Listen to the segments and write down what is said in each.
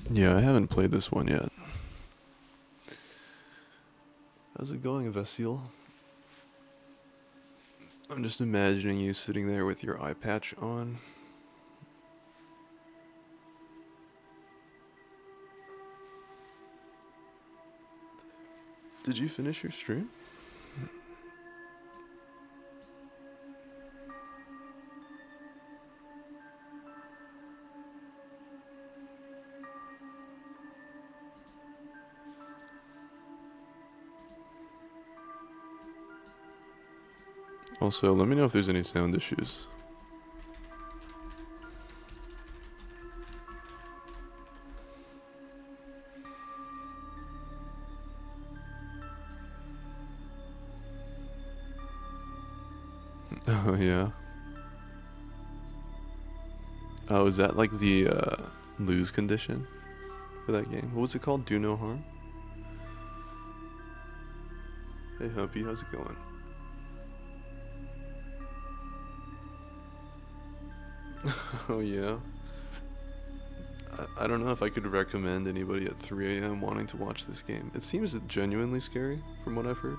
Yeah, I haven't played this one yet. How's it going, Vasil? I'm just imagining you sitting there with your eye patch on. Did you finish your stream? Also, let me know if there's any sound issues. Oh, yeah. Oh, is that like the lose condition for that game? What was it called? Do no harm? Hey, Humpy, how's it going? Oh, yeah. I don't know if I could recommend anybody at 3 a.m. wanting to watch this game. It seems genuinely scary, from what I've heard.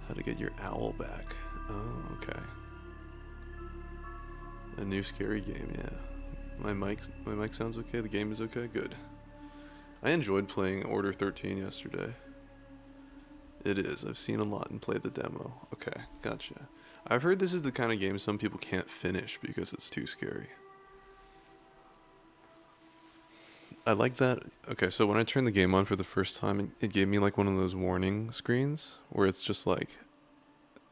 How to get your owl back. Oh, okay. A new scary game, yeah. My mic sounds okay, the game is okay, good. I enjoyed playing Order 13 yesterday. It is, I've seen a lot and played the demo. Okay, gotcha. I've heard this is the kind of game some people can't finish because it's too scary. I like that. Okay, so when I turned the game on for the first time, it gave me like one of those warning screens where it's just like,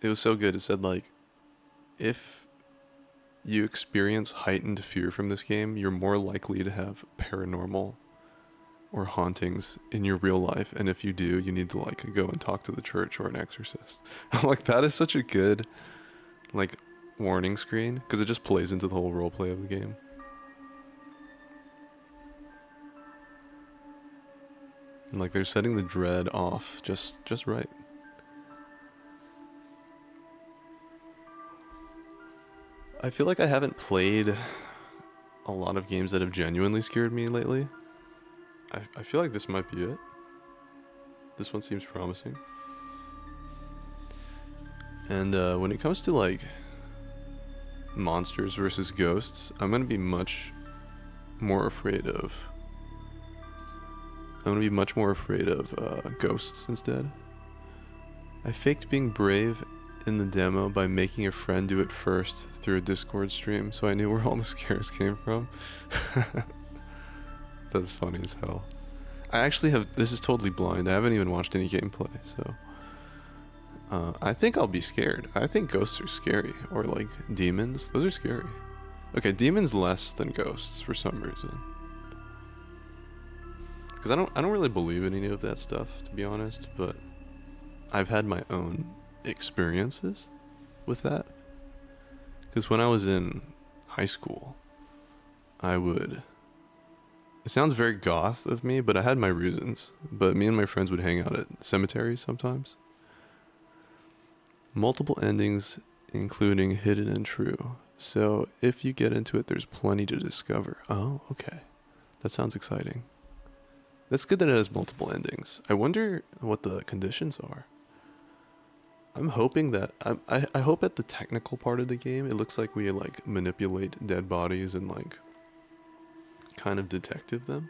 it was so good. It said like, if you experience heightened fear from this game, you're more likely to have paranormal or hauntings in your real life, and if you do, you need to like go and talk to the church or an exorcist. I'm like, that is such a good like warning screen because it just plays into the whole roleplay of the game. And, like, they're setting the dread off just right. I feel like I haven't played a lot of games that have genuinely scared me lately. I feel like this might be it. This one seems promising. And when it comes to like monsters versus ghosts, I'm gonna be much more afraid of. I'm gonna be much more afraid of ghosts instead. I faked being brave in the demo by making a friend do it first through a Discord stream, so I knew where all the scares came from. That's funny as hell. I actually have, this is totally blind, I haven't even watched any gameplay, so I think I'll be scared. I think ghosts are scary, or like demons, those are scary. Okay, demons less than ghosts for some reason. Because I don't really believe in any of that stuff, to be honest, but I've had my own experiences with that. Because when I was in high school, I would... It sounds very goth of me, but I had my reasons. But me and my friends would hang out at cemeteries sometimes. Multiple endings, including hidden and true. So if you get into it, there's plenty to discover. Oh, okay. That sounds exciting. That's good that it has multiple endings. I wonder what the conditions are. I'm hoping that... I hope at the technical part of the game, it looks like we like manipulate dead bodies and like kind of detective them.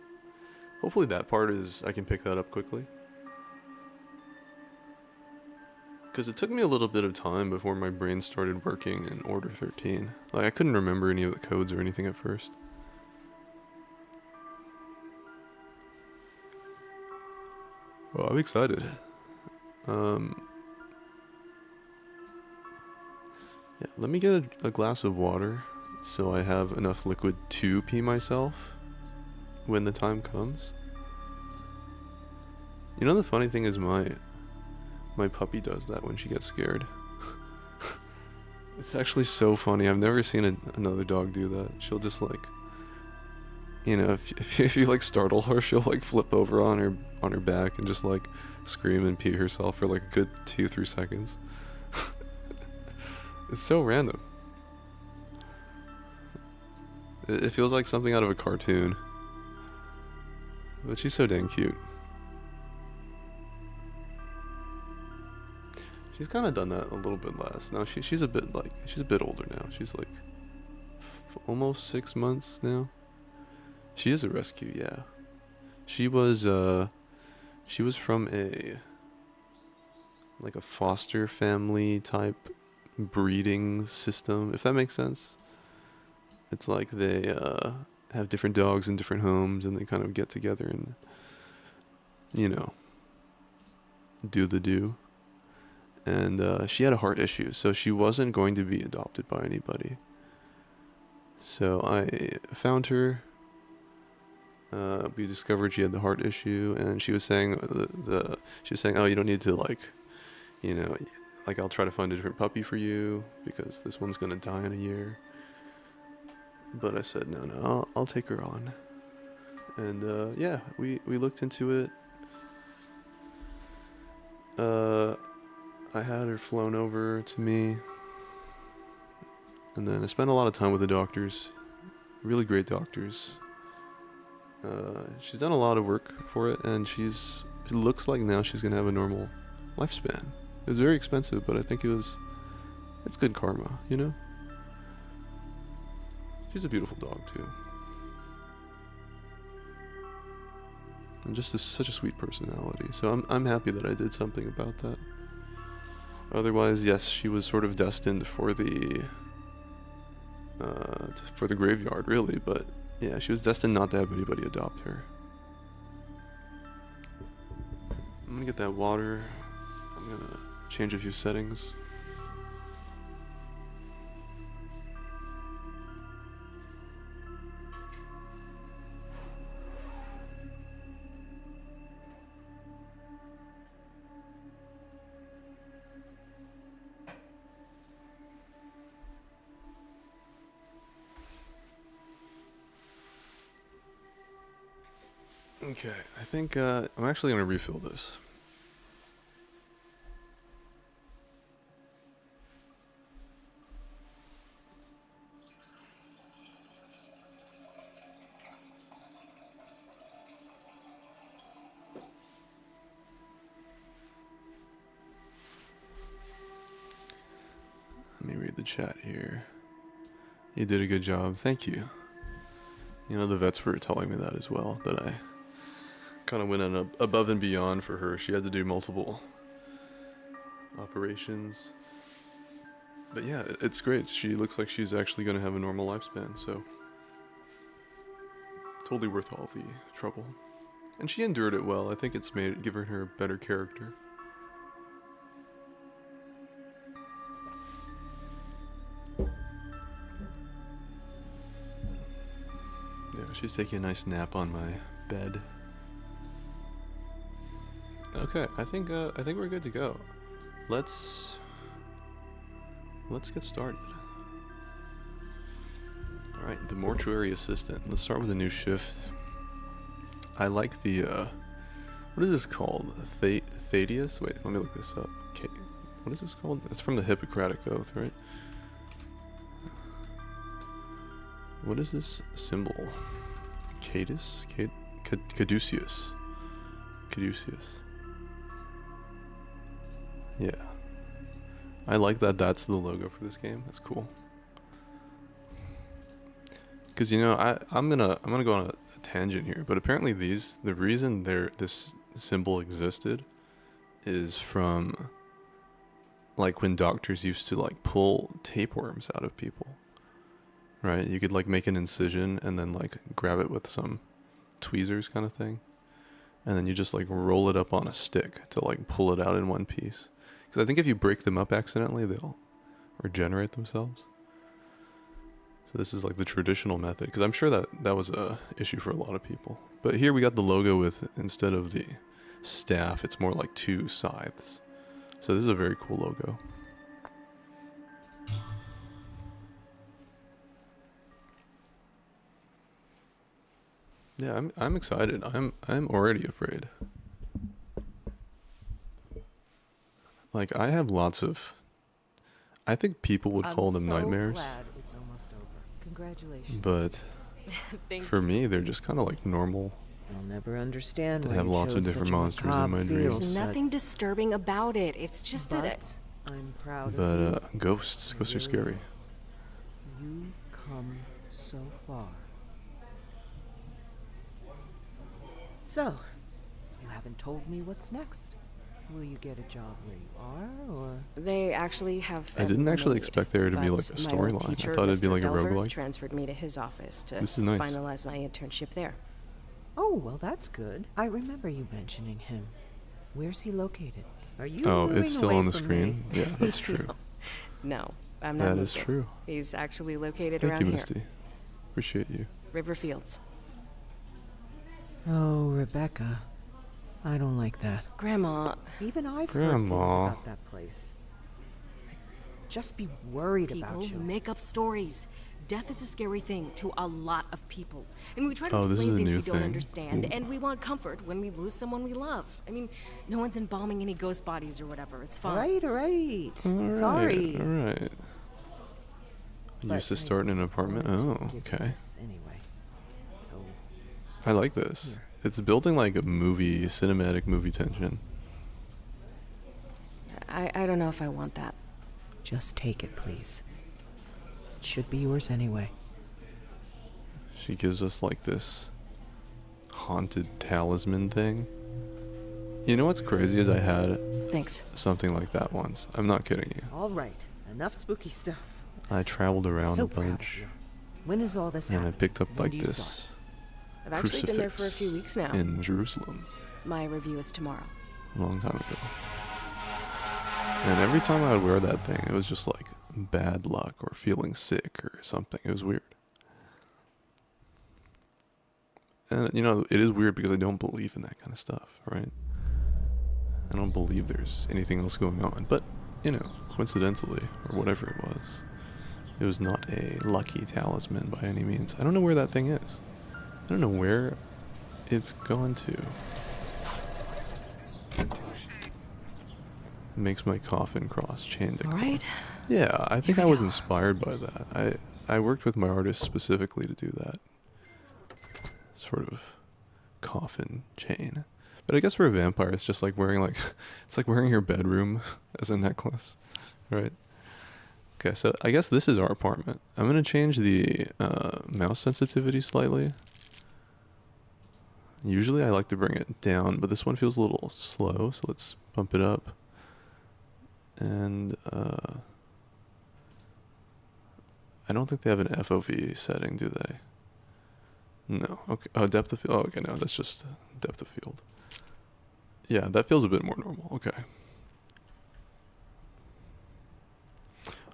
Hopefully that part is... I can pick that up quickly. Because it took me a little bit of time before my brain started working in Order 13. Like, I couldn't remember any of the codes or anything at first. Well, I'm excited. Yeah, let me get a glass of water so I have enough liquid to pee myself when the time comes. You know, the funny thing is my puppy does that when she gets scared. It's actually so funny. I've never seen another dog do that. She'll just like, you know, if you like startle her, she'll like flip over on her back and just like scream and pee herself for like a good 2-3 seconds. It's so random. It feels like something out of a cartoon. But she's so dang cute. She's kind of done that a little bit less. Now she's a bit like, she's a bit older now. She's like almost 6 months now. She is a rescue, yeah. She was from like a foster family type breeding system, if that makes sense. It's like they have different dogs in different homes, and they kind of get together and, you know, do the do. And she had a heart issue, so she wasn't going to be adopted by anybody. So I found her. We discovered she had the heart issue, and she was saying oh, you don't need to, like, you know, like, I'll try to find a different puppy for you because this one's gonna die in a year. But I said no, I'll take her on. And yeah, we looked into it. I had her flown over to me, and then I spent a lot of time with the doctors. Really great doctors. She's done a lot of work for it, and it looks like now she's gonna have a normal lifespan. It was very expensive, but I think it's good karma, you know? She's a beautiful dog too. And just such a sweet personality. So I'm happy that I did something about that. Otherwise, yes, she was sort of destined for the graveyard, really, but yeah, she was destined not to have anybody adopt her. I'm gonna get that water. I'm gonna change a few settings. Okay, I think I'm actually going to refill this. Let me read the chat here. You did a good job. Thank you. You know, the vets were telling me that as well, that I kind of went above and beyond for her. She had to do multiple operations. But yeah, it's great. She looks like she's actually going to have a normal lifespan, so totally worth all the trouble. And she endured it well. I think it's given her a better character. Yeah, she's taking a nice nap on my bed. Okay, I think we're good to go. Let's get started. All right, the mortuary assistant. Let's start with a new shift. I like the what is this called? Thaddeus? Wait, let me look this up. Okay, what is this called? It's from the Hippocratic Oath, right? What is this symbol? Cadus? Caduceus. Caduceus. Yeah. I like that that's the logo for this game. That's cool. Cause you know, I'm gonna go on a tangent here, but apparently the reason this symbol existed is from like when doctors used to like pull tapeworms out of people. Right? You could like make an incision and then like grab it with some tweezers kind of thing. And then you just like roll it up on a stick to like pull it out in one piece. Because I think if you break them up accidentally, they'll regenerate themselves. So this is like the traditional method. Because I'm sure that was a issue for a lot of people. But here we got the logo with, instead of the staff, it's more like 2 scythes. So this is a very cool logo. Yeah, I'm excited. I'm already afraid. Like, I have lots of, I think people would call them nightmares. Glad it's almost over. Congratulations. But Thank For you. me, they're just kind of like normal. I'll never understand They why have you lots of chose different such a monsters in macabre my field, dreams. There's nothing disturbing about it. It's just that but I'm proud of But you. ghosts are Really? scary. You've come so far. So, you haven't told me what's next. Will you get a job where you are, or...? they actually have I didn't everyone actually they need, expect there to be like a but my old storyline. I teacher, thought it'd be Mr. like a Delver, roguelike. transferred me to his office to This is nice. finalize my internship there. Oh, well, that's good. I remember you mentioning him. Where's he located? Are you Oh, moving it's still away on the from screen? me? Yeah, that's true. No, I'm not That moving. is true. He's actually located Thank around you, here. Misty. Appreciate you. River Fields. Oh, Rebecca. I don't like that. Grandma, Even I've heard things Grandma. about that place. I'd just be worried about people you. make up stories. Death is a scary thing to a lot of people. And we try to Oh, this explain is a things new we don't thing. understand, Ooh. and we want comfort when we lose someone we love. I mean, no one's embalming any ghost bodies or whatever. It's fine. All right. Alright, Sorry. alright. But Used to I start in an apartment? wanted to Oh, give you okay. this anyway. So, I like this. Here. It's building like a movie, cinematic movie tension. I don't know if I want that. just take it, please. It should be yours anyway. She gives us like this haunted talisman thing. You know what's crazy is I had Thanks. something like that once. I'm not kidding you. All right, enough spooky stuff. I traveled around So a proud of bunch you. When is all this and I happening? picked up When like do you this start? I've actually been there for a crucifix few weeks now. in Jerusalem My review is tomorrow. a long time ago. And every time I would wear that thing, it was just like bad luck or feeling sick or something. It was weird. And you know, it is weird because I don't believe in that kind of stuff, right? I don't believe there's anything else going on. But, you know, coincidentally, or whatever it was not a lucky talisman by any means. I don't know where that thing is. I don't know where it's gone to. Makes my coffin cross chain decor. All right. Yeah, I think Here I we was go. inspired by that. I worked with my artist specifically to do that sort of coffin chain. But I guess for a vampire, it's just like wearing it's like wearing your bedroom as a necklace, right? Okay, so I guess this is our apartment. I'm gonna change the mouse sensitivity slightly. Usually I like to bring it down, but this one feels a little slow, so let's bump it up. And I don't think they have an FOV setting, do they? No. Okay. Oh, depth of field. Oh, okay. No, that's just depth of field. Yeah, that feels a bit more normal. Okay.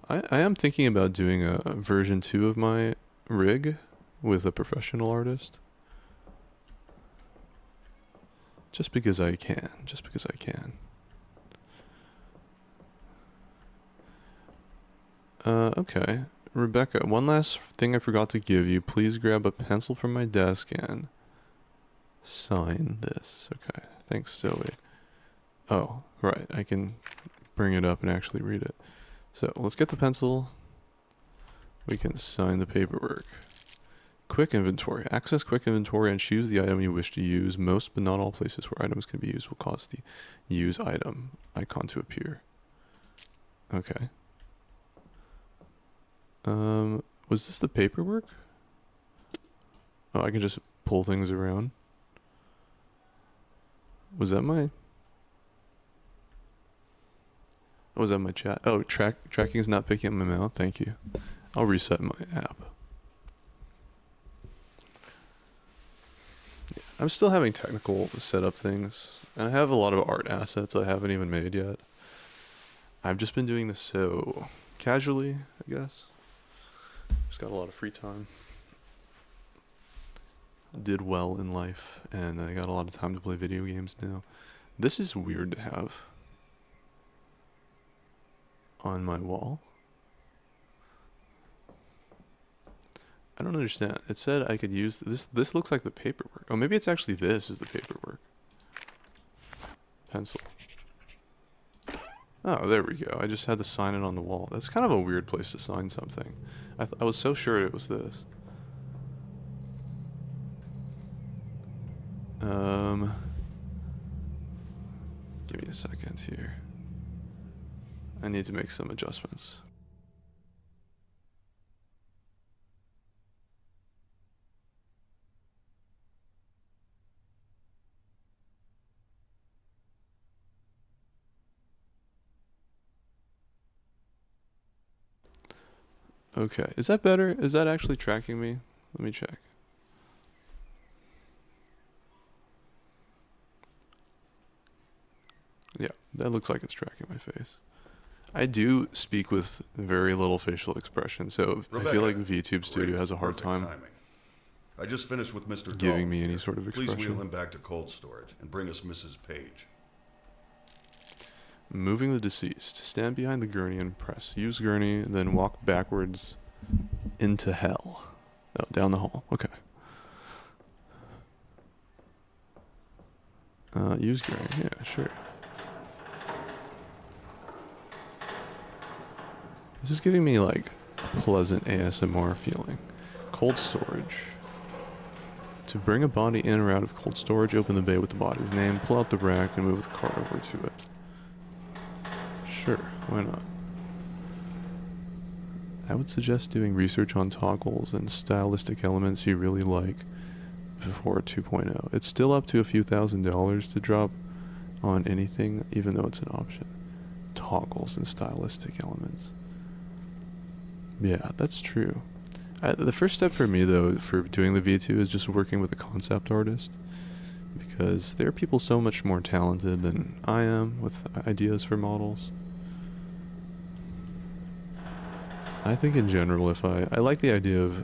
I am thinking about doing a version 2 of my rig with a professional artist. Just because I can. Just because I can. Okay. Rebecca, one last thing I forgot to give you. Please grab a pencil from my desk and sign this. Okay. Thanks, Zoe. Oh, right. I can bring it up and actually read it. So let's get the pencil. We can sign the paperwork. Quick inventory. Access quick inventory and choose the item you wish to use. Most but not all places where items can be used will cause the use item icon to appear. Okay. Was this the paperwork? Oh, I can just pull things around. Was that my... Oh, was that my chat? Oh, tracking is not picking up my mail. Thank you. I'll reset my app. Yeah, I'm still having technical setup things. And I have a lot of art assets I haven't even made yet. I've just been doing this so casually, I guess. Just got a lot of free time. Did well in life, and I got a lot of time to play video games now. This is weird to have on my wall. I don't understand. It said I could use this. This looks like the paperwork. Oh, maybe it's actually this is the paperwork. Pencil. Oh, there we go. I just had to sign it on the wall. That's kind of a weird place to sign something. I was so sure it was this. Give me a second here. I need to make some adjustments. Okay, is that better? Is that actually tracking me? Let me check. Yeah, that looks like it's tracking my face. I do speak with very little facial expression, so Rebecca, I feel like VTube Studio great, has a hard perfect time timing. I just finished with Mr. giving Dahl me any here. sort of Please wheel expression. him back to cold storage and bring us Mrs. Page. Moving the deceased. Stand behind the gurney and press. Use gurney, then walk backwards into hell. Oh, down the hall. Okay. Use gurney. Yeah, sure. This is giving me like a pleasant ASMR feeling. Cold storage. To bring a body in or out of cold storage, open the bay with the body's name, pull out the rack, and move the cart over to it. Sure, why not? I would suggest doing research on toggles and stylistic elements you really like before 2.0. It's still up to a few $1,000s to drop on anything, even though it's an option. Toggles and stylistic elements. Yeah, that's true. The first step for me, though, for doing the V2 is just working with a concept artist, because there are people so much more talented than I am with ideas for models. I think in general, if I like the idea of,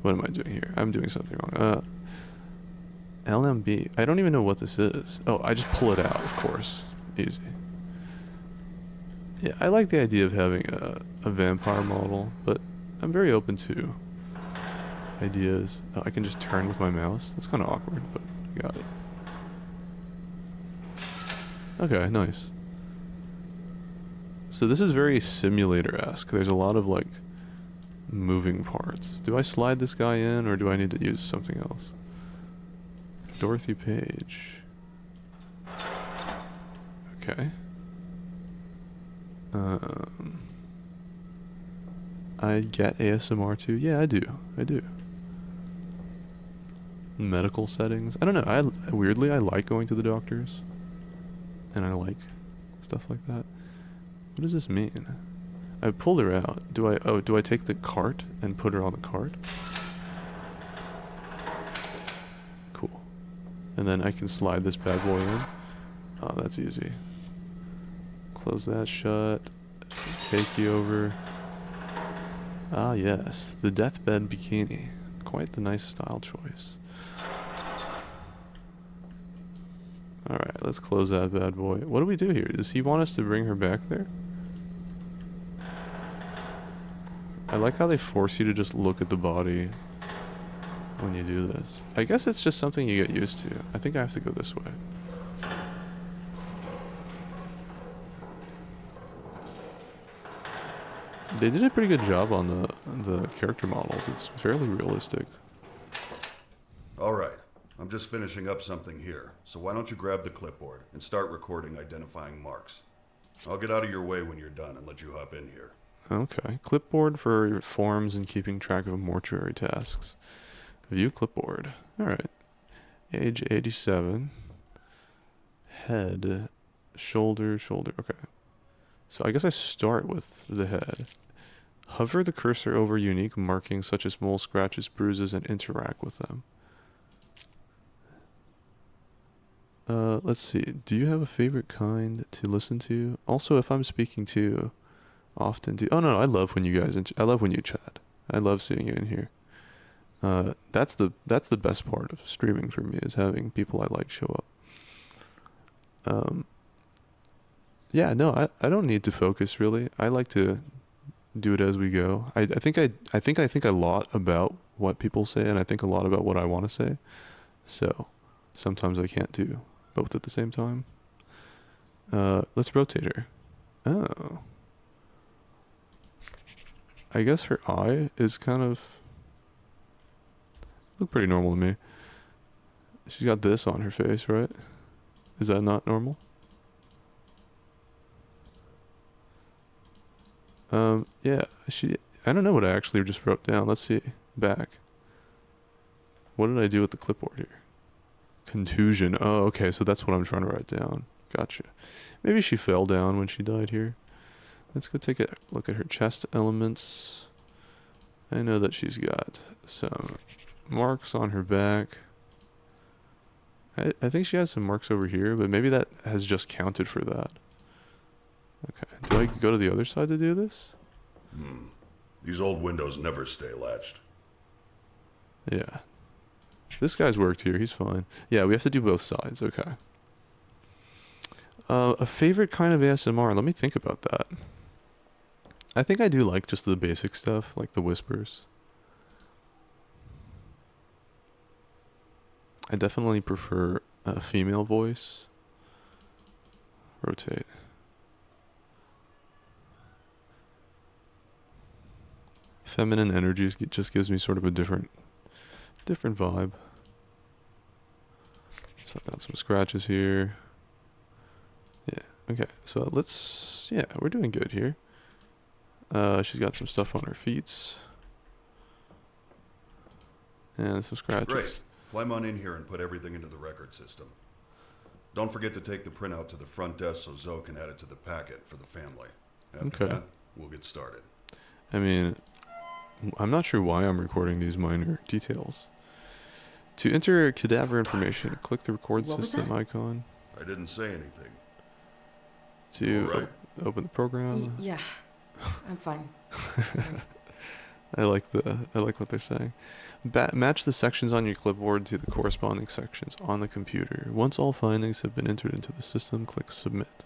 what am I doing here? I'm doing something wrong. LMB. I don't even know what this is. Oh, I just pull it out, of course. Easy. Yeah, I like the idea of having a vampire model, but I'm very open to ideas. Oh, I can just turn with my mouse. That's kind of awkward, but I got it. Okay, nice. So this is very simulator-esque. There's a lot of like moving parts. Do I slide this guy in, or do I need to use something else? Dorothy Page. Okay. I get ASMR too. Yeah, I do. I do. Medical settings. I don't know. Weirdly, I like going to the doctors, and I like stuff like that. What does this mean? I pulled her out. Do I take the cart and put her on the cart? Cool. And then I can slide this bad boy in. Oh, that's easy. Close that shut. Take you over. Ah, yes. The deathbed bikini. Quite the nice style choice. Alright, let's close that bad boy. What do we do here? Does he want us to bring her back there? I like how they force you to just look at the body when you do this. I guess it's just something you get used to. I think I have to go this way. They did a pretty good job on the character models. It's fairly realistic. All right, I'm just finishing up something here, so why don't you grab the clipboard and start recording identifying marks. I'll get out of your way when you're done and let you hop in here. Okay. Clipboard for forms and keeping track of mortuary tasks. View clipboard. Alright. Age 87. Head. Shoulder. Okay. So I guess I start with the head. Hover the cursor over unique markings such as mole scratches, bruises, and interact with them. Let's see. Do you have a favorite kind to listen to? Also, if I'm speaking to often do. Oh no, I love when you guys. I love when you chat. I love seeing you in here. That's the best part of streaming for me, is having people I like show up. Yeah, no, I don't need to focus really. I like to do it as we go. I think a lot about what people say, and I think a lot about what I want to say. So sometimes I can't do both at the same time. Let's rotate her. Oh. I guess her eye is kind of look pretty normal to me. She's got this on her face, right? Is that not normal? Yeah, I don't know what I actually just wrote down. Let's see. Back. What did I do with the clipboard here? Contusion. Oh, okay, so that's what I'm trying to write down. Gotcha. Maybe she fell down when she died here. Let's go take a look at her chest elements. I know that she's got some marks on her back. I think she has some marks over here, but maybe that has just counted for that. Okay, do I go to the other side to do this? These old windows never stay latched. Yeah. This guy's worked here, he's fine. Yeah, we have to do both sides, okay. A favorite kind of ASMR, let me think about that. I think I do like just the basic stuff, like the whispers. I definitely prefer a female voice. Rotate. Feminine energies just gives me sort of a different vibe. So I got some scratches here. Yeah, okay. So yeah, we're doing good here. She's got some stuff on her feet. And some scratches. Great. Climb on in here and put everything into the record system. Don't forget to take the printout to the front desk so Zoe can add it to the packet for the family. After that, we'll get started. I mean, I'm not sure why I'm recording these minor details. To enter cadaver information, click the record system icon. I didn't say anything. To open the program. Yeah, I'm fine. I like what they're saying. Match the sections on your clipboard to the corresponding sections on the computer. Once all findings have been entered into the system, click submit.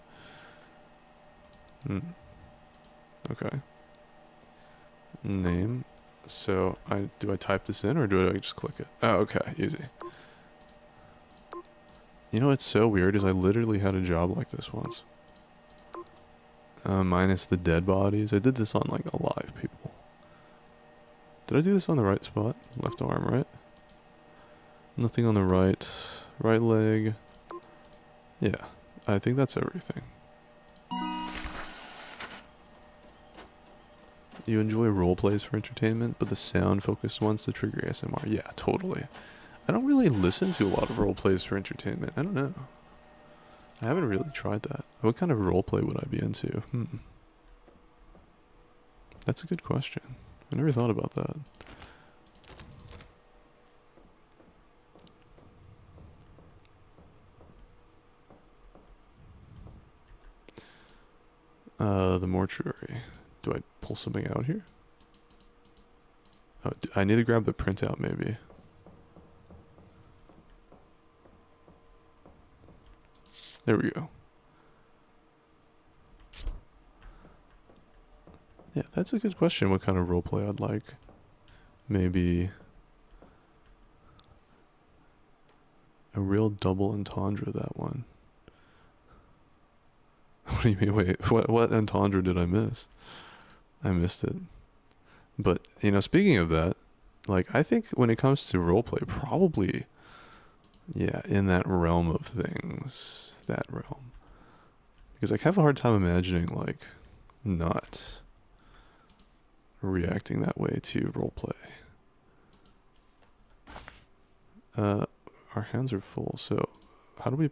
Okay. Name. So do I type this in or do I just click it? Oh, okay, easy. You know what's so weird is I literally had a job like this once. Minus the dead bodies. I did this on like alive people. Did I do this on the right spot? Left arm, right? Nothing on the right. Right leg. Yeah, I think that's everything. You enjoy role plays for entertainment, but the sound-focused ones to trigger ASMR. Yeah, totally. I don't really listen to a lot of role plays for entertainment. I don't know. I haven't really tried that. What kind of role play would I be into? That's a good question. I never thought about that. The mortuary. Do I pull something out here? Oh, I need to grab the printout maybe. There we go. Yeah, that's a good question. What kind of roleplay I'd like? Maybe a real double entendre, that one. What do you mean? Wait, what entendre did I miss? I missed it. But, you know, speaking of that, like, I think when it comes to roleplay, probably, yeah, in that realm of things. That realm. Because I have a hard time imagining, like, not reacting that way to roleplay. Our hands are full, so how do we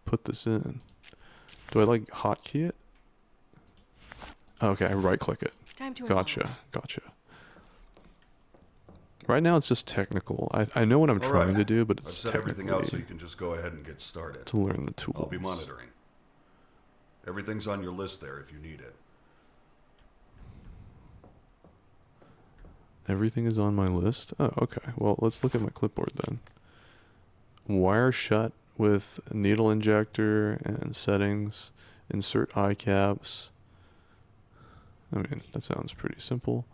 put this in? Do I like hotkey it? Okay, I right click it. Time to Gotcha. Right now it's just technical. I know what I'm trying to do, but I've it's set everything out so you can just go ahead and get started. To learn the tools. I'll be monitoring. Everything's on your list there if you need it. Everything is on my list? Oh, okay. Well, let's look at my clipboard then. Wire shut with needle injector and settings. Insert eye caps. I mean, that sounds pretty simple.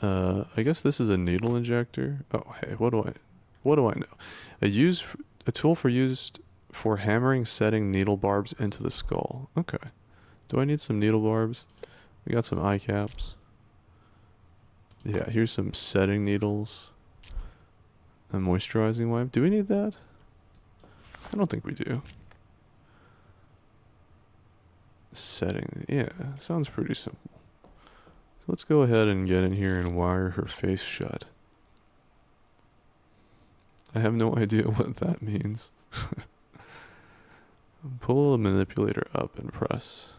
I guess this is a needle injector. Oh, hey, what do I know? A tool used for hammering setting needle barbs into the skull. Okay. Do I need some needle barbs? We got some eye caps. Yeah, here's some setting needles. A moisturizing wipe. Do we need that? I don't think we do. Setting. Yeah, sounds pretty simple. So let's go ahead and get in here and wire her face shut. I have no idea what that means. Pull the manipulator up and press.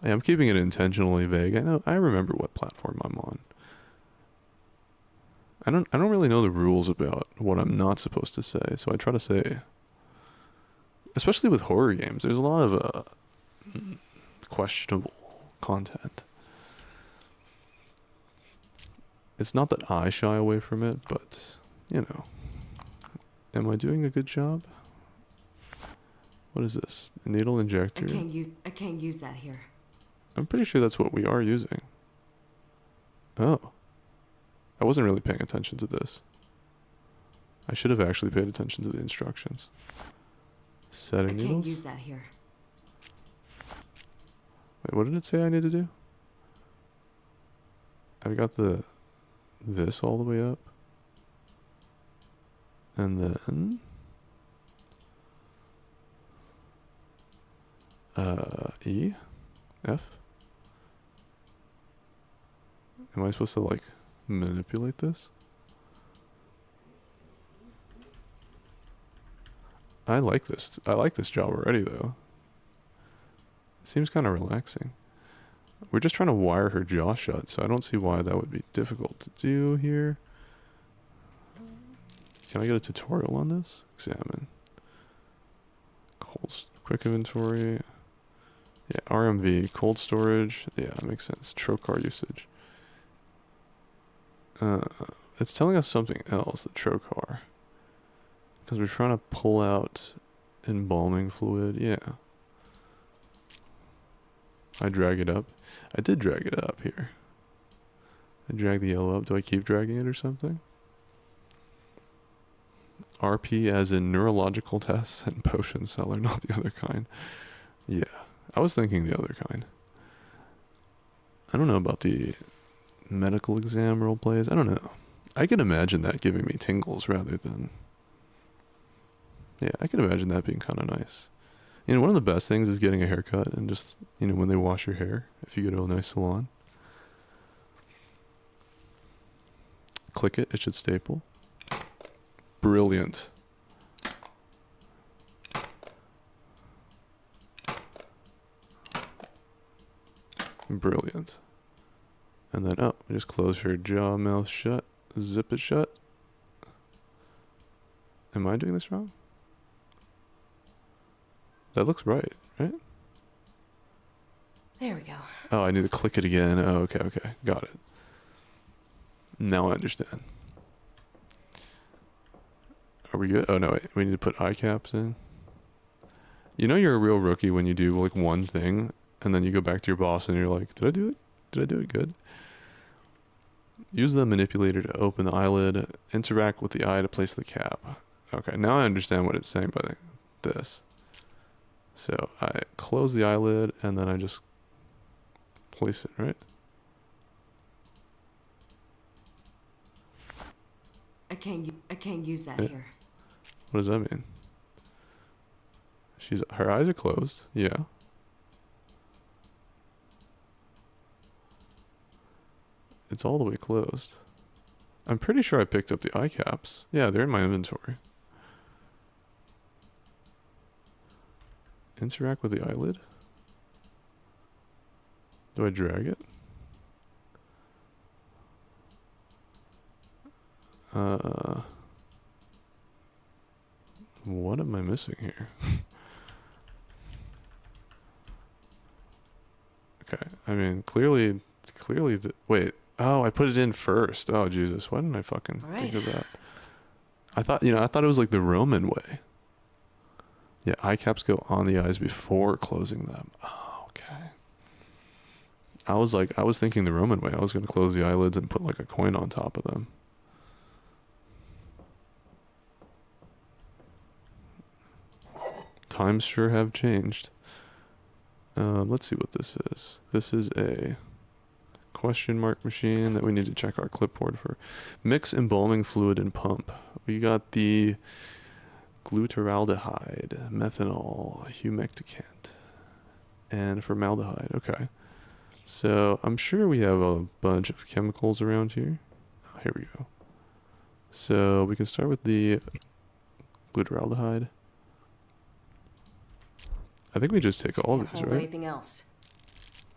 I'm keeping it intentionally vague. I remember what platform I'm on. I don't really know the rules about what I'm not supposed to say, so I try to say, especially with horror games, there's a lot of questionable content. It's not that I shy away from it, but you know, am I doing a good job? What is this? A needle injector? I can't use that here. I'm pretty sure that's what we are using. Oh. I wasn't really paying attention to this. I should have actually paid attention to the instructions. Setting needles? I can't use that here. Wait, what did it say I need to do? I've got this all the way up. And then E? F? Am I supposed to like manipulate this? I like this job already though. It seems kind of relaxing. We're just trying to wire her jaw shut, so I don't see why that would be difficult to do here. Can I get a tutorial on this? Examine. Quick inventory. Yeah, RMV, cold storage. Yeah, that makes sense. Trocar usage. It's telling us something else, the trocar. Because we're trying to pull out embalming fluid. Yeah. I drag it up. I did drag it up here. I drag the yellow up. Do I keep dragging it or something? RP as in neurological tests and potion seller, not the other kind. Yeah. I was thinking the other kind. I don't know about the medical exam role plays. I don't know. I can imagine that giving me tingles rather than... Yeah, I can imagine that being kind of nice. You know, one of the best things is getting a haircut and just, you know, when they wash your hair, if you go to a nice salon. Click it, it should staple. Brilliant. Brilliant. And then, oh, we just close her jaw, mouth shut, zip it shut. Am I doing this wrong? That looks right, right? There we go. Oh, I need to click it again. Oh, okay, got it. Now I understand. Are we good? Oh, no, wait, we need to put eye caps in. You know you're a real rookie when you do, like, one thing, and then you go back to your boss and you're like, did I do it? Did I do it good? Use the manipulator to open the eyelid. Interact with the eye to place the cap. Okay, now I understand what it's saying by this. So I close the eyelid and then I just place it, right? I can't use that Yeah. here. What does that mean? Her eyes are closed. Yeah. It's all the way closed. I'm pretty sure I picked up the eye caps. Yeah, they're in my inventory. Interact with the eyelid? Do I drag it? What am I missing here? Okay, I mean, clearly, wait. Oh, I put it in first. Oh, Jesus. Why didn't I fucking think of that? I thought it was like the Roman way. Yeah, eye caps go on the eyes before closing them. Oh, okay. I was thinking the Roman way. I was going to close the eyelids and put like a coin on top of them. Times sure have changed. Let's see what this is. This is a question mark machine that we need to check our clipboard for. Mix embalming fluid and pump. We got the glutaraldehyde, methanol, humecticant, and formaldehyde. Okay. So I'm sure we have a bunch of chemicals around here. Oh, here we go. So we can start with the glutaraldehyde. I think we just take all of Can't these, hold right? anything else.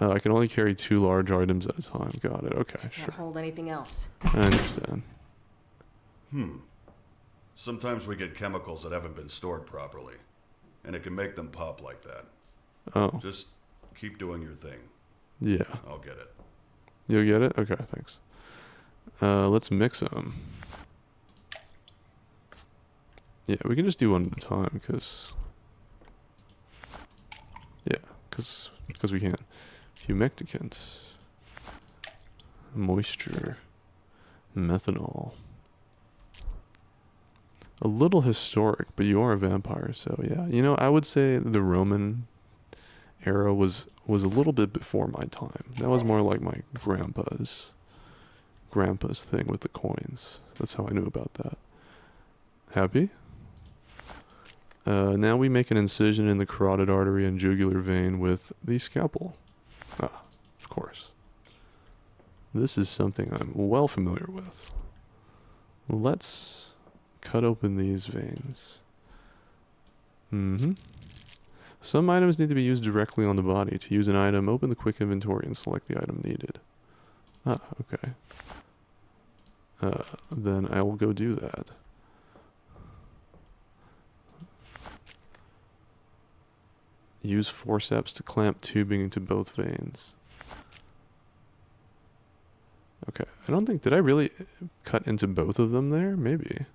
I can only carry 2 large items at a time. Got it. Okay, Can't sure. hold anything else. I understand. Sometimes we get chemicals that haven't been stored properly, and it can make them pop like that. Oh, Just keep doing your thing. yeah. I'll get it. You'll get it? Okay, thanks. Let's mix them. Yeah, we can just do one at a time, because... Yeah, because we can. Humecticant. Moisture. Methanol. A little historic, but you are a vampire, so yeah. You know, I would say the Roman era was a little bit before my time. That was more like my grandpa's thing with the coins. That's how I knew about that. Happy? Now we make an incision in the carotid artery and jugular vein with the scalpel. Ah, of course. This is something I'm well familiar with. Let's cut open these veins. Some items need to be used directly on the body. To use an item, open the quick inventory and select the item needed. Ah, okay. Then I will go do that. Use forceps to clamp tubing into both veins. Okay, I don't think... Did I really cut into both of them there? Maybe.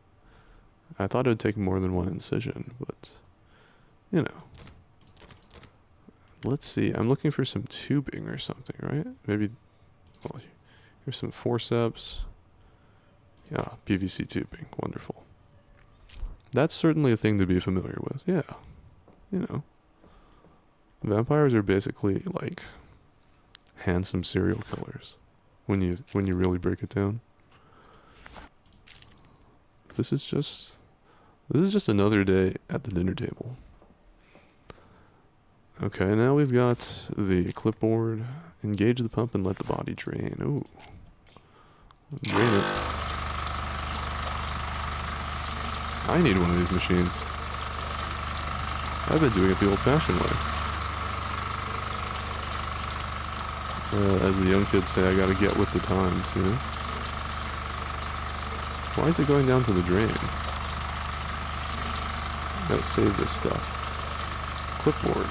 I thought it would take more than one incision, but... You know. Let's see, I'm looking for some tubing or something, right? Maybe... Well, here's some forceps. Yeah, PVC tubing. Wonderful. That's certainly a thing to be familiar with, yeah. You know. Vampires are basically like handsome serial killers when you really break it down. This is just another day at the dinner table. Okay, now we've got the clipboard. Engage the pump and let the body drain. Ooh. Drain it. I need one of these machines. I've been doing it the old-fashioned way. As the young kids say, I gotta get with the times, you know? Why is it going down to the drain? Gotta save this stuff. Clipboard.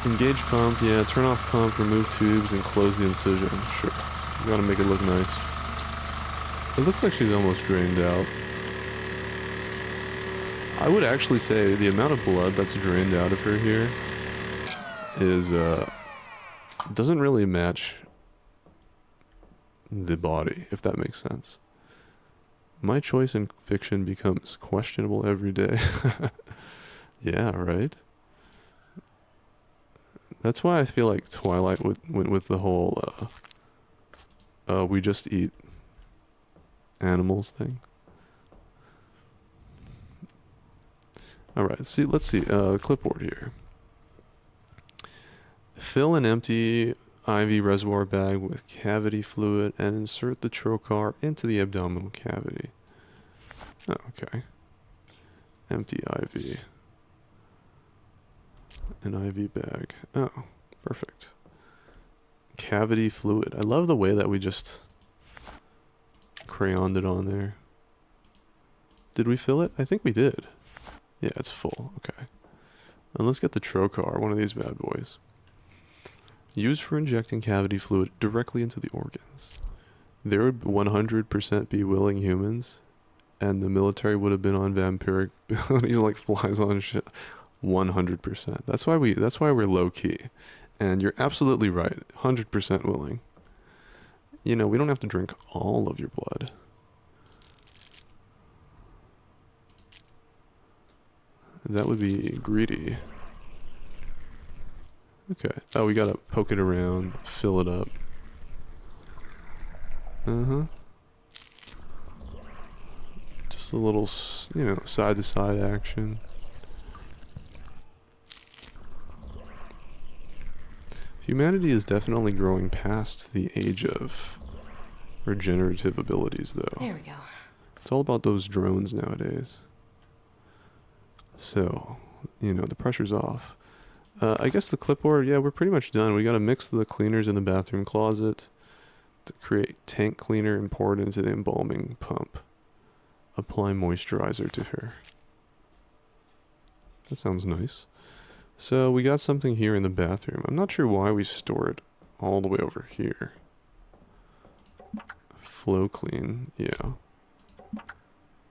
Engage pump, yeah, turn off pump, remove tubes, and close the incision. Sure. You gotta make it look nice. It looks like she's almost drained out. I would actually say the amount of blood that's drained out of her here is, doesn't really match the body, if that makes sense. My choice in fiction becomes questionable every day. Yeah, right? That's why I feel like Twilight went with the whole, we just eat animals thing. Alright, let's see, clipboard here. Fill an empty IV reservoir bag with cavity fluid and insert the trocar into the abdominal cavity. Oh, okay. Empty IV. An IV bag. Oh, perfect. Cavity fluid. I love the way that we just crayoned it on there. Did we fill it? I think we did. Yeah, it's full. Okay. And let's get the trocar, one of these bad boys. Used for injecting cavity fluid directly into the organs. There would 100% be willing humans, and the military would have been on vampiric abilities like flies on shit. 100%. That's why we're low key. And you're absolutely right. 100% willing. You know, we don't have to drink all of your blood. That would be greedy. Okay. Oh, we gotta poke it around, fill it up. Just a little, you know, side-to-side action. Humanity is definitely growing past the age of regenerative abilities, though. There we go. It's all about those drones nowadays. So, you know, the pressure's off. I guess the clipboard, yeah, we're pretty much done. We gotta mix the cleaners in the bathroom closet to create tank cleaner and pour it into the embalming pump. Apply moisturizer to her. That sounds nice. So we got something here in the bathroom. I'm not sure why we store it all the way over here. Flow clean, yeah.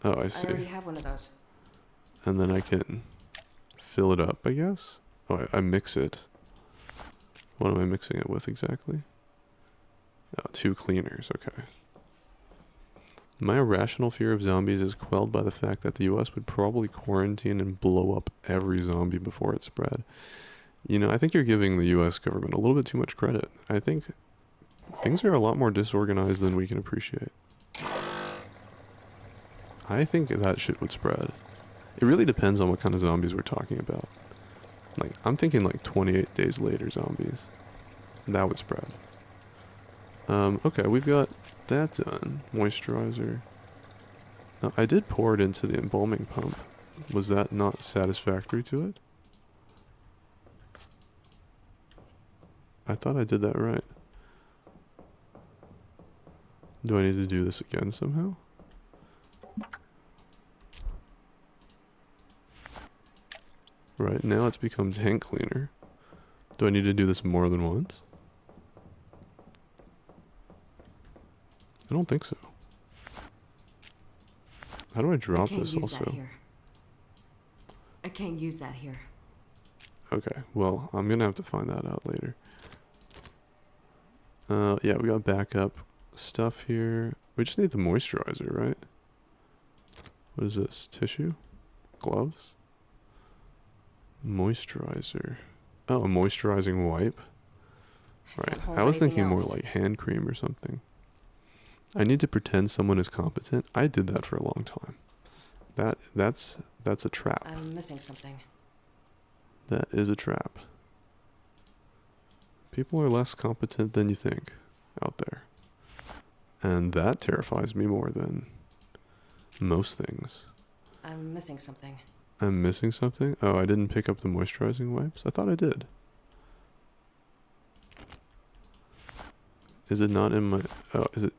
Oh, I I see. already have one of those. And then I can fill it up, I guess. Oh, I mix it. What am I mixing it with exactly? Oh, 2 cleaners, okay. My irrational fear of zombies is quelled by the fact that the US would probably quarantine and blow up every zombie before it spread. You know, I think you're giving the US government a little bit too much credit. I think things are a lot more disorganized than we can appreciate. I think that shit would spread. It really depends on what kind of zombies we're talking about. Like, I'm thinking like 28 days later zombies. That would spread. Okay, we've got that done. Moisturizer. Now, I did pour it into the embalming pump. Was that not satisfactory to it? I thought I did that right. Do I need to do this again somehow? Right, now it's become tank cleaner. Do I need to do this more than once? I don't think so. How do I drop this also? I can't use that here. Okay, well, I'm gonna have to find that out later. Yeah, we got backup stuff here. We just need the moisturizer, right? What is this? Tissue? Gloves? Moisturizer. Oh, a moisturizing wipe? Right. I was thinking more like hand cream or something. I need to pretend someone is competent. I did that for a long time. That's a trap. I'm missing something. That is a trap. People are less competent than you think out there. And that terrifies me more than most things. I'm missing something. I'm missing something? Oh, I didn't pick up the moisturizing wipes? I thought I did. Is it not in my... Oh, is it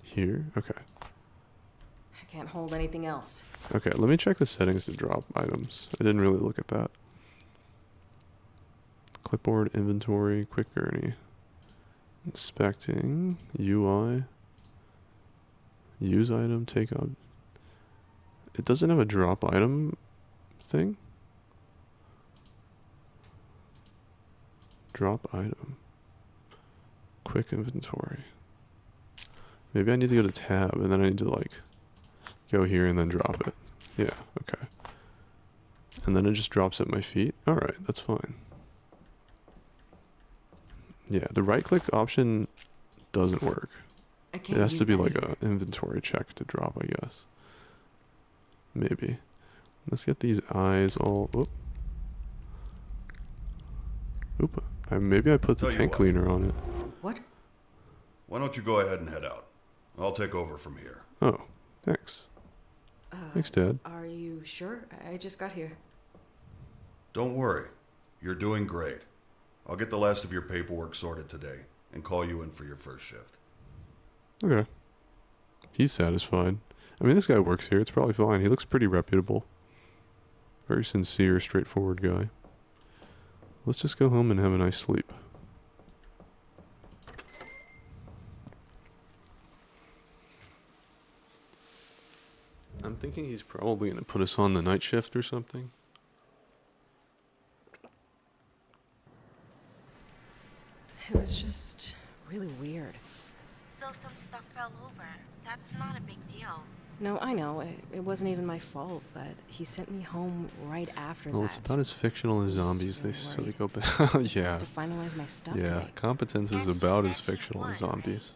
here? Okay. I can't hold anything else. Okay, let me check the settings to drop items. I didn't really look at that. Clipboard, inventory, quick gurney. Inspecting, UI. Use item, take out. It doesn't have a drop item thing? Drop item. Quick inventory. Maybe I need to go to tab and then I need to like go here and then drop it. Yeah, okay. And then it just drops at my feet. Alright, that's fine. Yeah, the right click option doesn't work. It has to be like an inventory check to drop, I guess. Maybe. Let's get these eyes all... Oop. Oop. Maybe I put the tank cleaner on it. What? Why don't you go ahead and head out? I'll take over from here. Oh, thanks. Thanks, Dad. Are you sure? I just got here. Don't worry. You're doing great. I'll get the last of your paperwork sorted today and call you in for your first shift. Okay. He's satisfied. I mean, this guy works here. It's probably fine. He looks pretty reputable. Very sincere, straightforward guy. Let's just go home and have a nice sleep. I'm thinking he's probably going to put us on the night shift or something. It was just really weird. So some stuff fell over. That's not a big deal. No, I know. It wasn't even my fault, but he sent me home right after that. Well, it's about as fictional as zombies. They go back. Yeah. Supposed to finalize my stuff Yeah, today. competence is And he about said as he fictional as would, zombies.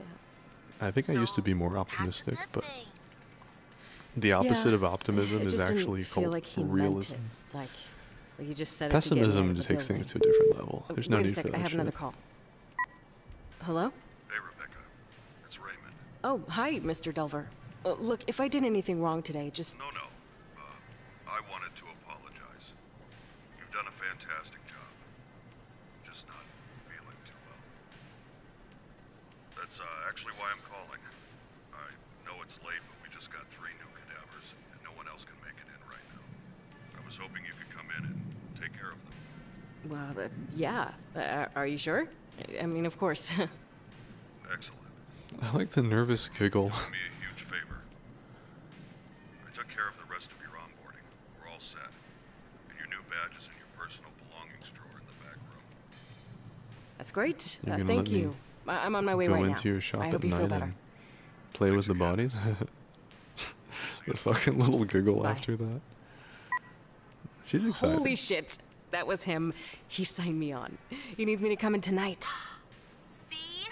Yeah. I think I used to be more So, optimistic, that's a but good thing. The opposite Yeah, of optimism it is just didn't actually feel called like he realism. meant it. Like he just said it to Pessimism get me out just of the takes things building. to a different level. There's no Wait a need sec, for that I have another shit. call. Hello? Hey, Rebecca. It's Raymond. Oh, hi, Mr. Delver. Look, if I did anything wrong today, just... No. I wanted to apologize. You've done a fantastic job. Just not feeling too well. That's actually why I'm calling. I know it's late, but we just got 3 new cadavers, and no one else can make it in right now. I was hoping you could come in and take care of them. Well, yeah. Are you sure? I mean, of course. Excellent. I like the nervous giggle. Do me a huge favor. I took care of the rest of your onboarding. We're all set. And your new badge is in your personal belongings drawer in the back room. That's great. You're gonna Thank let me you. I'm on my way Go right now. into your shop I at hope you feel night better. and play with the bodies. The fucking little giggle Bye. after that. She's excited. Holy shit. That was him. He signed me on. He needs me to come in tonight. See?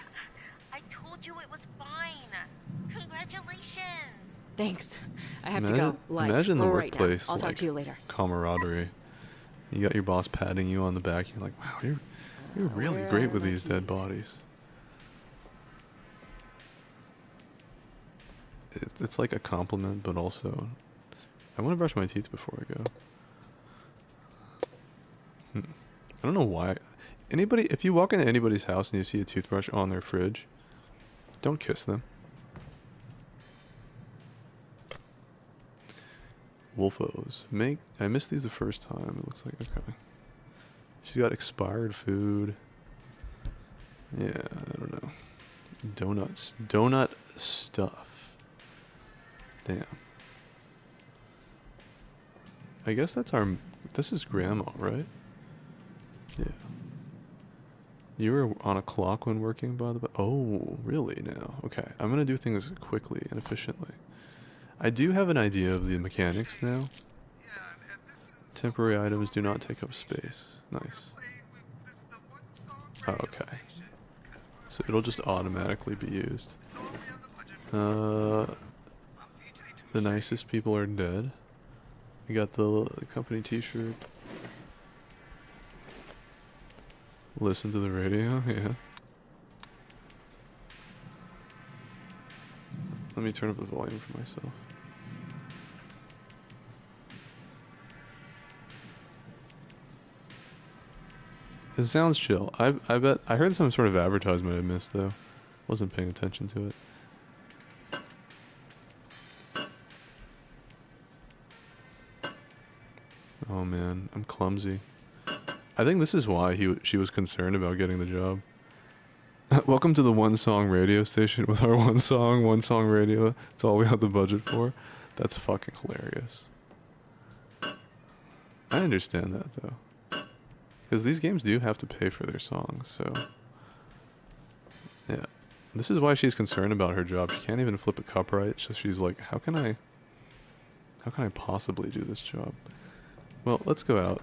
I told you it was fine. Congratulations. Thanks. I have to go. Imagine the right now. workplace I'll talk like to you later. camaraderie. You got your boss patting you on the back. You're like, wow, you're really Where great are with my these dead keys? bodies. It's like a compliment, but also, I want to brush my teeth before I go. I don't know why. Anybody, if you walk into anybody's house and you see a toothbrush on their fridge, don't kiss them. Wolfos. I missed these the first time. It looks like, okay. She's got expired food. Yeah, I don't know. Donuts. Donut stuff. Damn. I guess this is grandma, right? Yeah. You were on a clock when working, by the way? Oh, really now? Okay. I'm going to do things quickly and efficiently. I do have an idea of the mechanics now. Temporary items do not take up space. Nice. Oh, okay. So it'll just automatically be used. The nicest people are dead. You got the company t-shirt. Listen to the radio, yeah. Let me turn up the volume for myself. It sounds chill. I bet I heard some sort of advertisement I missed though. Wasn't paying attention to it. Oh man, I'm clumsy. I think this is why she was concerned about getting the job. Welcome to the one song radio station with our one song radio. It's all we have the budget for. That's fucking hilarious. I understand that though. Because these games do have to pay for their songs, so. Yeah. This is why she's concerned about her job. She can't even flip a cup right, so she's like, how can I possibly do this job? Well, let's go out.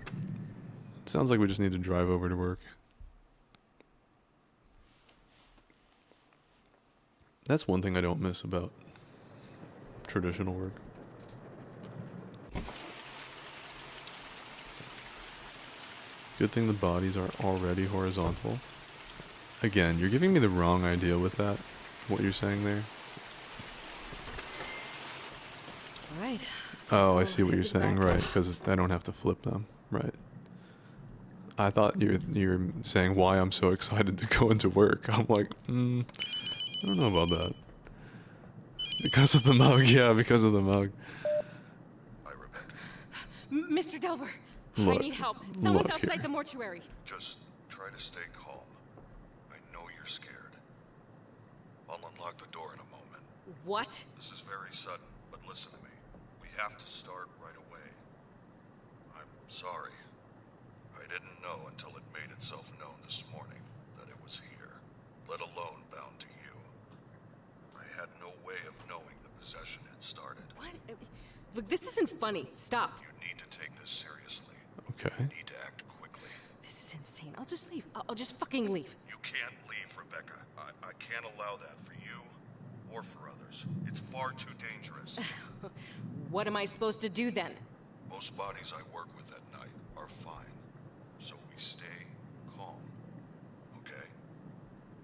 It sounds like we just need to drive over to work. That's one thing I don't miss about traditional work. Good thing the bodies are already horizontal. Again, you're giving me the wrong idea with that, what you're saying there. All right. Oh, I So, see what you're head to the saying, back. right, because I don't have to flip them, right. I thought you're saying why I'm so excited to go into work. I'm like, I don't know about that. Because of the mug, yeah, because of the mug. Hi, Rebecca. Mr. Delver, I Look, need help. Someone's look outside here. the mortuary. Just try to stay calm. I know you're scared. I'll unlock the door in a moment. What? This is very sudden, but listen to me. We have to start right away. I'm sorry. I didn't know until it made itself known this morning that it was here, let alone bound to you. I had no way of knowing the possession had started. What? Look, this isn't funny. Stop. You need to take this seriously. Okay. You need to act quickly. This is insane. I'll just leave. I'll just fucking leave. You can't leave, Rebecca. I can't allow that for you or for others. It's far too dangerous. What am I supposed to do then? Most bodies I work with at night are fine, so we stay calm, okay?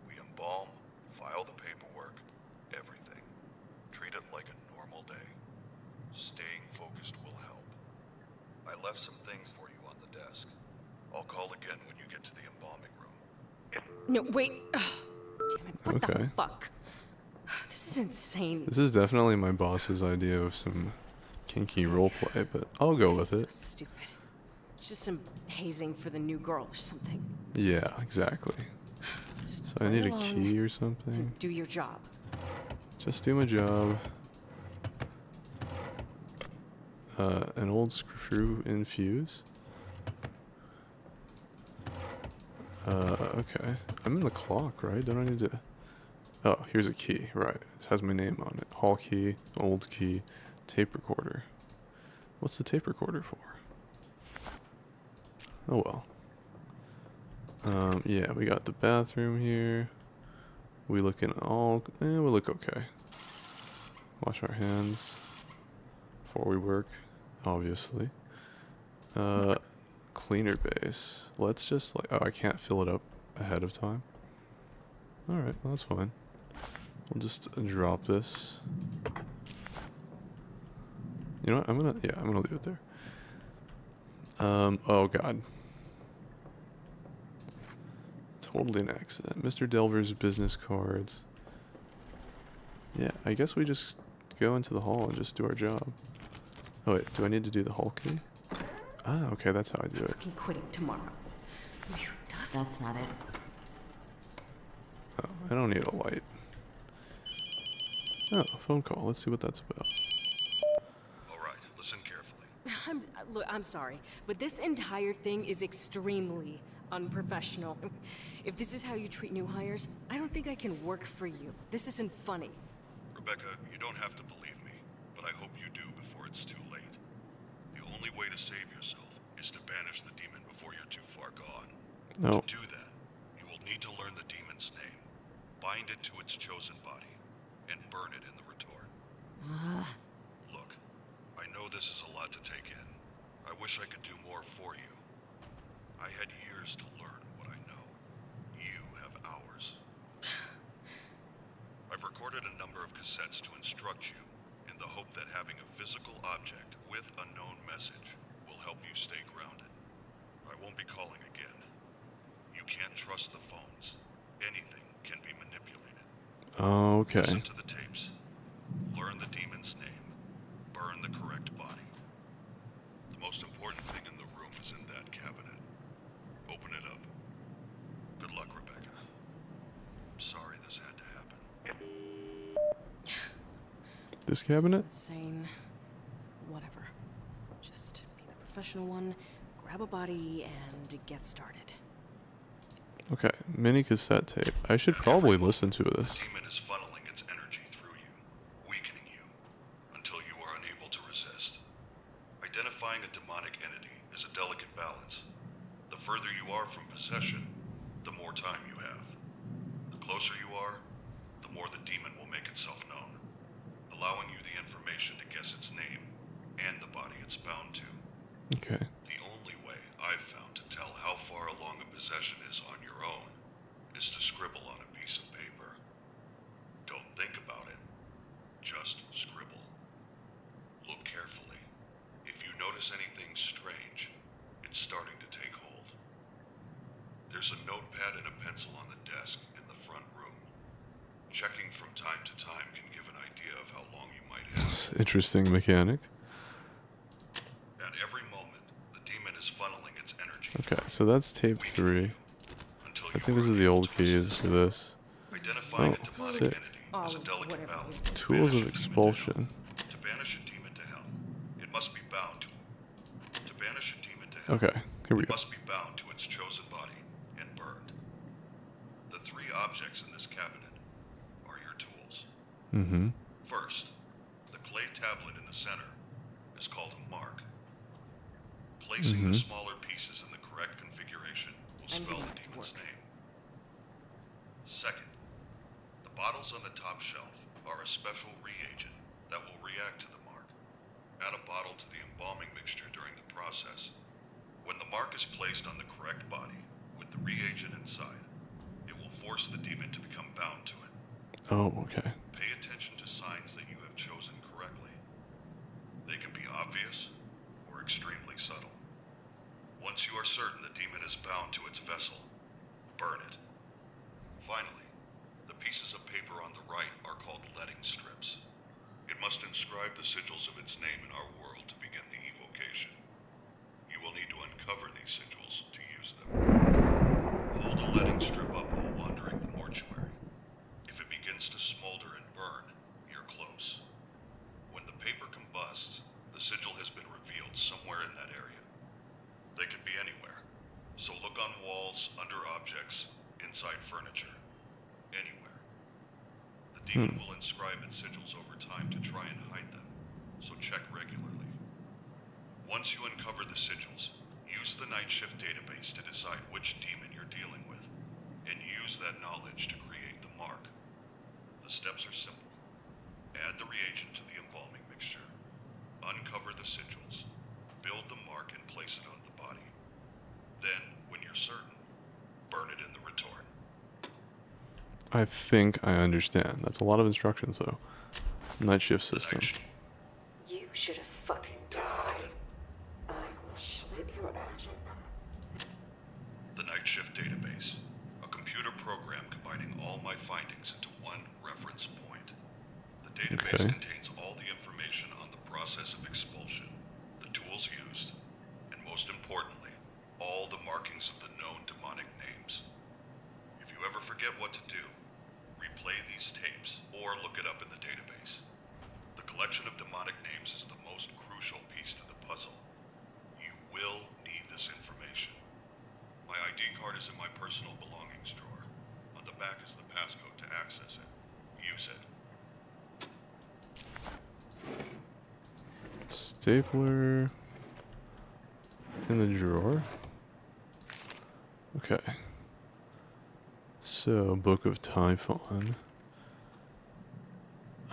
We embalm, file the paperwork, everything. Treat it like a normal day. Staying focused will help. I left some things for you on the desk. I'll call again when you get to the embalming room. No, wait. Ugh. Damn it, what the Okay. fuck? This is insane. This is definitely my boss's idea of some kinky roleplay, but I'll go with This is it. so stupid. It's just some hazing for the new girl or something. Yeah, exactly. Just So I play need a along key or something. and do your job. Just do my job. An old screw in fuse. Okay. I'm in the clock, right? Don't I need to... Oh, here's a key. Right. It has my name on it. Hall key, old key, tape recorder. What's the tape recorder for? Oh well. Yeah, we got the bathroom here. We looking all... we look okay. Wash our hands before we work, obviously. Cleaner base. Let's just like... Oh, I can't fill it up ahead of time. Alright, well, that's fine. We'll just drop this. You know what? I'm gonna leave it there. Oh god. Totally an accident. Mr. Delver's business cards. Yeah, I guess we just go into the hall and just do our job. Oh wait, do I need to do the hall key? Ah, okay, that's how I do it. Fucking quitting tomorrow. I mean, who does that? That's not it. Oh, I don't need a light. Oh, a phone call. Let's see what that's about. All right, listen carefully. Look, I'm sorry, but this entire thing is extremely unprofessional. If this is how you treat new hires, I don't think I can work for you. This isn't funny. Rebecca, you don't have to believe me, but I hope you do before it's too late. The only way to save yourself is to banish the demon before you're too far gone. No. To do that, you will need to learn the demon's name, bind it to its chosen body, and burn it in the retort. Look, I know this is a lot to take in. I wish I could do more for you. I had years to learn what I know. You have hours. I've recorded a number of cassettes to instruct you in the hope that having a physical object with a known message will help you stay grounded. I won't be calling again. You can't trust the phones. Anything can be manipulated. Okay. Listen to the tapes. Learn the demon's name. Burn the correct body. The most important thing in the room is in that cabinet. Open it up. Good luck, Rebecca. I'm sorry this had to happen. This cabinet? This is insane. Whatever. Just be the professional one, grab a body, and get started. Okay, mini cassette tape. I should probably listen to this. The demon is funneling its energy through you, weakening you, until you are unable to resist. Identifying a demonic entity is a delicate balance. The further you are from possession, the more time you have. The closer you are, the more the demon will make itself known, allowing you the information to guess its name and the body it's bound to. Okay. The only way I've found to tell how far along a possession is on your own is to scribble on a piece of paper. Don't think about it. Just scribble. Look carefully. If you notice anything strange, it's starting to take hold. There's a notepad and a pencil on the desk in the front room. Checking from time to time can give an idea of how long you might have. Interesting mechanic. At every moment, the demon is funneling its energy. Okay, so that's tape 3. Until I think this is the old keys for this. Identifying Oh, a demonic sick. entity is a delicate whatever balance. this is. Tools of expulsion. To banish a demon to hell, it must be bound to. To banish a demon to hell, Okay, here we it go. must be bound to its chosen body and burned. The three objects in this cabinet are your tools. Mm-hmm. First, the clay tablet in the center is called a mark. Placing the smaller pieces in the correct configuration will I'm spell getting the back to demon's work. name. Second, the bottles on the top shelf are a special reagent that will react to the mark. Add a bottle to the embalming mixture during the process. When the mark is placed on the correct body, with the reagent inside, it will force the demon to become bound to it. Oh, okay. Pay attention to signs that you have chosen correctly. They can be obvious or extremely subtle. Once you are certain the demon is bound to its vessel, burn it. Finally, the pieces of paper on the right are called letting strips. It must inscribe the sigils of its name in our world to begin the evocation. You will need to uncover these sigils to use them. Hold a letting strip up while wandering the mortuary. If it begins to smolder and burn, you're close. When the paper combusts, the sigil has been revealed somewhere in that area. They can be anywhere, so look on walls, under objects, inside furniture, anywhere. The demon will inscribe its sigils over time to try and hide them, so check regularly. Once you uncover the sigils, use the night shift database to decide which demon you're dealing with, and use that knowledge to create the mark. The steps are simple. Add the reagent to the embalming mixture. Uncover the sigils. Build the mark and place it on the body. Then, when you're certain, burn it in the retort. I think I understand. That's a lot of instructions, though. Night shift system. You should have fucking died. I will slip your ass. The night shift database. A computer program combining all my findings into one reference point. The database Okay. contains all the information on the process of expulsion, the tools used, and most importantly, all the markings of the known demonic names. If you ever forget what to do, replay these tapes or look it up in the database. The collection of demonic names is the most crucial piece to the puzzle. You will need this information. My ID card is in my personal belongings drawer. On the back is the passcode to access it. Use it. Stapler in the drawer. Okay. So, Book of Typhon.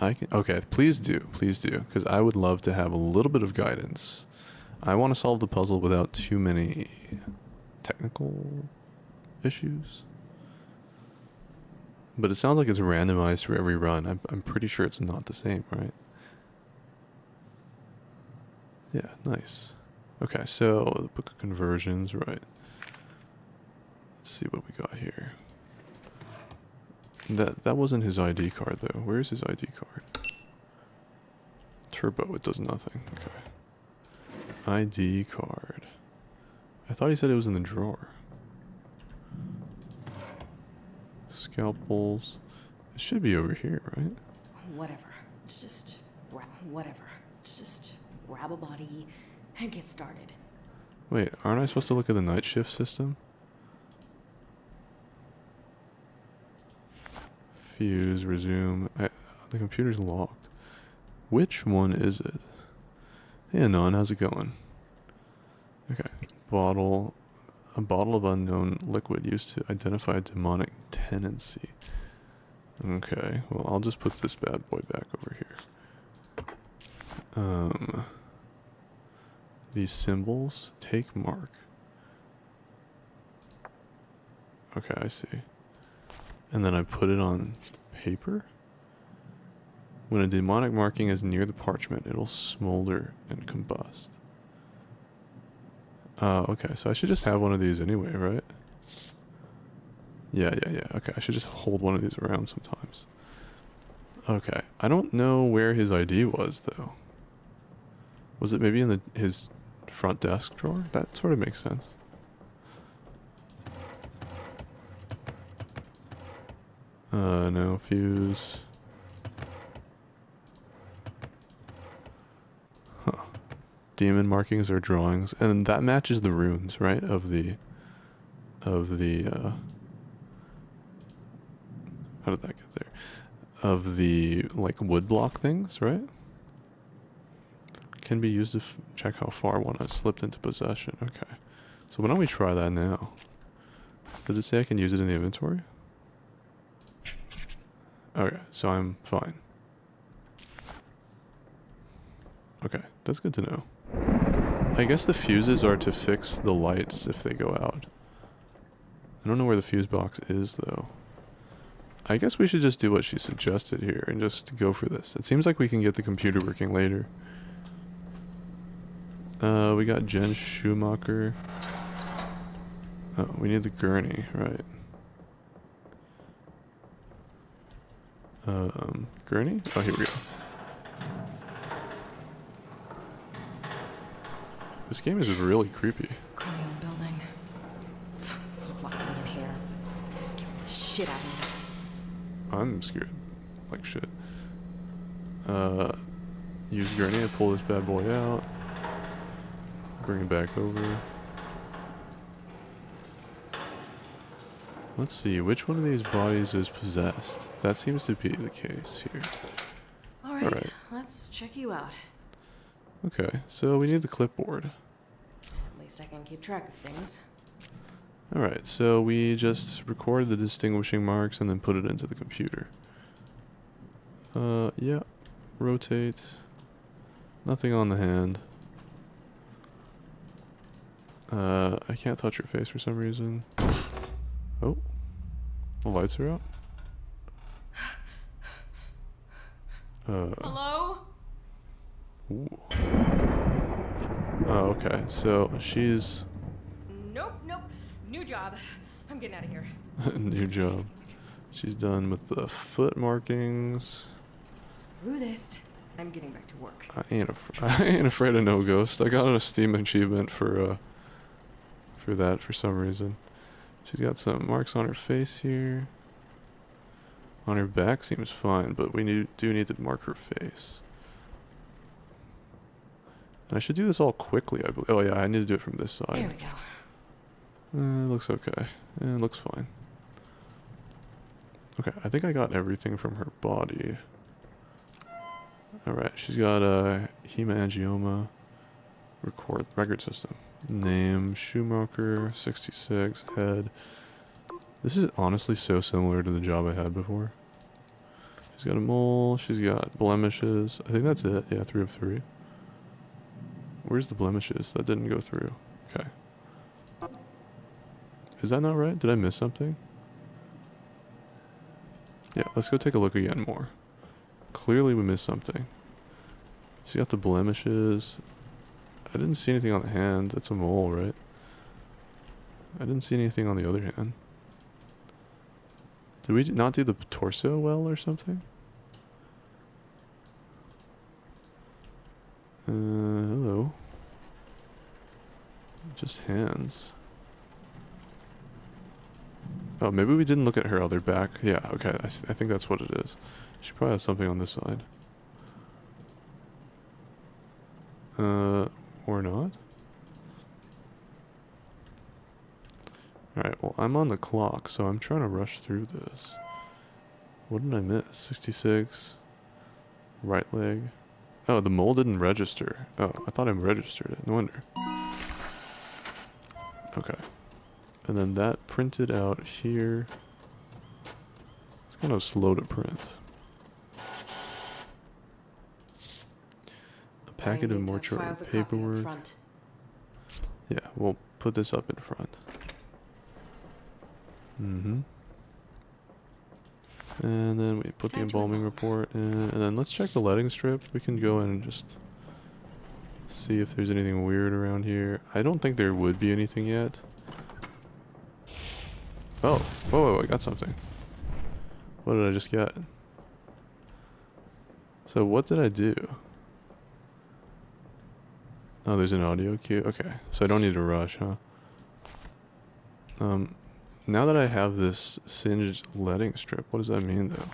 Okay, please do, because I would love to have a little bit of guidance. I want to solve the puzzle without too many technical issues. But it sounds like it's randomized for every run. I'm pretty sure it's not the same, right? Yeah, nice. Okay, so the Book of Conversions, right. Let's see what we got here. That wasn't his ID card, though. Where's his ID card? Turbo, it does nothing. Okay. ID card. I thought he said it was in the drawer. Scalpels. It should be over here, right? Whatever. Just whatever. Just grab a body and get started. Wait, aren't I supposed to look at the night shift system? Fuse, resume. The computer's locked. Which one is it? Hey Anon, how's it going? Okay. Bottle. A bottle of unknown liquid used to identify a demonic tendency. Okay, well I'll just put this bad boy back over here. These symbols. Take mark. Okay, I see. And then I put it on paper. When a demonic marking is near the parchment, it'll smolder and combust. Okay, so I should just have one of these anyway, right? Yeah. Okay, I should just hold one of these around sometimes. Okay, I don't know where his ID was, though. Was it maybe in his front desk drawer? That sort of makes sense. No, fuse. Huh. Demon markings are drawings, and that matches the runes, right? Of the how did that get there? Of the, like, wood block things, right? Can be used to check how far one has slipped into possession. Okay. So why don't we try that now? Did it say I can use it in the inventory? Okay, so I'm fine. Okay, that's good to know. I guess the fuses are to fix the lights if they go out. I don't know where the fuse box is, though. I guess we should just do what she suggested here and just go for this. It seems like we can get the computer working later. We got Jen Schumacher. Oh, we need the gurney, right. Gurney? Oh, here we go. This game is really creepy. Chromium building. Lock me in here. Scare the shit out of me. I'm scared. Like shit. Use gurney to pull this bad boy out. Bring it back over. Let's see, which one of these bodies is possessed? That seems to be the case here. Alright, let's check you out. Okay, so we need the clipboard. At least I can keep track of things. Alright, so we just record the distinguishing marks and then put it into the computer. Yeah. Rotate. Nothing on the hand. I can't touch her face for some reason. Oh. The lights are out. Hello? Ooh. Oh, okay. So she's Nope. New job. I'm getting out of here. new job. She's done with the foot markings. Screw this. I'm getting back to work. I ain't afraid of no ghost. I got a Steam achievement for that for some reason. She's got some marks on her face here. On her back seems fine, but we do need to mark her face. And I should do this all quickly, I believe. Oh yeah, I need to do it from this side. There we go. It looks okay. It looks fine. Okay, I think I got everything from her body. Alright, she's got a hemangioma. Record system. Name, Schumacher, 66, head. This is honestly so similar to the job I had before. She's got a mole, she's got blemishes. I think that's it. Yeah, 3 of 3. Where's the blemishes? That didn't go through. Okay. Is that not right? Did I miss something? Yeah, let's go take a look again more. Clearly we missed something. She got the blemishes. I didn't see anything on the hand. That's a mole, right? I didn't see anything on the other hand. Did we not do the torso well or something? Hello. Just hands. Oh, maybe we didn't look at her other back. Yeah, okay, I think that's what it is. She probably has something on this side. Or not? Alright, well, I'm on the clock, so I'm trying to rush through this. What did I miss? 66. Right leg. Oh, the mole didn't register. Oh, I thought I registered it. No wonder. Okay. And then that printed out here. It's kind of slow to print. A packet of mortuary paperwork. Yeah, we'll put this up in front. Mm-hmm. And then we put the embalming report in, and then let's check the lighting strip. We can go in and just see if there's anything weird around here. I don't think there would be anything yet. Oh, whoa, I got something. What did I just get? So what did I do? Oh, there's an audio cue. Okay, so I don't need to rush, huh? Now that I have this singed lighting strip, what does that mean, though?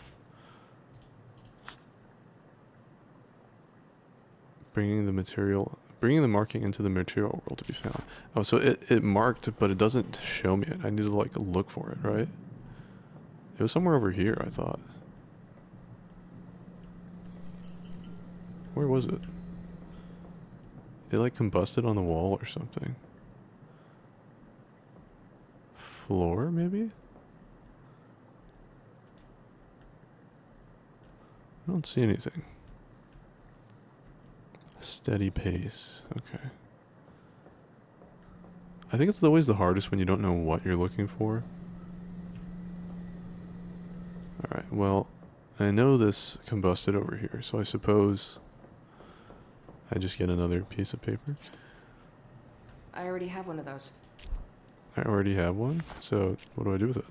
Bringing the marking into the material world to be found. Oh, so it marked, but it doesn't show me it. I need to, like, look for it, right? It was somewhere over here, I thought. Where was it? It, like, combusted on the wall or something. Floor, maybe? I don't see anything. Steady pace. Okay. I think it's always the hardest when you don't know what you're looking for. Alright, well, I know this combusted over here, so I suppose I just get another piece of paper. I already have one of those. I already have one, so what do I do with it?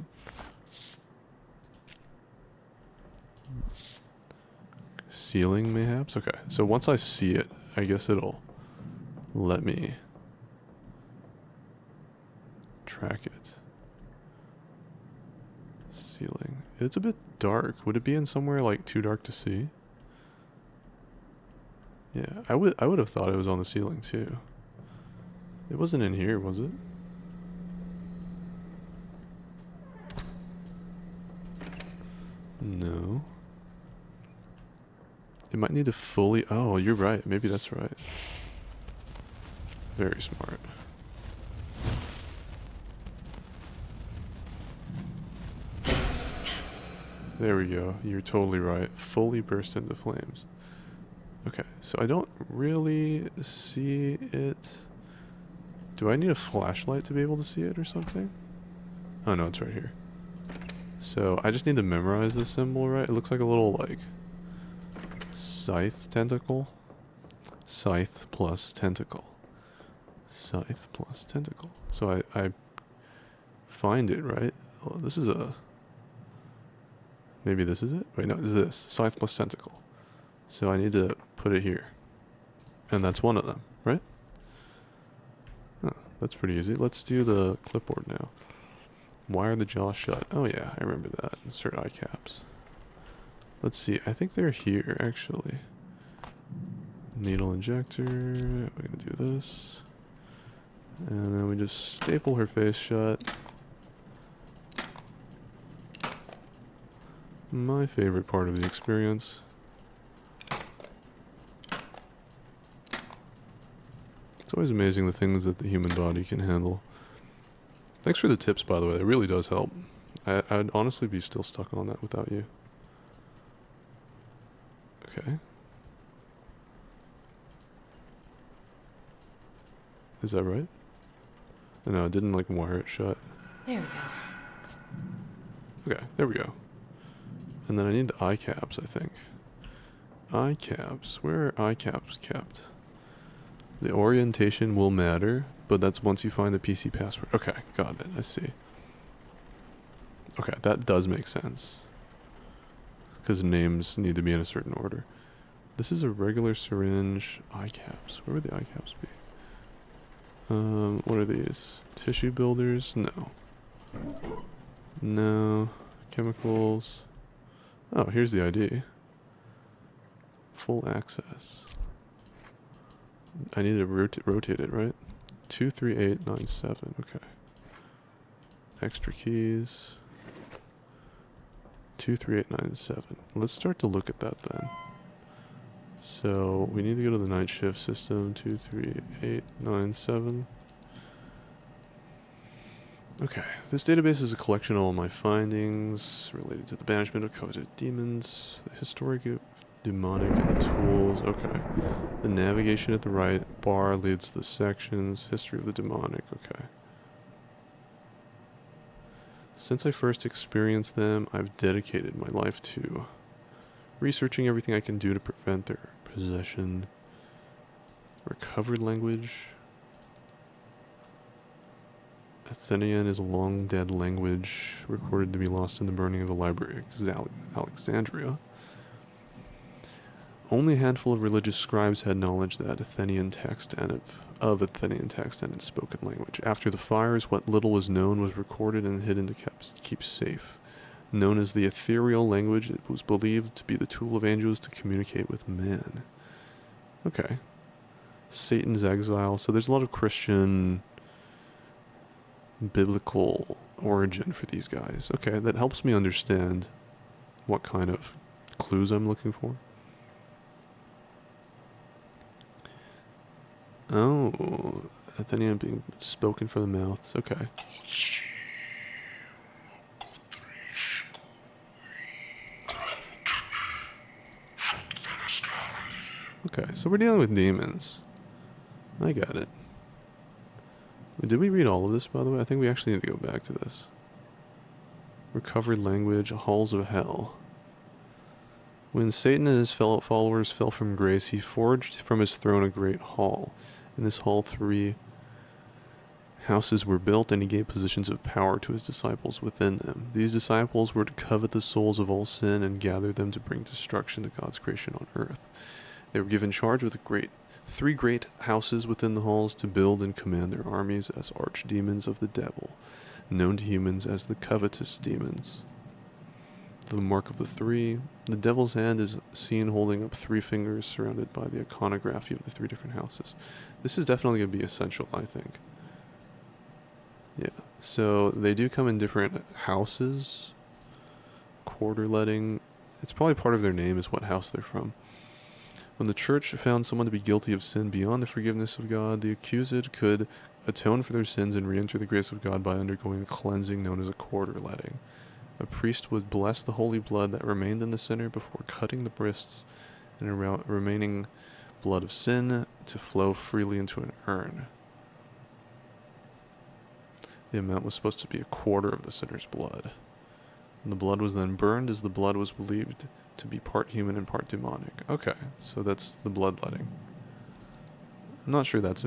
Ceiling, mayhaps? Okay, so once I see it, I guess it'll let me track it. Ceiling. It's a bit dark. Would it be in somewhere like too dark to see? Yeah, I would have thought it was on the ceiling too. It wasn't in here, was it? No. It might need to fully... Oh, you're right. Maybe that's right. Very smart. There we go. You're totally right. Fully burst into flames. Okay, so I don't really see it. Do I need a flashlight to be able to see it or something? Oh no, it's right here. So I just need to memorize this symbol, right? It looks like a little, like, scythe tentacle. Scythe plus tentacle. Scythe plus tentacle. So I find it, right? Oh, this is a... Maybe this is it? Wait, no, it's this. Scythe plus tentacle. So I need to put it here. And that's one of them, right? Oh, that's pretty easy. Let's do the clipboard now. Wire the jaw shut. Oh yeah, I remember that. Insert eye caps. Let's see. I think they're here, actually. Needle injector. We're gonna do this. And then we just staple her face shut. My favorite part of the experience. It's always amazing the things that the human body can handle. Thanks for the tips, by the way. It really does help. I'd honestly be still stuck on that without you. Okay. Is that right? No, it didn't, like, wire it shut. There we go. Okay, there we go. And then I need the eye caps, I think. Eye caps. Where are eye caps kept? The orientation will matter, but that's once you find the PC password. Okay, got it. I see. Okay, that does make sense. Because names need to be in a certain order. This is a regular syringe. Eye caps. Where would the eye caps be? What are these? Tissue builders? No. No. Chemicals. Oh, here's the ID. Full access. I need to rotate it, right? 23897. Okay. Extra keys. 23897. Let's start to look at that then. So we need to go to the night shift system. 23897. Okay, this database is a collection of all my findings related to the banishment of coveted demons, the historic demonic, and the tools. Okay, the navigation at the right bar leads to the sections, history of the demonic. Okay. Since I first experienced them, I've dedicated my life to researching everything I can do to prevent their possession. Recovered language. Athenian is a long-dead language, recorded to be lost in the burning of the Library of Alexandria. Only a handful of religious scribes had knowledge that Athenian text and of Athenian text and its spoken language. After the fires, what little was known was recorded and hidden to keep safe. Known as the ethereal language, it was believed to be the tool of angels to communicate with man. Okay. Satan's exile. So there's a lot of Christian biblical origin for these guys. Okay, that helps me understand what kind of clues I'm looking for. Oh, Athenian being spoken from the mouths. Okay. Okay, so we're dealing with demons. I got it. Did we read all of this, by the way? I think we actually need to go back to this. Recovered language, halls of hell. When Satan and his fellow followers fell from grace, he forged from his throne a great hall. In this hall, 3 houses were built, and he gave positions of power to his disciples within them. These disciples were to covet the souls of all sin and gather them to bring destruction to God's creation on earth. They were given charge with 3 great houses within the halls to build and command their armies as archdemons of the devil, known to humans as the covetous demons. The mark of the 3. The devil's hand is seen holding up 3 fingers surrounded by the iconography of the 3 different houses. This is definitely going to be essential, I think. Yeah, so they do come in different houses. Quarter letting. It's probably part of their name is what house they're from. When the church found someone to be guilty of sin beyond the forgiveness of God, the accused could atone for their sins and re-enter the grace of God by undergoing a cleansing known as a quarter letting. A priest would bless the holy blood that remained in the sinner before cutting the wrists and remaining blood of sin to flow freely into an urn. The amount was supposed to be a quarter of the sinner's blood. And the blood was then burned, as the blood was believed to be part human and part demonic. Okay, so that's the bloodletting. I'm not sure that's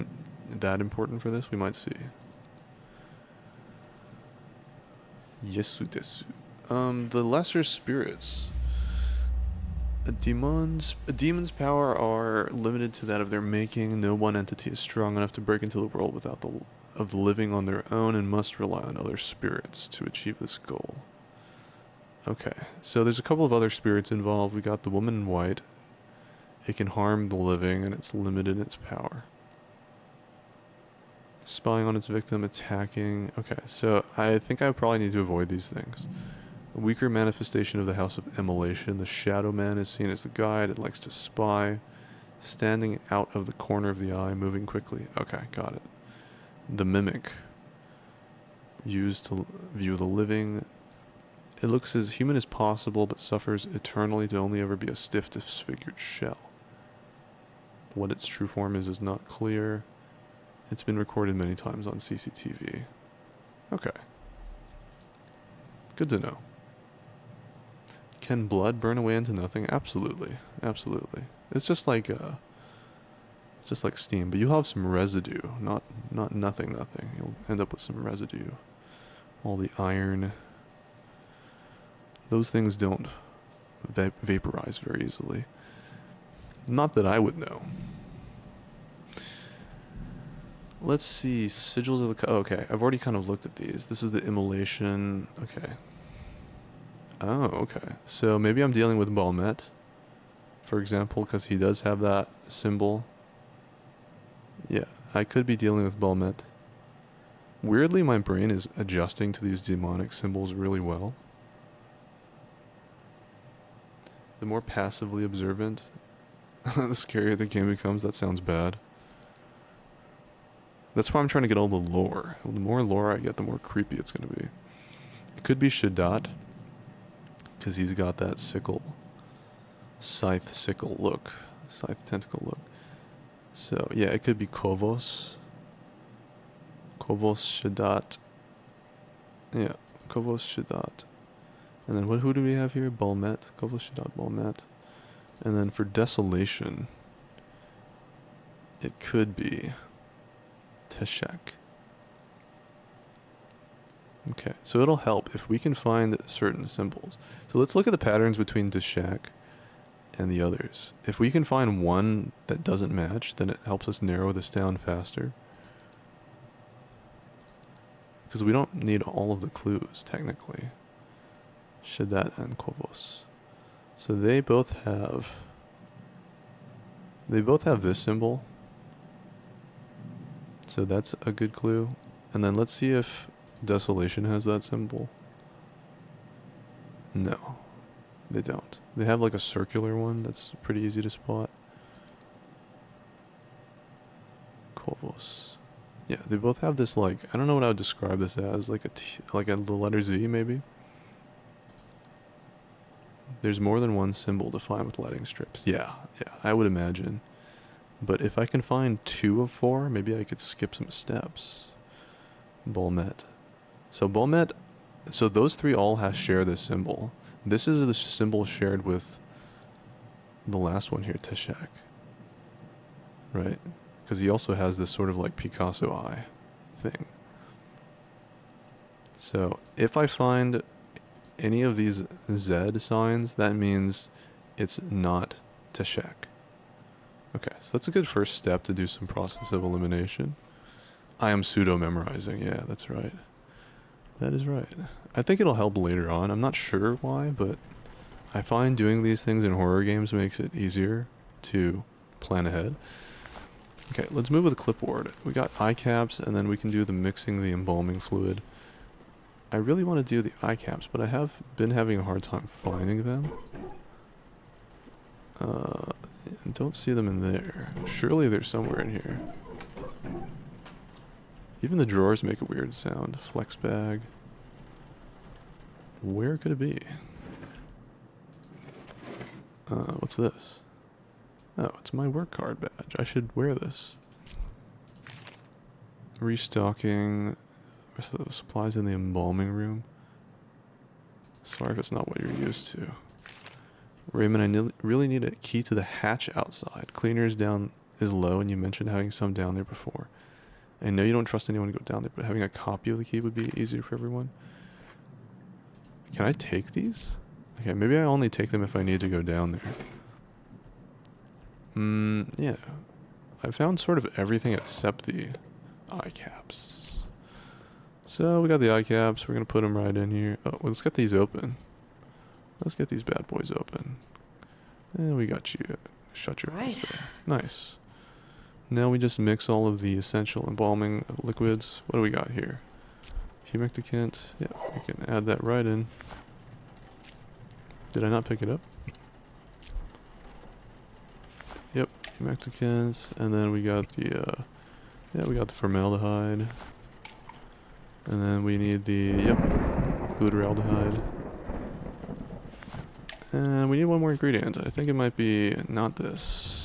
that important for this. We might see. Yesu desu. The lesser spirits. A demon's power are limited to that of their making. No one entity is strong enough to break into the world without the living on their own, and must rely on other spirits to achieve this goal. Okay, so there's a couple of other spirits involved. We got the woman in white. It can harm the living, and it's limited in its power. Spying on its victim, attacking. Okay, so I think I probably need to avoid these things. A weaker manifestation of the House of Immolation. The Shadow Man is seen as the guide. It likes to spy. Standing out of the corner of the eye, moving quickly. Okay, got it. The Mimic. Used to view the living. It looks as human as possible, but suffers eternally to only ever be a stiff, disfigured shell. What its true form is not clear. It's been recorded many times on CCTV. Okay. Good to know. Can blood burn away into nothing? Absolutely. Absolutely. It's just like steam, but you'll have some residue, not nothing. You'll end up with some residue. All the iron. Those things don't vaporize very easily. Not that I would know. Let's see, sigils of the... okay, I've already kind of looked at these. This is the immolation. Okay. Oh, okay. So maybe I'm dealing with Balmet, for example, because he does have that symbol. Yeah, I could be dealing with Balmet. Weirdly, my brain is adjusting to these demonic symbols really well. The more passively observant, the scarier the game becomes. That sounds bad. That's why I'm trying to get all the lore. The more lore I get, the more creepy it's going to be. It could be Shadat, because he's got that scythe sickle look. Scythe tentacle look. So, yeah, it could be Kovos. Kovos Shadat. Yeah, Kovos Shadat. And then who do we have here? Balmet. Kovos Shadat Balmet. And then for Desolation, it could be Teshek. Okay, so it'll help if we can find certain symbols. So let's look at the patterns between Teshek and the others. If we can find one that doesn't match, then it helps us narrow this down faster. Because we don't need all of the clues, technically. Shadat and Kovos. So they both have this symbol. So that's a good clue. And then let's see if Desolation has that symbol. No, they don't. They have like a circular one that's pretty easy to spot. Kovos. Yeah, they both have this, like, I don't know what I would describe this as, like the letter Z maybe. There's more than one symbol to find with lighting strips. Yeah, I would imagine. But if I can find 2 of 4, maybe I could skip some steps. Bulmet. So Bulmet, so those 3 all share this symbol. This is the symbol shared with the last one here, Teshek. Right? Because he also has this sort of like Picasso eye thing. So if I find any of these Z signs, that means it's not Teshek. Okay, so that's a good first step to do some process of elimination. I am pseudo-memorizing, yeah, that's right. That is right. I think it'll help later on. I'm not sure why, but I find doing these things in horror games makes it easier to plan ahead. Okay, let's move with the clipboard. We got eye caps, and then we can do the mixing the embalming fluid. I really want to do the eye caps, but I have been having a hard time finding them. Don't see them in there. Surely they're somewhere in here. Even the drawers make a weird sound. Flex bag. Where could it be? What's this? Oh, it's my work card badge. I should wear this. Restocking. Rest of the supplies in the embalming room. Sorry if it's not what you're used to. Raymond, I really need a key to the hatch outside. Cleaners down is low, and you mentioned having some down there before. I know you don't trust anyone to go down there, but having a copy of the key would be easier for everyone. Can I take these? Okay, maybe I only take them if I need to go down there. Yeah. I found sort of everything except the eye caps. So we got the eye caps. We're going to put them right in here. Oh, well, let's get these open. Let's get these bad boys open. And we got you. Shut your eyes there. Nice. Now we just mix all of the essential embalming liquids. What do we got here? Humectacant. Yeah, we can add that right in. Did I not pick it up? Yep, humectacant. And then we got the, yeah, we got the formaldehyde. And then we need the, yep, glutaraldehyde. And we need one more ingredient. I think it might be not this.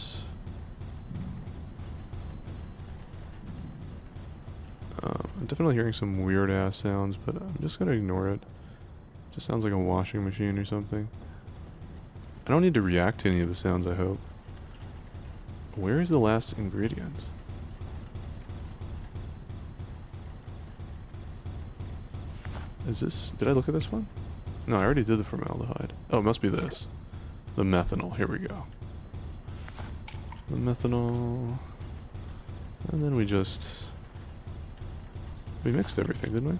I'm definitely hearing some weird ass sounds, but I'm just gonna ignore it. Just sounds like a washing machine or something. I don't need to react to any of the sounds, I hope. Where is the last ingredient? Is this... Did I look at this one? No, I already did the formaldehyde. Oh, it must be this. The methanol. Here we go. The methanol. And then we just... We mixed everything, didn't we?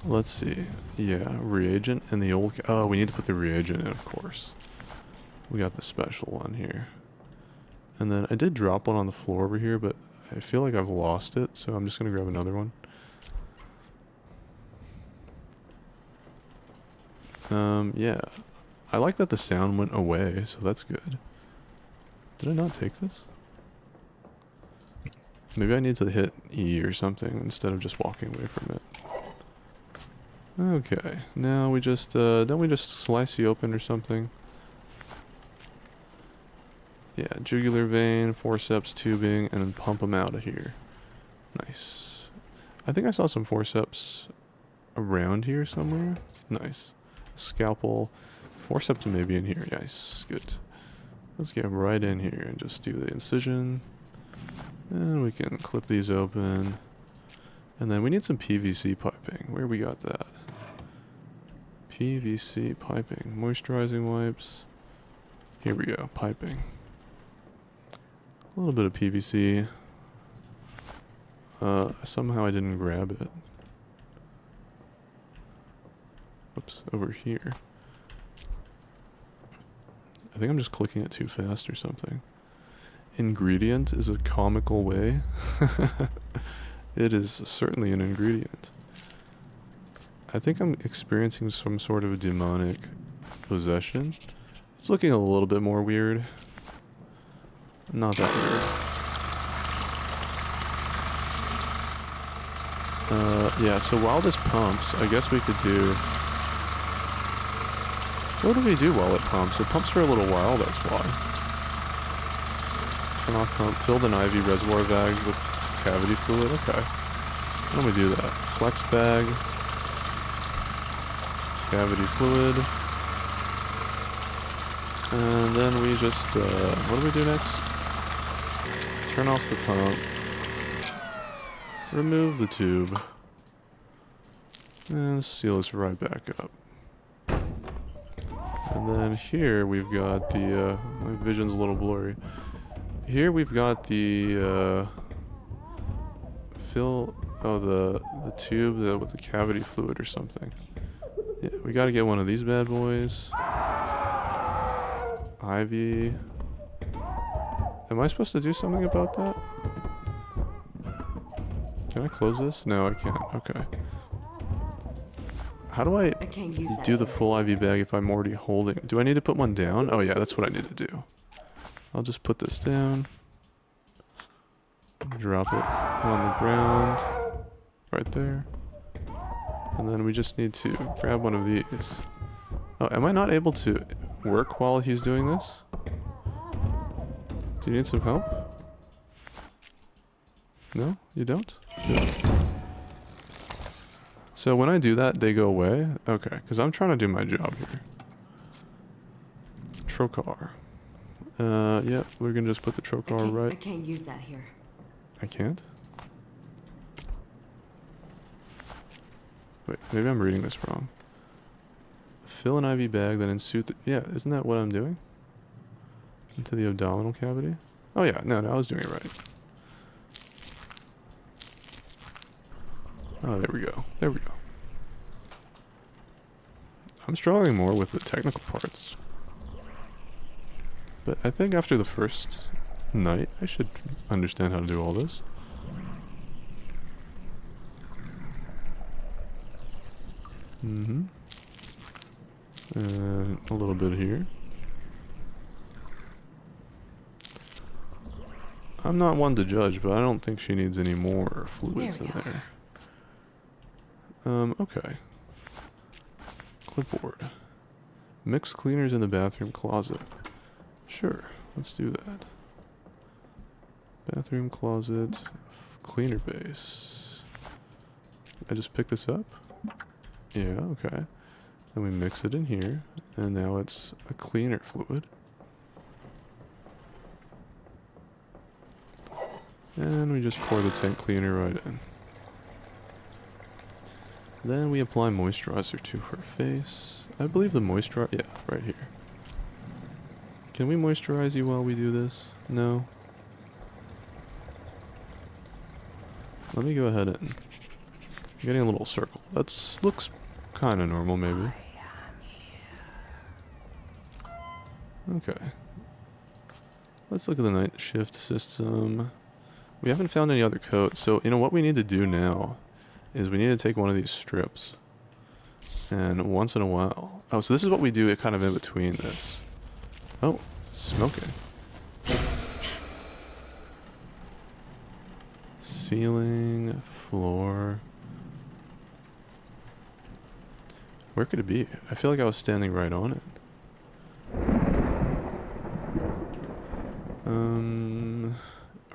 Let's see. Yeah, reagent and the old... Oh, we need to put the reagent in, of course. We got the special one here. And then I did drop one on the floor over here, but I feel like I've lost it, so I'm just going to grab another one. Yeah. I like that the sound went away, so that's good. Did I not take this? Maybe I need to hit E or something instead of just walking away from it. Okay, now we just, don't we just slice you open or something? Yeah, jugular vein, forceps, tubing, and then pump them out of here. Nice. I think I saw some forceps around here somewhere. Nice. Scalpel. Forceps maybe in here. Nice. Good. Let's get right in here and just do the incision. And we can clip these open. And then we need some PVC piping. Where we got that? PVC piping. Moisturizing wipes. Here we go. Piping. A little bit of PVC. Somehow I didn't grab it. Oops, over here. I think I'm just clicking it too fast or something. Ingredient is a comical way. It is certainly an ingredient. I think I'm experiencing some sort of demonic possession. It's looking a little bit more weird. Not that weird. Yeah, so while this pumps, I guess we could do... What do we do while it pumps? It pumps for a little while, that's why. Turn off pump. Filled an IV reservoir bag with cavity fluid. Okay. How do we do that? Flex bag. Cavity fluid. And then we just, what do we do next? Turn off the pump. Remove the tube. And seal this right back up. And then here we've got the, my vision's a little blurry. Here we've got the, the tube with the cavity fluid or something. Yeah, we gotta get one of these bad boys. Ivy. Am I supposed to do something about that? Can I close this? No, I can't. Okay. How do I can't use that do the full IV bag if I'm already holding? Do I need to put one down? Oh yeah, that's what I need to do. I'll just put this down. Drop it on the ground. Right there. And then we just need to grab one of these. Oh, am I not able to work while he's doing this? Do you need some help? No? You don't? Good. So when I do that, they go away? Okay, because I'm trying to do my job here. Trocar. Yeah, we're gonna just put the trocar right. I can't use that here. I can't? Wait, maybe I'm reading this wrong. Fill an IV bag, then insert the... Yeah, isn't that what I'm doing? Into the abdominal cavity? Oh yeah, no, I was doing it right. Oh, there we go. There we go. I'm struggling more with the technical parts. But I think after the first night, I should understand how to do all this. Mm-hmm. And a little bit here. I'm not one to judge, but I don't think she needs any more fluids in there. Okay. Clipboard. Mix cleaners in the bathroom closet. Sure, let's do that. Bathroom closet, cleaner base. I just pick this up? Yeah, okay. Then we mix it in here, and now it's a cleaner fluid. And we just pour the tank cleaner right in. Then we apply moisturizer to her face. I believe the moisturizer, yeah, right here. Can we moisturize you while we do this? No? Let me go ahead and... I'm getting a little circle. That looks kind of normal, maybe. Okay. Let's look at the night shift system. We haven't found any other coats, so you know what we need to do now is we need to take one of these strips. And once in a while... Oh, so this is what we do kind of in between this. Oh, smoking. Ceiling, floor. Where could it be? I feel like I was standing right on it.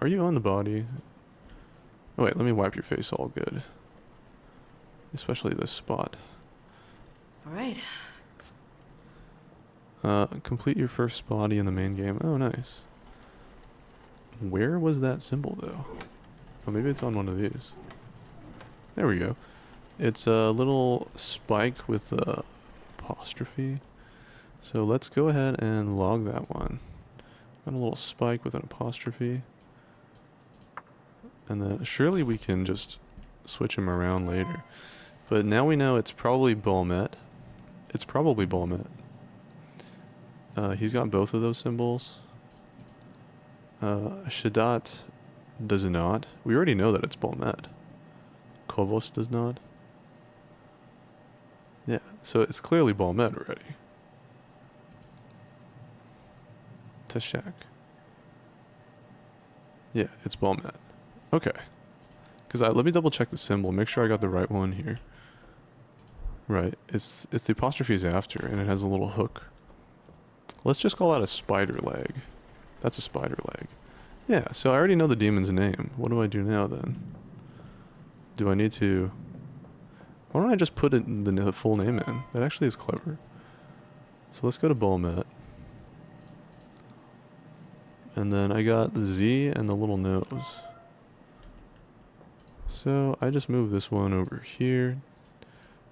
Are you on the body? Oh wait, let me wipe your face all good. Especially this spot. Alright. Complete your first body in the main game. Oh, nice. Where was that symbol, though? Oh, maybe it's on one of these. There we go. It's a little spike with a apostrophe. So let's go ahead and log that one. Got a little spike with an apostrophe. And then surely we can just switch him around later. But now we know it's probably Bulmet. It's probably Bulmet. He's got both of those symbols. Shadat does not. We already know that it's Bulmet. Kovos does not. Yeah, so it's clearly Bulmet already. Teshak. Yeah, it's Bulmet. Okay. Because let me double check the symbol, make sure I got the right one here. Right, it's the apostrophes after, and it has a little hook. Let's just call that a spider leg. That's a spider leg. Yeah, so I already know the demon's name. What do I do now then? Do I need to... Why don't I just put it the full name in? That actually is clever. So let's go to Bulmet. And then I got the Z and the little nose. So I just move this one over here.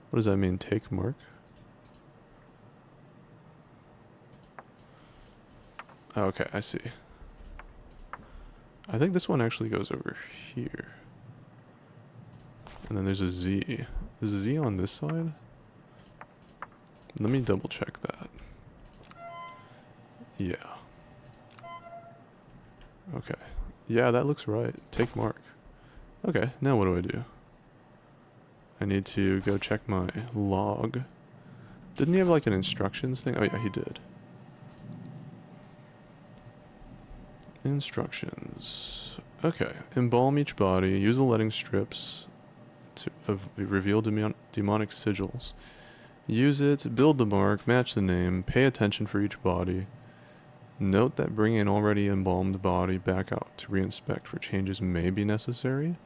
What does that mean? Take mark? Oh, okay, I see. I think this one actually goes over here. And then there's a Z. Is a Z on this side? Let me double check that. Yeah. Okay. Yeah, that looks right. Take mark. Okay, now what do I do? I need to go check my log. Didn't he have like an instructions thing? Oh yeah, he did. Instructions. Okay. Embalm each body. Use the letting strips to reveal demonic sigils. Use it. Build the mark. Match the name. Pay attention for each body. Note that bringing an already embalmed body back out to reinspect for changes may be necessary.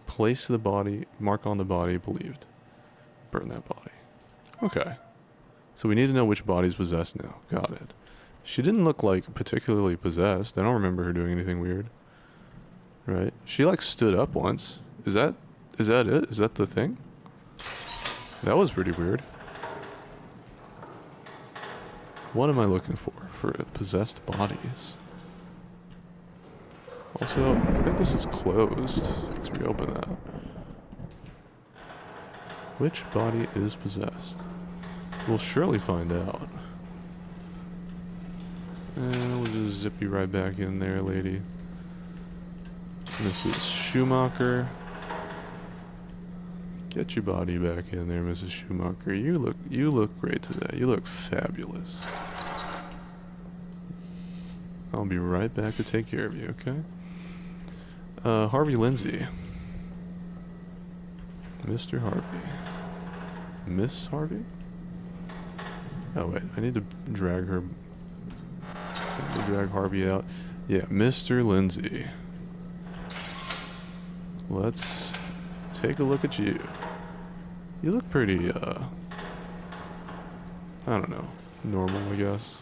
Place the body, mark on the body believed. Burn that body. Okay. So we need to know which body's possessed now. Got it. She didn't look like particularly possessed. I don't remember her doing anything weird. Right? She like stood up once. Is that it? Is that the thing? That was pretty weird. What am I looking for possessed bodies? Also, I think this is closed. Let's reopen that. Which body is possessed? We'll surely find out. And we'll just zip you right back in there, lady. Mrs. Schumacher. Get your body back in there, Mrs. Schumacher. You look great today. You look fabulous. I'll be right back to take care of you, okay? Harvey Lindsay. Mr. Harvey. Miss Harvey? Oh wait, I need to drag her. I need to drag Harvey out. Yeah, Mr. Lindsay. Let's take a look at you. You look pretty, I don't know, normal, I guess.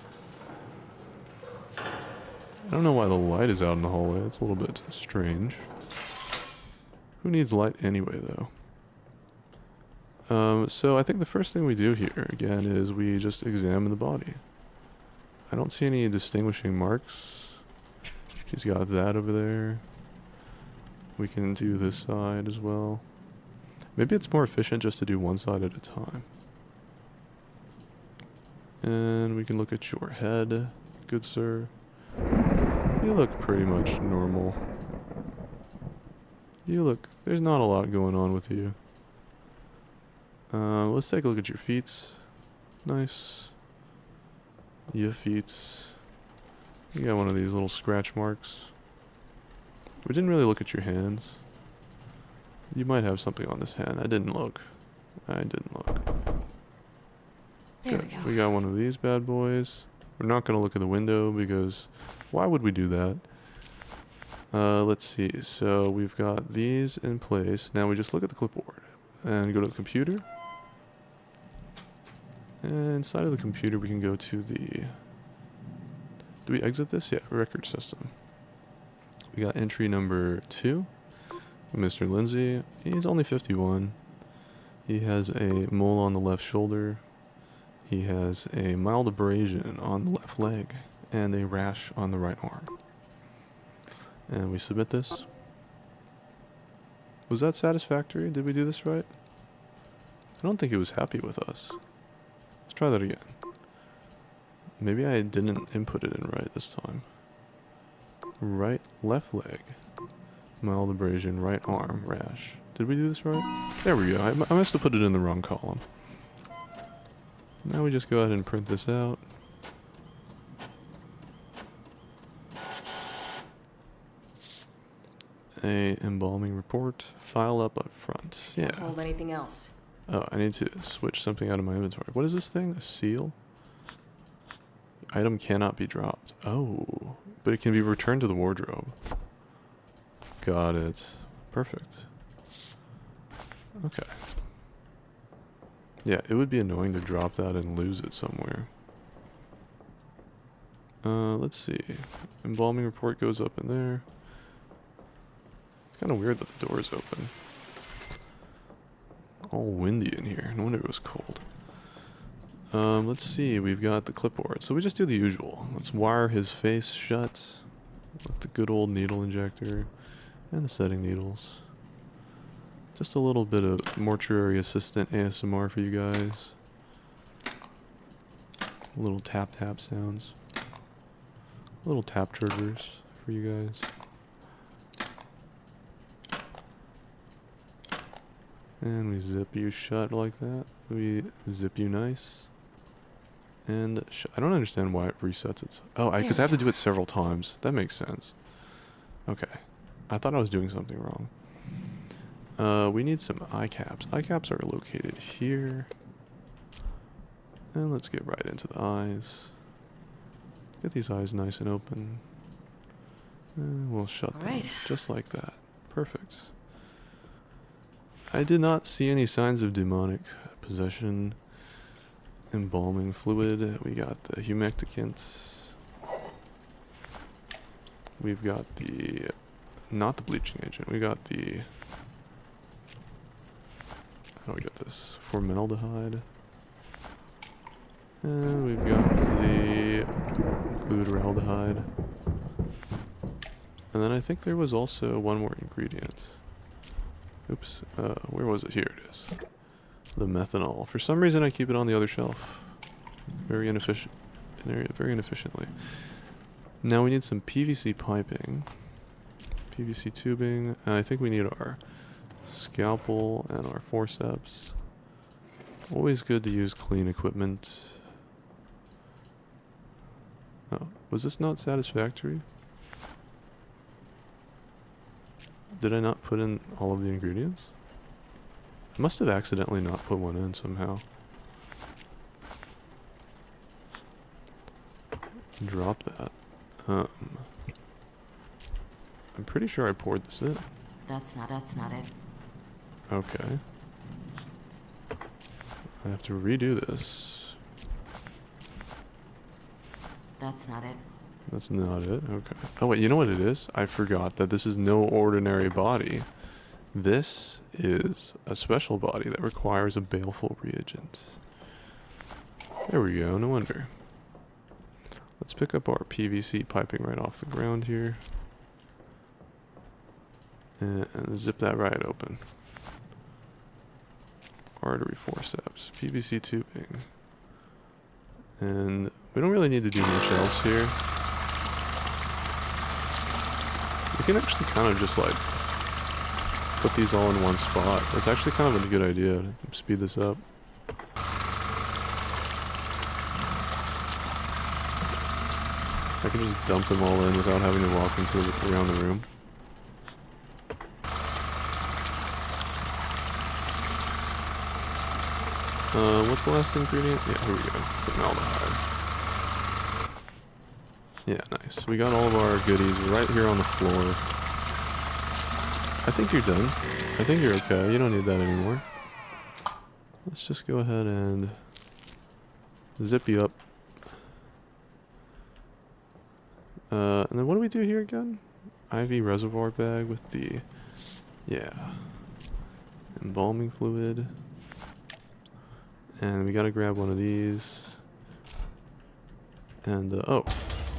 I don't know why the light is out in the hallway. It's a little bit strange. Who needs light anyway, though? So I think the first thing we do here, again, is we just examine the body. I don't see any distinguishing marks. He's got that over there. We can do this side as well. Maybe it's more efficient just to do one side at a time. And we can look at your head, good sir. You look pretty much normal. There's not a lot going on with you. Let's take a look at your feet. Nice. Your feet. You got one of these little scratch marks. We didn't really look at your hands. You might have something on this hand. I didn't look. Good. We got one of these bad boys. We're not going to look at the window because why would we do that? Let's see. So we've got these in place. Now we just look at the clipboard and go to the computer. And inside of the computer we can go to the... Do we exit this? Yeah, record system. We got entry number 2. Mr. Lindsay. He's only 51. He has a mole on the left shoulder. He has a mild abrasion on the left leg and a rash on the right arm. And we submit this. Was that satisfactory? Did we do this right? I don't think he was happy with us. Let's try that again. Maybe I didn't input it in right this time. Right, left leg. Mild abrasion, right arm, rash. Did we do this right? There we go. I must have put it in the wrong column. Now we just go ahead and print this out. A embalming report. File up front. Yeah. Hold anything else. Oh, I need to switch something out of my inventory. What is this thing? A seal? Item cannot be dropped. Oh, but it can be returned to the wardrobe. Got it. Perfect. Okay. Yeah, it would be annoying to drop that and lose it somewhere. Let's see. Embalming report goes up in there. It's kind of weird that the door is open. All windy in here. No wonder it was cold. Let's see. We've got the clipboard. So we just do the usual. Let's wire his face shut with the good old needle injector and the setting needles. Just a little bit of mortuary assistant ASMR for you guys. Little tap tap sounds. Little tap triggers for you guys. And we zip you shut like that. We zip you nice. And I don't understand why it resets it. Oh, because I have to do it several times. That makes sense. Okay. I thought I was doing something wrong. We need some eye caps. Eye caps are located here. And let's get right into the eyes. Get these eyes nice and open. And we'll shut them. Just like that. Perfect. I did not see any signs of demonic possession. Embalming fluid. We got the humecticant. We've got the... not the bleaching agent. We got the... how do we get this? Formaldehyde. And we've got the glutaraldehyde. And then I think there was also one more ingredient. Oops. Where was it? Here it is. The methanol. For some reason I keep it on the other shelf. Very inefficient. Very inefficiently. Now we need some PVC piping. PVC tubing. And I think we need our scalpel and our forceps. Always good to use clean equipment. Oh, was this not satisfactory? Did I not put in all of the ingredients? I must have accidentally not put one in somehow. Drop that. I'm pretty sure I poured this in. That's not it. Okay. I have to redo this. That's not it. That's not it? Okay. Oh wait, you know what it is? I forgot that this is no ordinary body. This is a special body that requires a baleful reagent. There we go, no wonder. Let's pick up our PVC piping right off the ground here. And zip that right open. Artery forceps, PVC tubing. And we don't really need to do much else here. We can actually kind of just like put these all in one spot. It's actually kind of a good idea to speed this up. I can just dump them all in without having to walk into around the room. What's the last ingredient? Yeah, here we go. Formaldehyde. Yeah, nice. We got all of our goodies right here on the floor. I think you're done. I think you're okay. You don't need that anymore. Let's just go ahead and zip you up. And then what do we do here again? IV reservoir bag with the... yeah. Embalming fluid. And we gotta grab one of these. And, oh,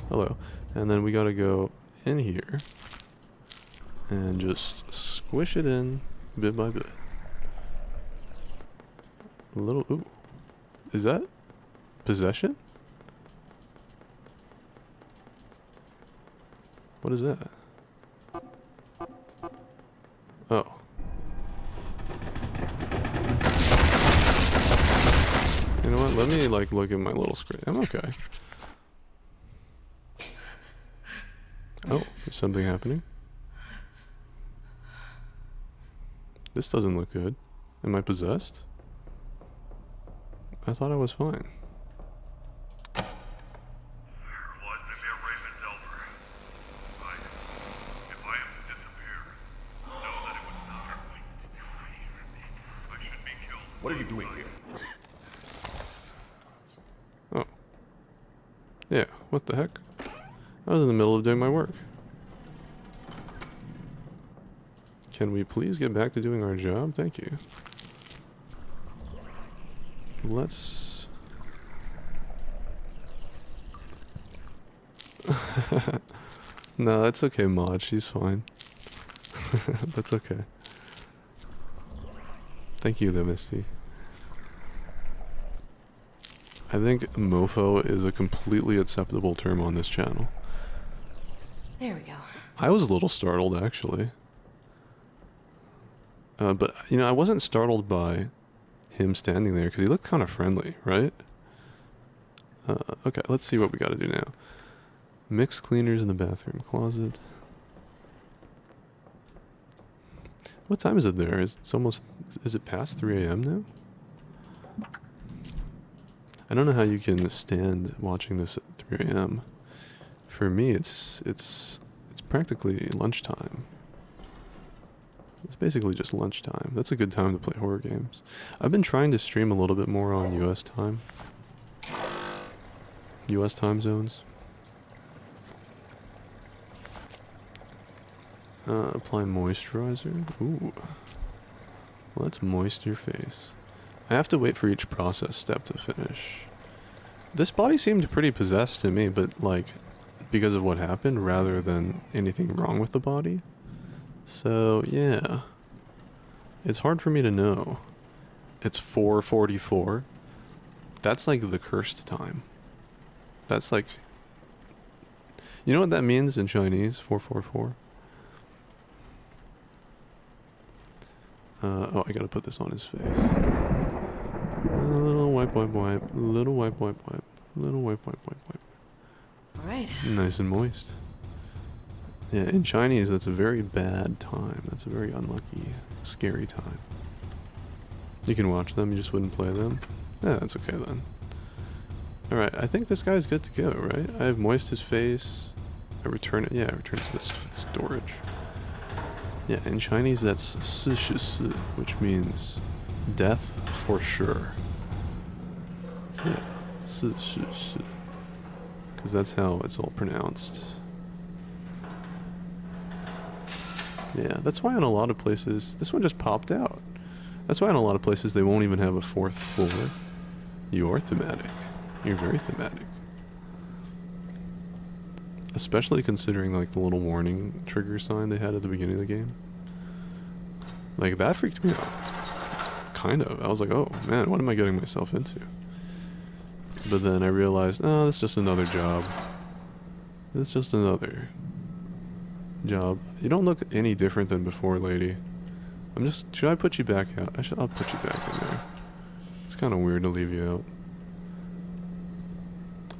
hello. And then we gotta go in here and just squish it in bit by bit. A little, ooh. Is that possession? What is that? Oh. You know what? Let me like look at my little screen. I'm okay. Oh, is something happening? This doesn't look good. Am I possessed? I thought I was fine. What are you doing here? Oh. Yeah, what the heck? I was in the middle of doing my work. Can we please get back to doing our job? Thank you. Let's... No, that's okay, Maud. She's fine. That's okay. Thank you, though, Misty. I think mofo is a completely acceptable term on this channel. There we go. I was a little startled, actually. But, you know, I wasn't startled by him standing there, because he looked kind of friendly, right? Okay, let's see what we gotta do now. Mix cleaners in the bathroom closet. What time is it there? Is it past 3 a.m. now? I don't know how you can stand watching this at 3 a.m. For me, it's practically lunchtime. It's basically just lunchtime. That's a good time to play horror games. I've been trying to stream a little bit more on US time. US time zones. Apply moisturizer. Ooh. Let's moist your face. I have to wait for each process step to finish. This body seemed pretty possessed to me, but like, because of what happened rather than anything wrong with the body. So, yeah. It's hard for me to know. It's 4:44. That's like the cursed time. That's like... You know what that means in Chinese? 4:44? Oh, I gotta put this on his face. A little wipe, wipe, wipe. Little wipe, wipe, wipe. Little wipe, wipe, wipe, wipe. Alright. Nice and moist. Yeah, in Chinese, that's a very bad time. That's a very unlucky, scary time. You can watch them, you just wouldn't play them? Yeah, that's okay then. Alright, I think this guy's good to go, right? I have moist his face. I return it. Yeah, I return it to the storage. Yeah, in Chinese, that's 4:44, which means death for sure. Yeah, 4:44. Because that's how it's all pronounced. Yeah, that's why in a lot of places... This one just popped out. That's why in a lot of places they won't even have a 4th floor. You are thematic. You're very thematic. Especially considering like the little warning trigger sign they had at the beginning of the game. Like, that freaked me out. Kind of. I was like, oh man, what am I getting myself into? But then I realized, oh, that's just another job. It's just another job. You don't look any different than before, lady. Should I put you back out? I'll put you back in there. It's kind of weird to leave you out.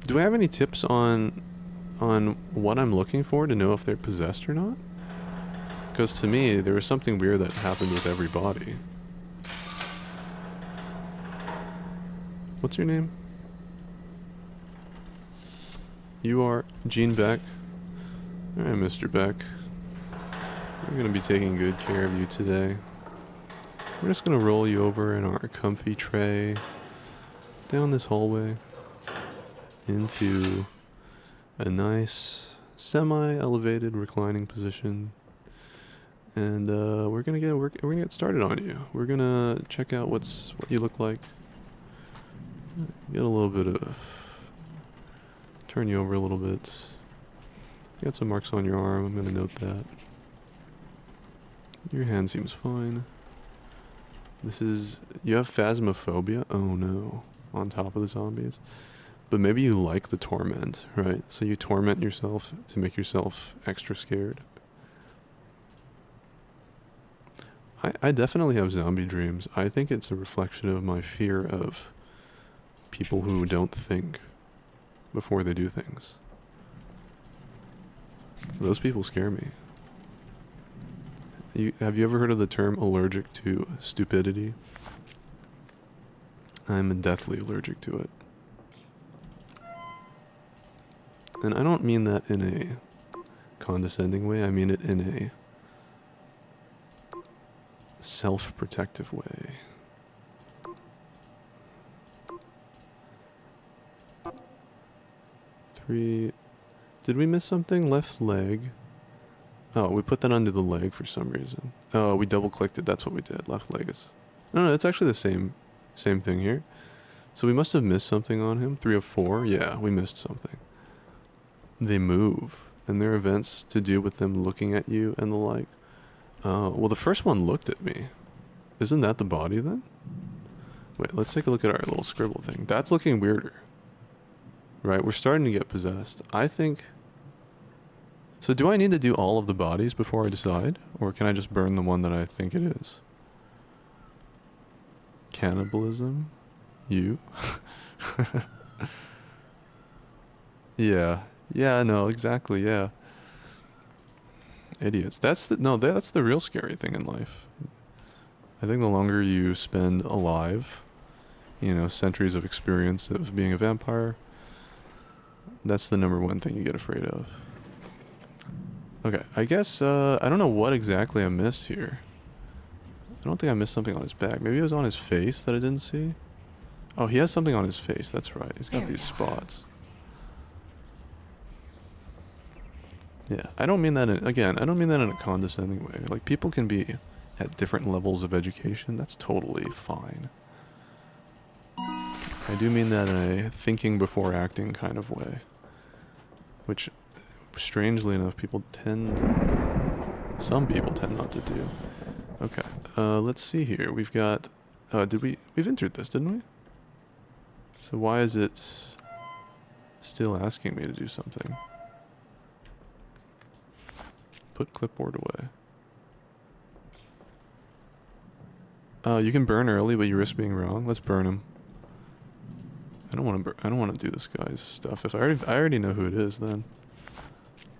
Do I have any tips on what I'm looking for to know if they're possessed or not? Because to me, there was something weird that happened with every body. What's your name? You are Gene Beck. Alright, Mr. Beck. We're going to be taking good care of you today. We're just going to roll you over in our comfy tray down this hallway into a nice semi-elevated reclining position, and we're gonna get started on you. We're gonna check out what you look like. Get a little bit of turn you over a little bit. You got some marks on your arm. I'm gonna note that. Your hand seems fine. You have phasmophobia? Oh no. On top of the zombies. But maybe you like the torment, right? So you torment yourself to make yourself extra scared. I definitely have zombie dreams. I think it's a reflection of my fear of people who don't think before they do things. Those people scare me. Have you ever heard of the term allergic to stupidity? I'm deathly allergic to it. And I don't mean that in a condescending way, I mean it in a self-protective way. 3. Did we miss something? Left leg. Oh, we put that under the leg for some reason. Oh, we double clicked it. That's what we did. Left leg is... No, it's actually the same thing here. So we must have missed something on him. 3 of 4. Yeah, we missed something. They move. And there are events to do with them looking at you and the like. Oh, well, the first one looked at me. Isn't that the body then? Wait, let's take a look at our little scribble thing. That's looking weirder. Right, we're starting to get possessed. I think... So do I need to do all of the bodies before I decide? Or can I just burn the one that I think it is? Cannibalism? You? Yeah. Yeah, no, exactly, yeah. Idiots. That's the real scary thing in life. I think the longer you spend alive, you know, centuries of experience of being a vampire, that's the number one thing you get afraid of. Okay, I guess, I don't know what exactly I missed here. I don't think I missed something on his back. Maybe it was on his face that I didn't see? Oh, he has something on his face, that's right. He's got these spots. Yeah, I don't mean that in, again, I don't mean that in a condescending way. Like, people can be at different levels of education. That's totally fine. I do mean that in a thinking before acting kind of way. Which, strangely enough, some people tend not to do. Okay, let's see here. We've got, we've entered this, didn't we? So why is it still asking me to do something? Put clipboard away. You can burn early, but you risk being wrong. Let's burn him. I don't want to do this guy's stuff. If I already know who it is, then.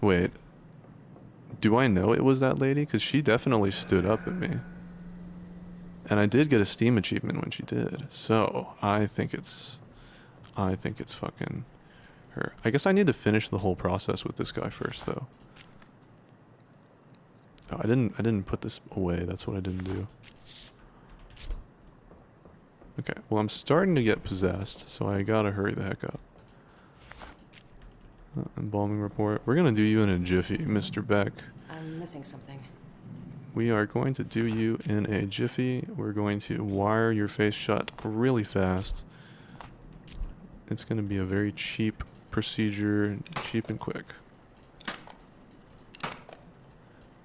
Wait. Do I know it was that lady? Because she definitely stood up at me. And I did get a Steam achievement when she did. So, I think it's fucking her. I guess I need to finish the whole process with this guy first, though. Oh, I didn't put this away. That's what I didn't do. Okay, well, I'm starting to get possessed, so I gotta hurry the heck up. Embalming report. We're gonna do you in a jiffy, Mr. Beck. I'm missing something. We are going to do you in a jiffy. We're going to wire your face shut really fast. It's gonna be a very cheap procedure, cheap and quick.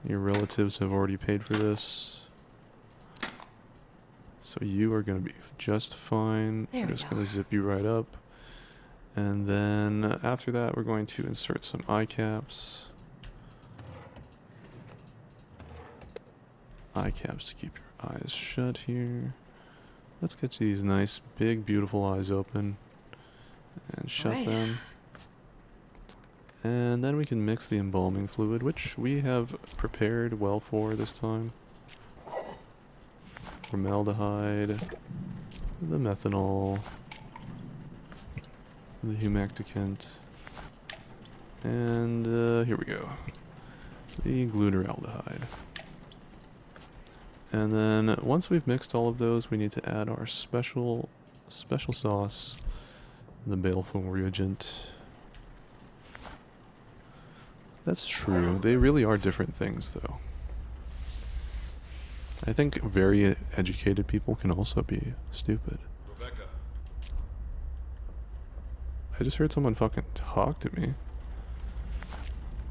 Your relatives have already paid for this. So you are going to be just fine. We're just going to zip you right up. And then after that, we're going to insert some eye caps. Eye caps to keep your eyes shut here. Let's get these nice, big, beautiful eyes open. And shut them. And then we can mix the embalming fluid, which we have prepared well for this time. Formaldehyde, the methanol, the humecticant, and here we go, the glutaraldehyde. And then once we've mixed all of those, we need to add our special sauce, the baleful reagent. That's true. They really are different things, though. I think very educated people can also be stupid. Rebecca. I just heard someone fucking talk to me.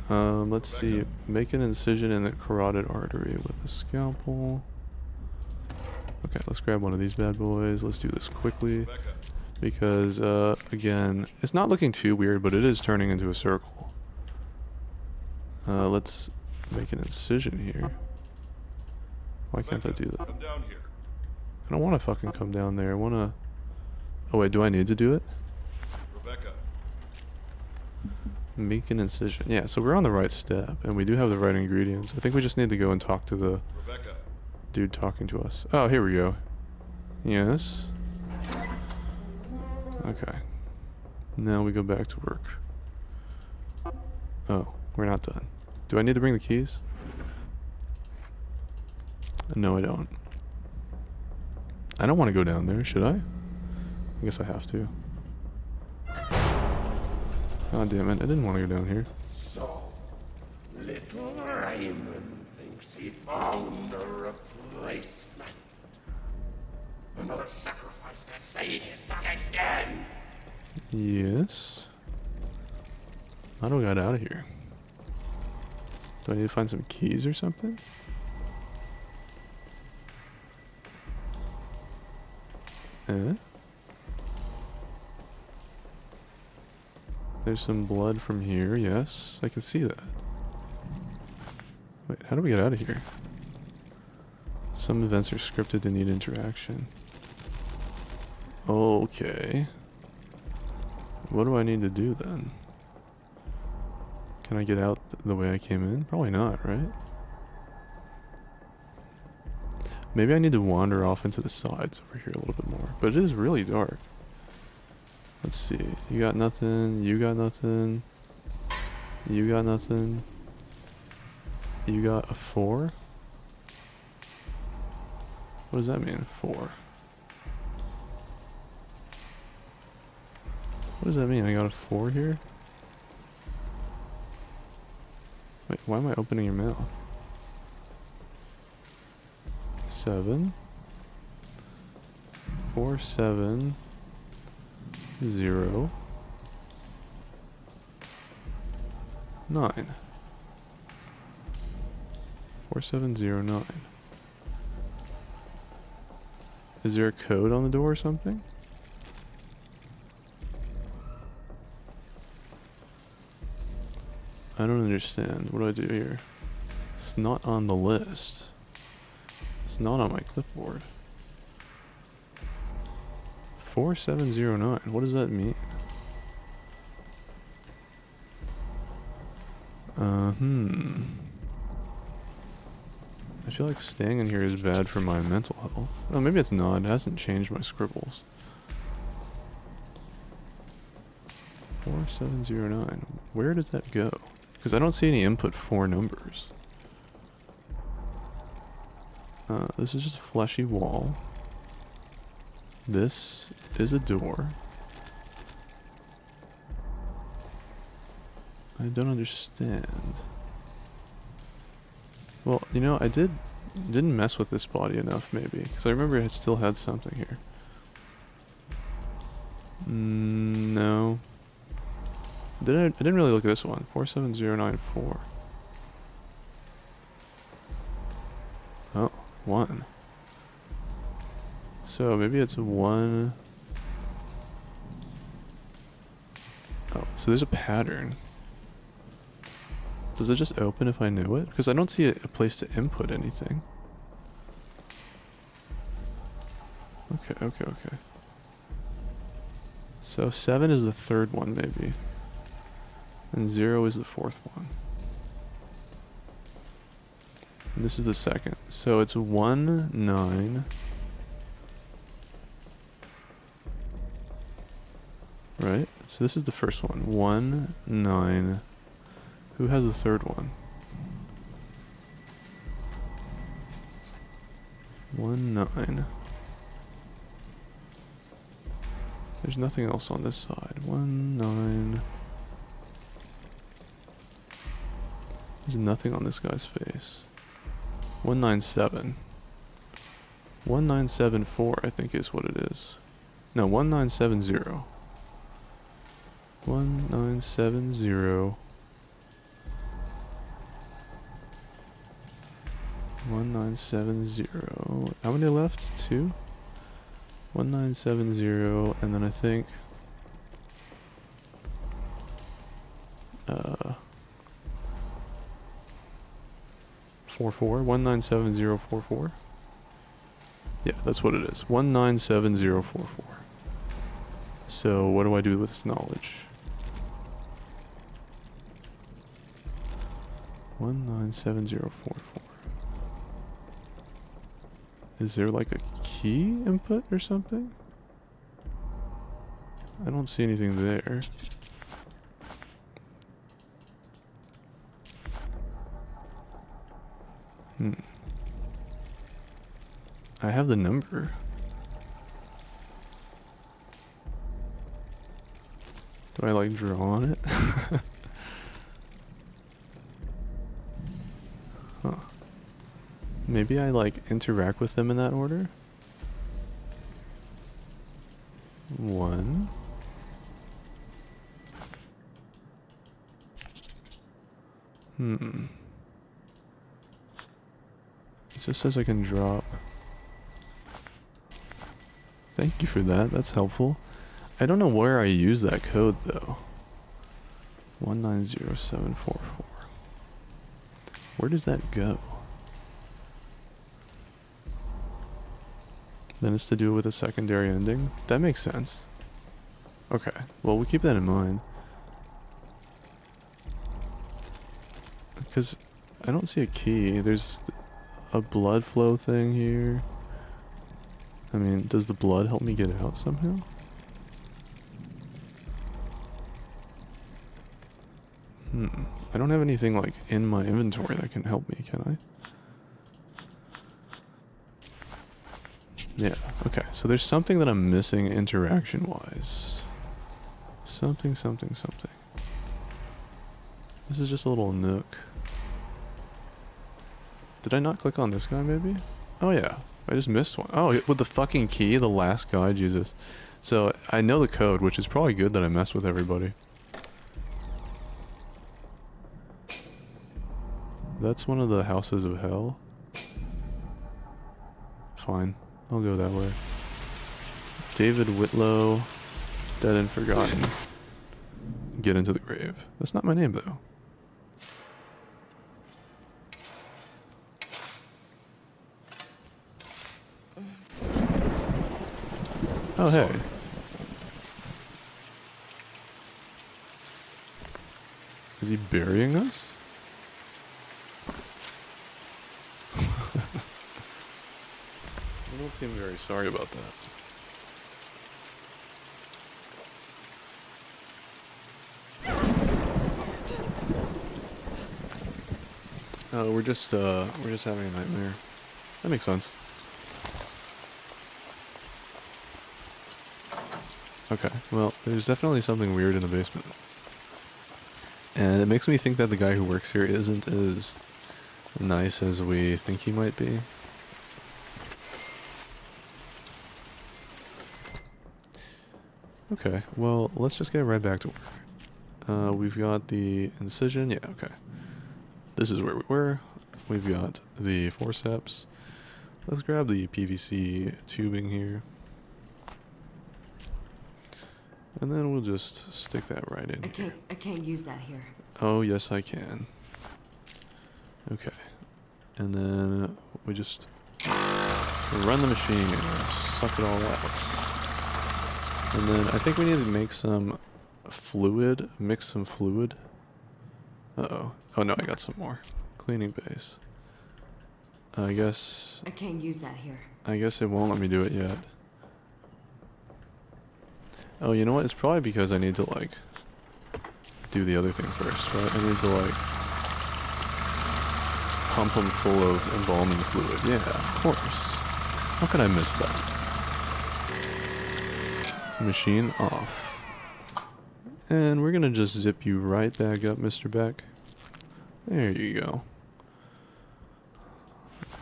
Let's see. Make an incision in the carotid artery with a scalpel. Okay, let's grab one of these bad boys. Let's do this quickly. Rebecca. Because, again, it's not looking too weird, but it is turning into a circle. Let's make an incision here. Why can't I do that? Come down here. I don't want to fucking come down there. I want to... Oh wait, do I need to do it? Rebecca. Make an incision. Yeah, so we're on the right step, and we do have the right ingredients. I think we just need to go and talk to the Rebecca. dude talking to us. Oh, here we go. Yes. Okay. Now we go back to work. Oh, we're not done. Do I need to bring the keys? No, I don't. I don't want to go down there, should I? I guess I have to. God damn it, I didn't want to go down here. So, little Raymond thinks he found a replacement. Another sacrifice to save his fucking skin. Yes. How do I get out of here? Do I need to find some keys or something? There's some blood from here, yes. I can see that. Wait, how do we get out of here? Some events are scripted and need interaction. Okay. What do I need to do then? Can I get out the way I came in? Probably not, right? Maybe I need to wander off into the sides over here a little bit more. But it is really dark. Let's see. You got nothing. You got nothing. You got nothing. You got a 4? What does that mean, 4? What does that mean? I got a 4 here? Wait, why am I opening your mouth? 7 4 7 0 9 4709. Is there a code on the door or something? I don't understand. What do I do here? It's not on the list. It's not on my clipboard. 4709. What does that mean? I feel like staying in here is bad for my mental health. Oh, maybe it's not. It hasn't changed my scribbles. 4709. Where does that go? Because I don't see any input for numbers. This is just a fleshy wall. This is a door. I don't understand. Well, you know, I didn't mess with this body enough, maybe, because I remember it still had something here. No. I didn't really look at this one. 47094. Oh, 1. So maybe it's 1. Oh, so there's a pattern. Does it just open if I know it? Because I don't see a place to input anything. Okay. So 7 is the third one, maybe. And 0 is the fourth one. And this is the second. So it's 1, 9. Right? So this is the first one. 1, 9. Who has the third one? 1, 9. There's nothing else on this side. 1, 9. There's nothing on this guy's face. 197. 1974, I think is what it is. No, 1970. 1970. 1970. How many left? 2? 1970, and then I think 44. 197044. Yeah, that's what it is. 197044. So what do I do with this knowledge? 197044. Is there like a key input or something? I don't see anything there. I have the number. Do I like draw on it? Huh. Maybe I like interact with them in that order? 1. It just says I can drop. Thank you for that, that's helpful. I don't know where I use that code though. 190744. Where does that go? Then it's to do with a secondary ending? That makes sense. Okay, well we keep that in mind. Because I don't see a key. There's a blood flow thing here. I mean, does the blood help me get out somehow? I don't have anything like in my inventory that can help me, can I? Yeah, okay. So there's something that I'm missing interaction-wise. Something. This is just a little nook. Did I not click on this guy, maybe? Oh, yeah. I just missed one. Oh, with the fucking key, the last guy, Jesus. So, I know the code, which is probably good that I messed with everybody. That's one of the houses of hell. Fine. I'll go that way. David Whitlow, dead and forgotten. Get into the grave. That's not my name, though. Oh, hey. Is he burying us? I don't seem very sorry about that. We're just having a nightmare. That makes sense. Okay, well, there's definitely something weird in the basement. And it makes me think that the guy who works here isn't as nice as we think he might be. Okay, well, let's just get right back to work. We've got the incision. Yeah, okay. This is where we were. We've got the forceps. Let's grab the PVC tubing here. And then we'll just stick that right in here. I can't use that here. Oh, yes, I can. Okay. And then we just run the machine and suck it all out. And then I think we need to make some fluid, mix some fluid. Uh-oh. Oh, no, I got some more. Cleaning base. I guess... I can't use that here. I guess it won't let me do it yet. Oh, you know what? It's probably because I need to, like, do the other thing first, right? I need to, like, pump them full of embalming fluid. Yeah, of course. How could I miss that? Machine off. And we're gonna just zip you right back up, Mr. Beck. There you go.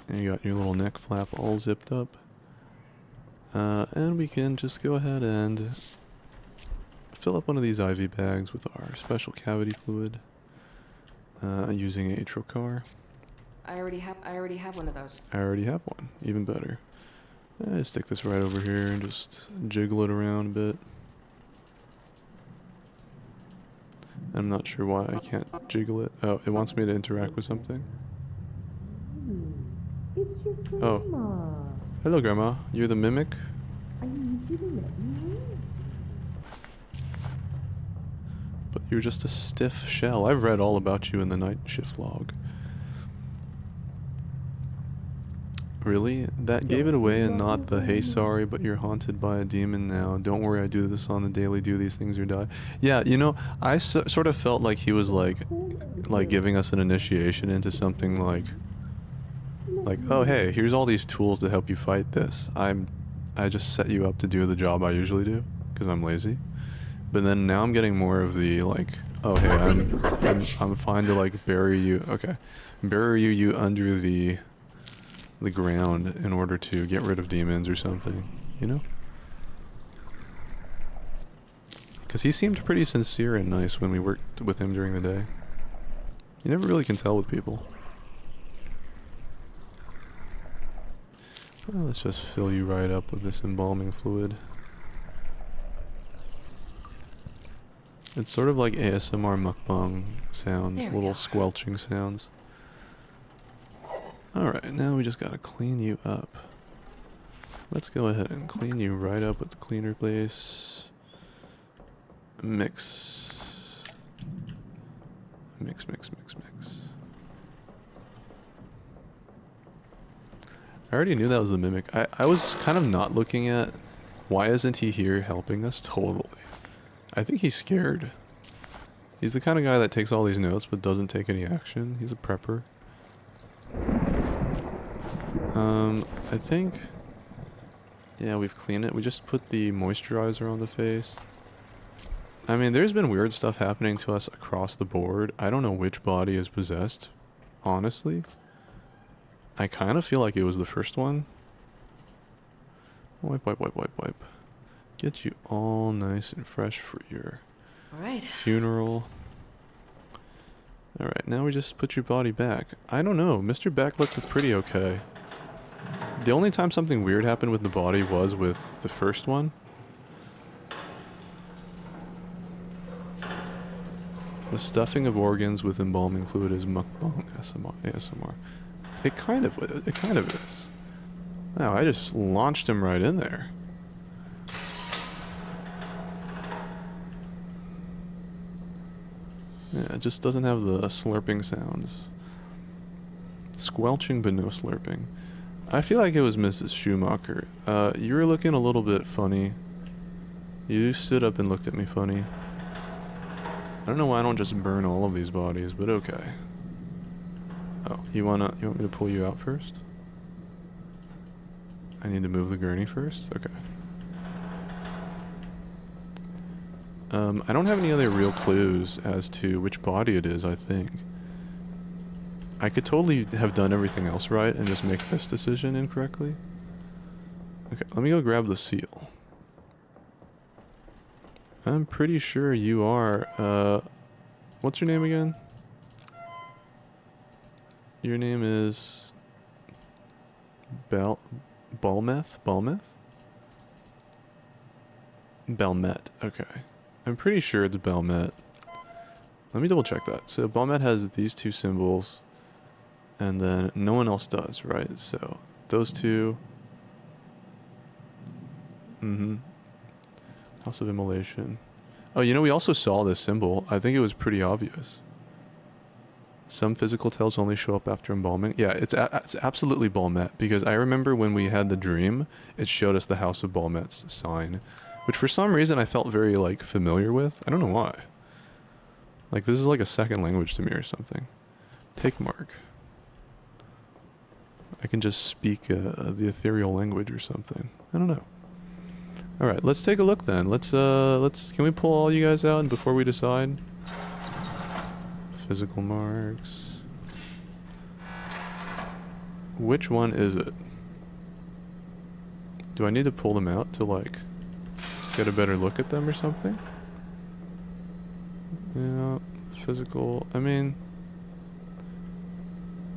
And you got your little neck flap all zipped up. And we can just go ahead and fill up one of these IV bags with our special cavity fluid using a trocar. I already have one of those. I already have one. Even better. Stick this right over here and just jiggle it around a bit. I'm not sure why I can't jiggle it. Oh, it wants me to interact with something. It's your grandma. Oh. Hello, Grandma. You're the mimic? I need you to let me in. But you're just a stiff shell. I've read all about you in the night shift log. Really? That gave it away and not the, hey, sorry, but you're haunted by a demon now. Don't worry, I do this on the daily, do these things or die. Yeah, you know, I sort of felt like he was like giving us an initiation into something like, oh, hey, here's all these tools to help you fight this. I just set you up to do the job I usually do, because I'm lazy. But then now I'm getting more of the like, oh hey, I'm fine to like bury you. Okay, bury you under the ground in order to get rid of demons or something, you know? Because he seemed pretty sincere and nice when we worked with him during the day. You never really can tell with people. Well, let's just fill you right up with this embalming fluid. It's sort of like ASMR mukbang sounds, little squelching sounds. Alright, now we just gotta clean you up. Let's go ahead and clean you right up with the cleaner base. Mix. Mix, mix, mix, mix. I already knew that was the mimic. I was kind of not looking at why isn't he here helping us totally. I think he's scared. He's the kind of guy that takes all these notes but doesn't take any action. He's a prepper. I think... Yeah, we've cleaned it. We just put the moisturizer on the face. I mean, there's been weird stuff happening to us across the board. I don't know which body is possessed, honestly. I kind of feel like it was the first one. Wipe, wipe, wipe, wipe, wipe. Get you all nice and fresh for your funeral. Alright, now we just put your body back. I don't know, Mr. Beck looked pretty okay. The only time something weird happened with the body was with the first one. The stuffing of organs with embalming fluid is mukbang ASMR. It kind of is. Wow, I just launched him right in there. Yeah, it just doesn't have the slurping sounds. Squelching but no slurping. I feel like it was Mrs. Schumacher. You were looking a little bit funny. You stood up and looked at me funny. I don't know why I don't just burn all of these bodies, but okay. Oh, you want me to pull you out first? I need to move the gurney first? Okay. I don't have any other real clues as to which body it is, I think. I could totally have done everything else right and just make this decision incorrectly. Okay, let me go grab the seal. I'm pretty sure you are, what's your name again? Your name is... Balmeth? Balmeth? Belmet, okay. I'm pretty sure it's Belmet. Let me double check that. So Belmet has these two symbols, and then no one else does, right? So those two. House of Immolation. Oh, you know, we also saw this symbol. I think it was pretty obvious. Some physical tells only show up after embalming. Yeah, it's absolutely Balmet, because I remember when we had the dream, it showed us the House of Balmet's sign, which for some reason I felt very, like, familiar with. I don't know why. Like, this is like a second language to me or something. Take mark. I can just speak the ethereal language or something. I don't know. Alright, let's take a look then. Can we pull all you guys out before we decide? Physical marks. Which one is it? Do I need to pull them out to, like, get a better look at them or something? Yeah, physical. I mean,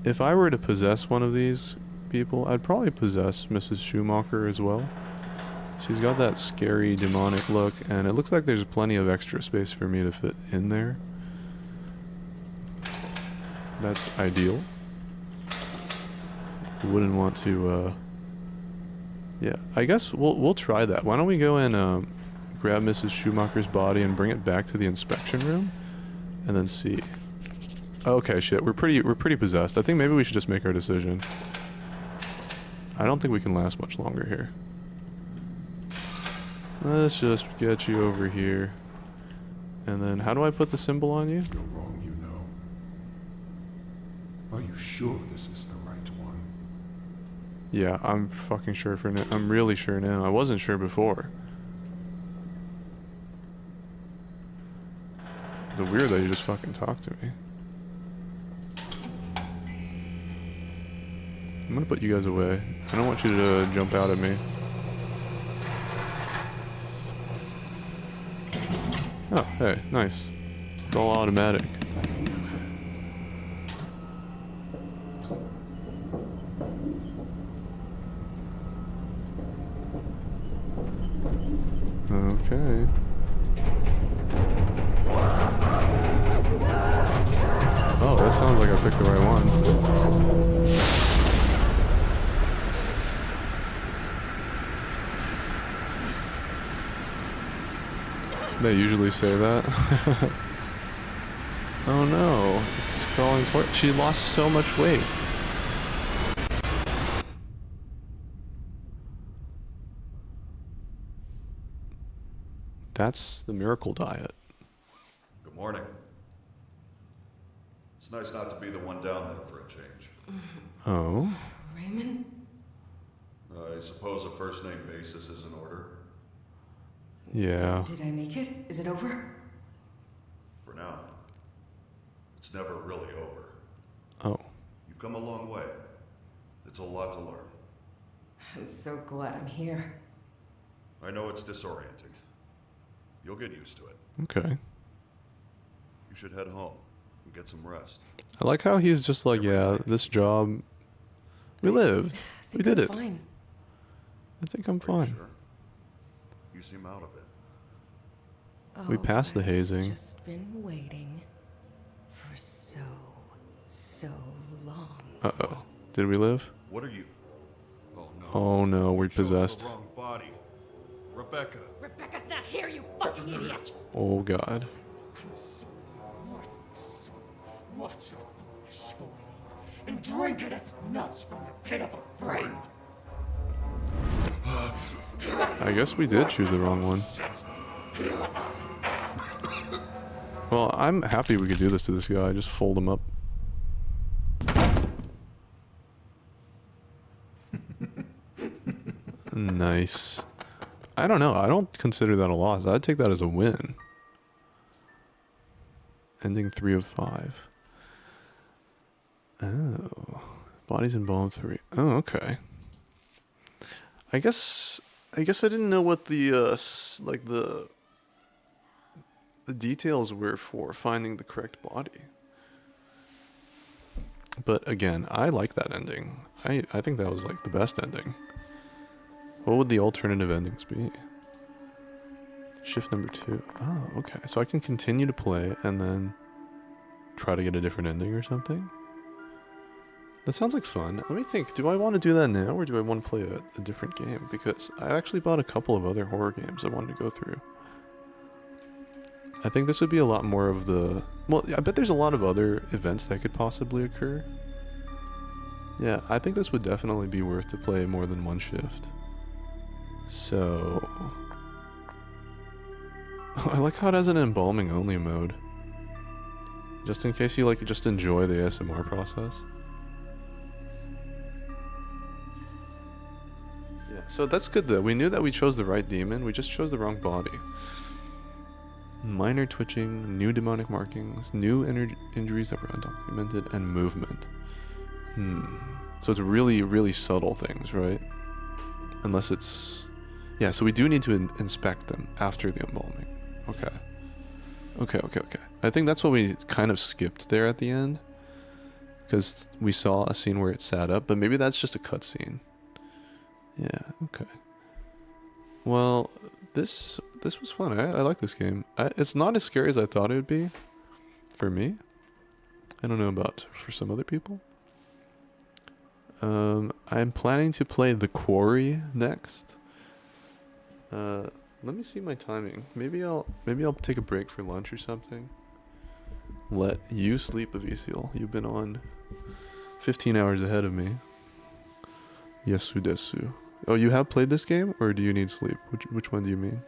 if I were to possess one of these people, I'd probably possess Mrs. Schumacher as well. She's got that scary demonic look, and it looks like there's plenty of extra space for me to fit in there. That's ideal. Wouldn't want to, yeah, I guess we'll try that. Why don't we go and grab Mrs. Schumacher's body and bring it back to the inspection room, and then see. Okay, shit, we're pretty possessed. I think maybe we should just make our decision. I don't think we can last much longer here. Let's just get you over here. And then, how do I put the symbol on you? You're wrong, you know. Are you sure this is the right one? Yeah, I'm fucking sure for now. I'm really sure now. I wasn't sure before. It's weird that you just fucking talk to me. I'm gonna put you guys away. I don't want you to jump out at me. Oh, hey, nice. It's all automatic. Okay. Oh, that sounds like I picked the right one. They usually say that. Oh no, it's crawling toward. She lost so much weight. That's the miracle diet. Good morning. It's nice not to be the one down there for a change. Oh? Raymond? I suppose a first name basis is in order. Yeah. Did I make it? Is it over? For now. It's never really over. Oh. You've come a long way. It's a lot to learn. I'm so glad I'm here. I know it's disorienting. You'll get used to it. Okay. You should head home and get some rest. I like how he's just like, yeah, this job, we lived. We did it. Fine. I think I'm Are you fine. sure? You seem out of it. We passed the I've hazing. Just been waiting for so long. Uh-oh. Did we live? What are you? Oh no. Oh no, we're You chose possessed. the wrong body. Rebecca. Rebecca's not here, you fucking idiot! Oh god. Watch your flesh go and drink it as nuts from your pitiful frame. I guess we did choose the wrong one. Well, I'm happy we could do this to this guy. Just fold him up. Nice. I don't know. I don't consider that a loss. I'd take that as a win. Ending 3 of 5. Oh. Bodies involved 3. Oh, okay. I guess I didn't know what the like the details were for finding the correct body. But again, I like that ending. I think that was like the best ending. What would the alternative endings be? Shift number 2. Oh, okay. So I can continue to play and then try to get a different ending or something? That sounds like fun. Let me think. Do I want to do that now or do I want to play a different game? Because I actually bought a couple of other horror games I wanted to go through. I think this would be a lot more of the... Well, I bet there's a lot of other events that could possibly occur. Yeah, I think this would definitely be worth to play more than one shift. So... I like how it has an embalming only mode. Just in case you like just enjoy the ASMR process. Yeah, so that's good though. We knew that we chose the right demon, we just chose the wrong body. Minor twitching, new demonic markings, new injuries that were undocumented, and movement. So it's really, really subtle things, right? Unless it's... Yeah, so we do need to inspect them after the embalming. Okay. Okay. I think that's what we kind of skipped there at the end. Because we saw a scene where it sat up, but maybe that's just a cutscene. Yeah, okay. Well, this was fun. I like this game. It's not as scary as I thought it would be. For me. I don't know about for some other people. I'm planning to play The Quarry next. Let me see my timing. Maybe I'll take a break for lunch or something. Let you sleep, Avicial. You've been on 15 hours ahead of me. Yesu desu. Oh, you have played this game, or do you need sleep? Which one do you mean?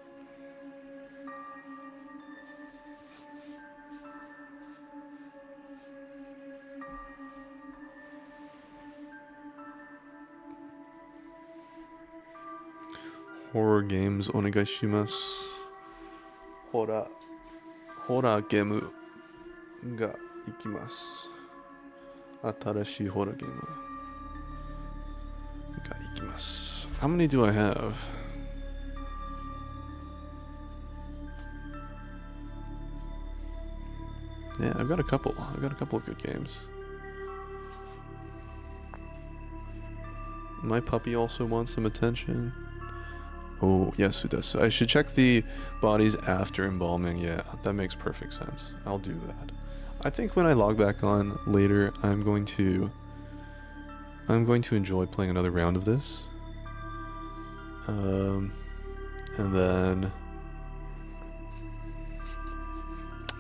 Horror games onegai shimasu. Horror game. が行きます。新しいホラーゲームが行きます。How many do I have? Yeah, I've got a couple. I've got a couple of good games. My puppy also wants some attention. Oh, yes, it does. I should check the bodies after embalming. Yeah, that makes perfect sense. I'll do that. I think when I log back on later, I'm going to enjoy playing another round of this. And then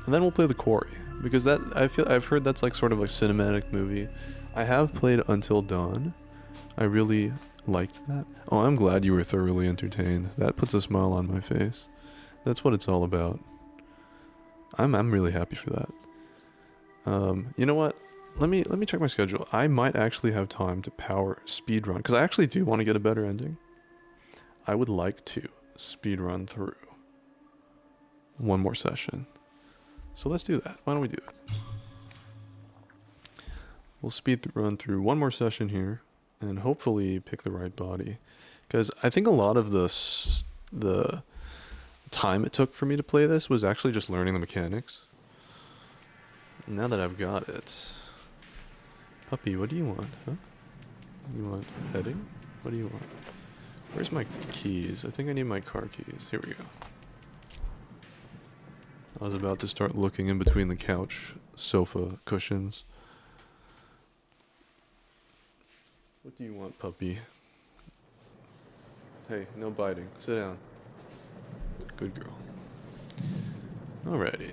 we'll play the Quarry, because I've heard that's like sort of a cinematic movie. I have played Until Dawn. I really liked that. Oh, I'm glad you were thoroughly entertained. That puts a smile on my face. That's what it's all about. I'm really happy for that. You know what? Let me check my schedule. I might actually have time to power speedrun, because I actually do want to get a better ending. I would like to speedrun through one more session. So let's do that. Why don't we do it? We'll run through one more session here, and hopefully pick the right body, because I think a lot of the time it took for me to play this was actually just learning the mechanics. Now that I've got it, puppy, what do you want? Huh? You want petting? What do you want? Where's my keys? I think I need my car keys. Here we go. I was about to start looking in between the couch sofa cushions. What do you want, puppy? Hey, no biting. Sit down. Good girl. Alrighty.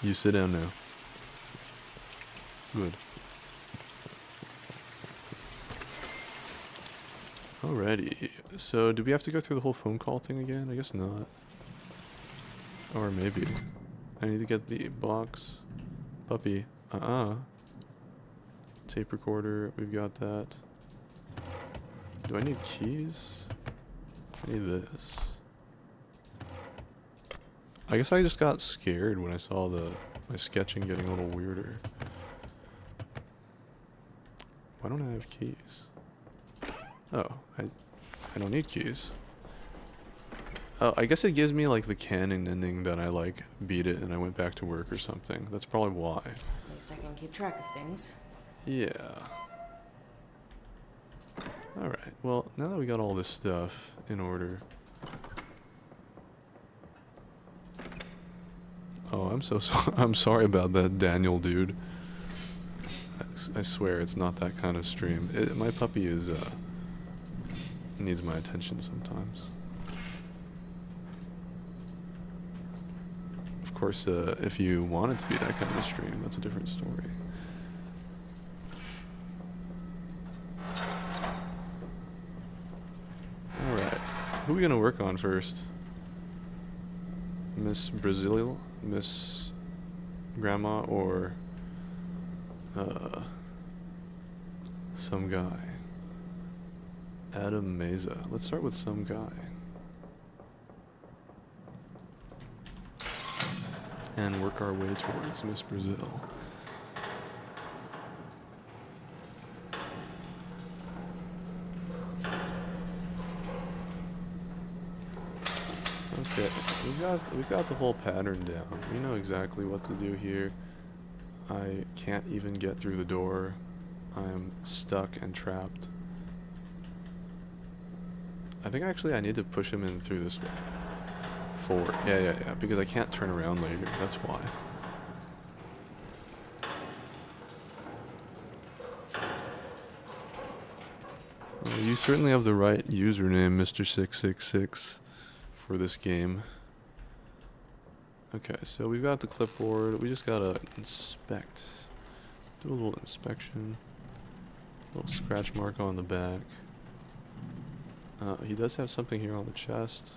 You sit down now. Good. Alrighty. So, do we have to go through the whole phone call thing again? I guess not. Or maybe. I need to get the box. Puppy. Tape recorder. We've got that. Do I need keys? I need this. I guess I just got scared when I saw my sketching getting a little weirder. Why don't I have keys? Oh, I don't need keys. Oh, I guess it gives me like the canon ending that I like beat it and I went back to work or something. That's probably why. At least I can keep track of things. Yeah. Alright, well, now that we got all this stuff in order. Oh, I'm so sorry. I'm sorry about that, Daniel dude. I swear it's not that kind of stream. My puppy is, needs my attention sometimes. Of course, if you want it to be that kind of stream, that's a different story. Alright, who are we gonna work on first? Miss Brazil, Miss Grandma, or some guy? Adam Meza. Let's start with some guy. And work our way towards Miss Brazil. Okay, we've got the whole pattern down. We know exactly what to do here. I can't even get through the door. I'm stuck and trapped. I think actually I need to push him in through this way. Forward. Yeah, because I can't turn around later. That's why. Well, you certainly have the right username, Mr. 666, for this game. Okay, so we've got the clipboard. We just gotta inspect. Do a little inspection. Little scratch mark on the back. He does have something here on the chest.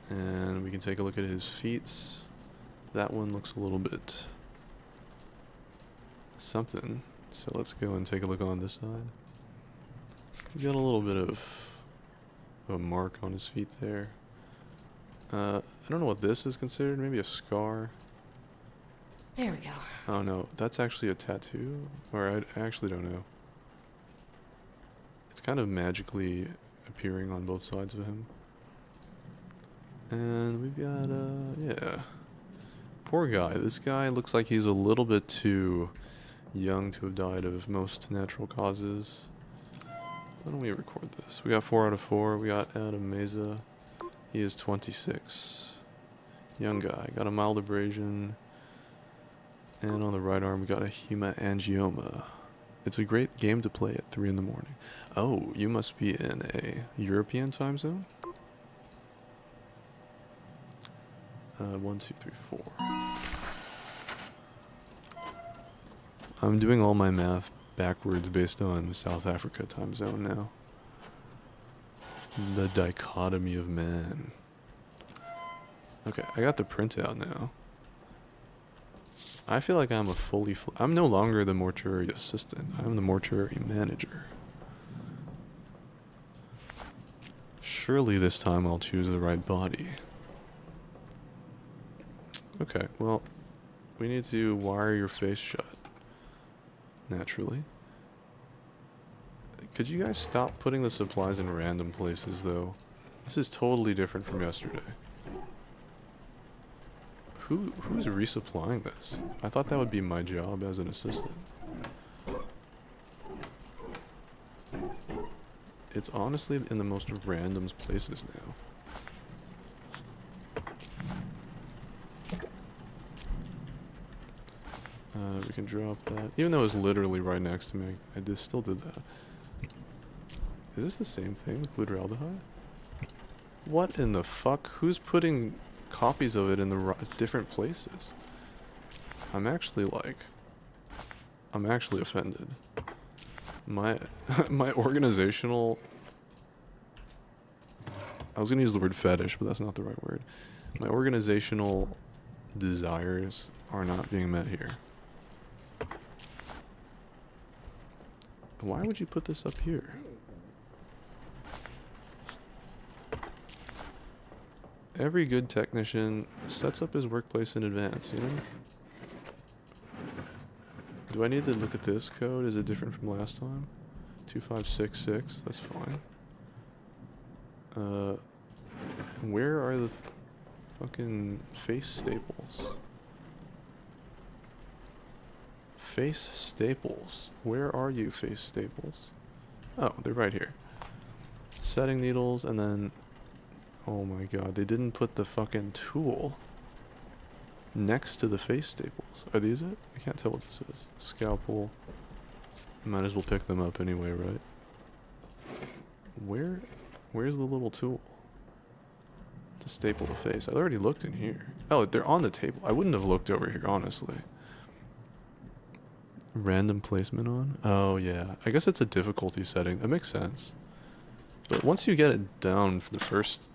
And we can take a look at his feet. That one looks a little bit something. So let's go and take a look on this side. He's got a little bit of a mark on his feet there. I don't know what this is considered. Maybe a scar. There we go. Oh no, that's actually a tattoo? Or I actually don't know. It's kind of magically appearing on both sides of him. And we've got, yeah. Poor guy. This guy looks like he's a little bit too young to have died of most natural causes. Why don't we record this? We got 4 out of 4. We got Adam Meza. He is 26. Young guy. Got a mild abrasion. And on the right arm, we got a hemangioma. It's a great game to play at 3 in the morning. Oh, you must be in a European time zone? 1, 2, 3, 4. I'm doing all my math backwards based on South Africa time zone now. The dichotomy of man. Okay, I got the printout now. I feel like I'm a I'm no longer the mortuary assistant. I'm the mortuary manager. Surely this time I'll choose the right body. Okay, well, we need to wire your face shut. Naturally. Could you guys stop putting the supplies in random places, though? This is totally different from yesterday. Who's resupplying this? I thought that would be my job as an assistant. It's honestly in the most random places now. We can drop that. Even though it was literally right next to me, I still did that. Is this the same thing with glutaraldehyde? What in the fuck? Who's putting copies of it in the different places? I'm actually offended. My organizational... I was gonna use the word fetish, but that's not the right word. My organizational desires are not being met here. Why would you put this up here? Every good technician sets up his workplace in advance, you know? Do I need to look at this code? Is it different from last time? 2566, that's fine. Where are the fucking face staples? Face staples. Where are you, face staples? Oh, they're right here. Setting needles, and then... Oh my god, they didn't put the fucking tool next to the face staples. Are these it? I can't tell what this is. Scalpel. Might as well pick them up anyway, right? Where's the little tool to staple the face? I already looked in here. Oh, they're on the table. I wouldn't have looked over here, honestly. Random placement on? Oh yeah, I guess it's a difficulty setting. That makes sense. But once you get it down for the first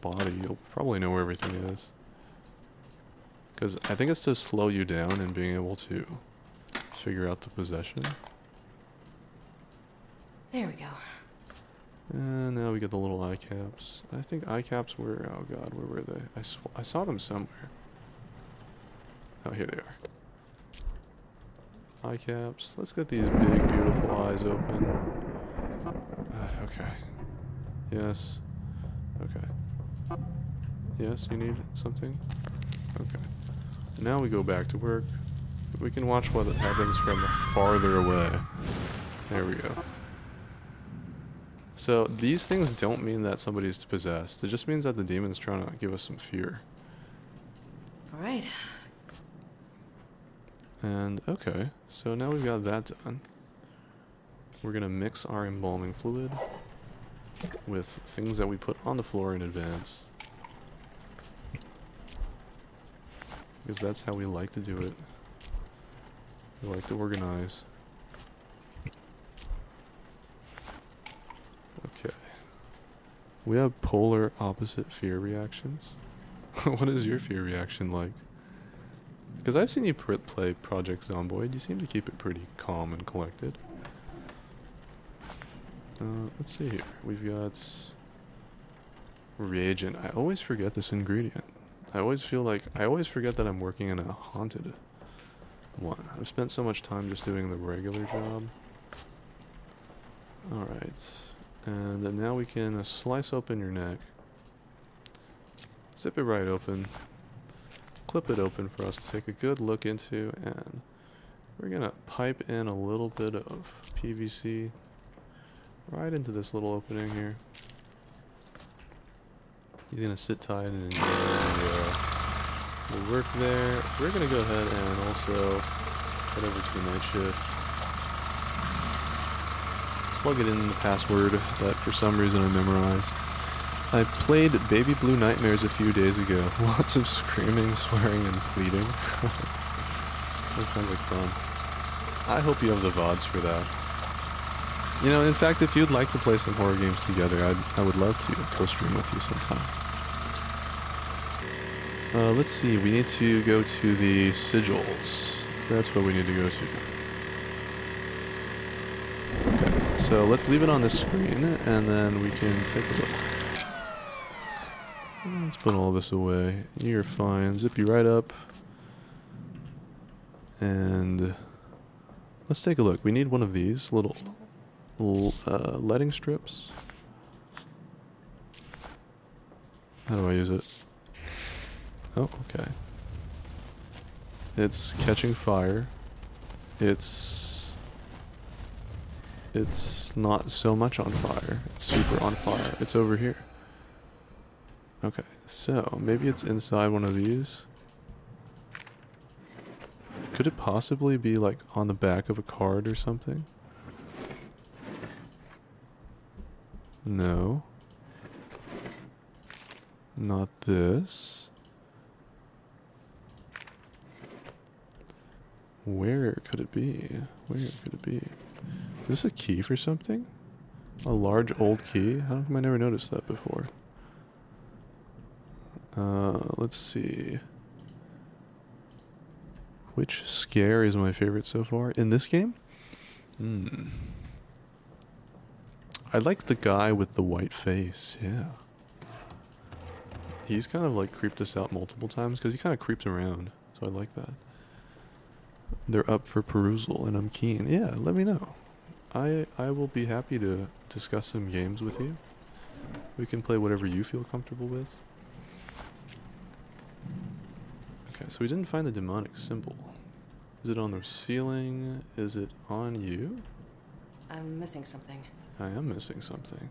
body, you'll probably know where everything is. Because I think it's to slow you down and being able to figure out the possession. There we go. And now we get the little eye caps. I think eye caps were... Oh god, where were they? I saw them somewhere. Oh, here they are. Eye caps. Let's get these big, beautiful eyes open. Okay. Yes. Okay. Yes, you need something? Okay. Now we go back to work. We can watch what happens from farther away. There we go. So, these things don't mean that somebody's possessed. It just means that the demon's trying to give us some fear. Alright. And, okay. So now we've got that done. We're gonna mix our embalming fluid with things that we put on the floor in advance. Because that's how we like to do it. We like to organize. Okay. We have polar opposite fear reactions. What is your fear reaction like? Because I've seen you play Project Zomboid. You seem to keep it pretty calm and collected. Let's see here. We've got Reagent. I always forget this ingredient. I always forget that I'm working in a haunted one. I've spent so much time just doing the regular job. Alright. And then now we can slice open your neck. Zip it right open. Clip it open for us to take a good look into, and we're gonna pipe in a little bit of PVC right into this little opening here. He's gonna sit tight and enjoy the work there. We're gonna go ahead and also head over to the night shift. Plug it in the password that for some reason I memorized. I played Baby Blue Nightmares a few days ago. Lots of screaming, swearing, and pleading. That sounds like fun. I hope you have the VODs for that. You know, in fact, if you'd like to play some horror games together, I would love to co-stream with you sometime. Let's see, we need to go to the sigils. That's what we need to go to. Okay, so let's leave it on this screen, and then we can take a look. Let's put all this away. You're fine. Zip you right up. And let's take a look. We need one of these little leading strips. How do I use it? Oh, okay. It's catching fire. It's not so much on fire. It's super on fire. It's over here. Okay, so maybe it's inside one of these. Could it possibly be like on the back of a card or something? No. Not this. Where could it be? Where could it be? Is this a key for something? A large old key? How come I never noticed that before? Let's see. Which scare is my favorite so far? In this game? I like the guy with the white face, yeah. He's kind of like creeped us out multiple times because he kind of creeps around, so I like that. They're up for perusal and I'm keen. Yeah, let me know. I will be happy to discuss some games with you. We can play whatever you feel comfortable with. Okay, so we didn't find the demonic symbol. Is it on the ceiling? Is it on you? I'm missing something. I am missing something.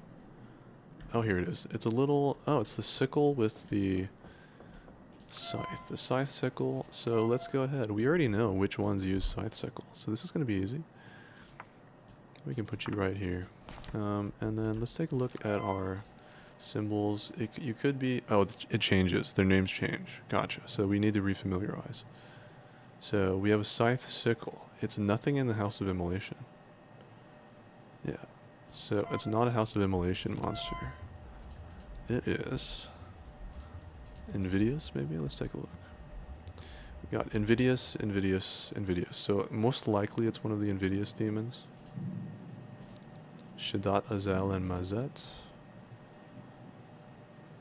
Oh, here it is. It's a little... Oh, it's the sickle with the scythe. The scythe sickle. So let's go ahead. We already know which ones use scythe sickle. So this is going to be easy. We can put you right here. And then let's take a look at our symbols. You could be... Oh, it changes. Their names change. Gotcha. So we need to refamiliarize. So we have a scythe sickle. It's nothing in the House of Immolation. Yeah. So it's not a House of Immolation monster. It is Invidious, maybe? Let's take a look. We got Invidious, Invidious, Invidious. So most likely it's one of the Invidious demons. Shadat, Azal, and Mazet.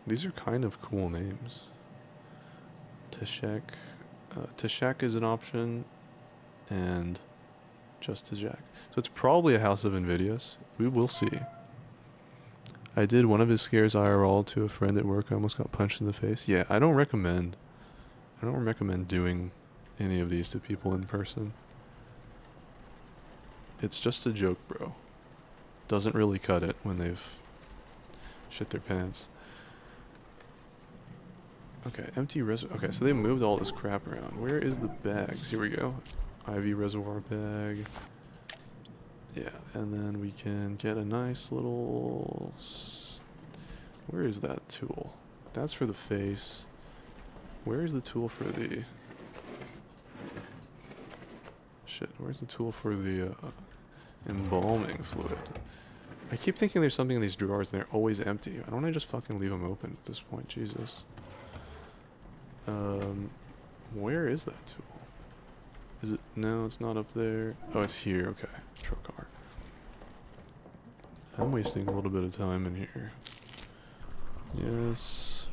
These are kind of cool names. Teshek. Teshek is an option. And just Teshek. So it's probably a House of Invidious. We will see. I did one of his scares IRL to a friend at work. I almost got punched in the face. Yeah, I don't recommend doing any of these to people in person. It's just a joke, bro. Doesn't really cut it when they've shit their pants. Okay, empty reservoir. Okay, so they moved all this crap around. Where is the bags? Here we go. IV reservoir bag. Yeah, and then we can get a nice little... Where is that tool? That's for the face. Where is the tool for the... Shit, where's the tool for the embalming fluid? I keep thinking there's something in these drawers and they're always empty. Why don't I just fucking leave them open at this point? Jesus. Where is that tool? Is it? No, it's not up there. Oh, it's here. Okay. Trocar. I'm wasting a little bit of time in here. Yes.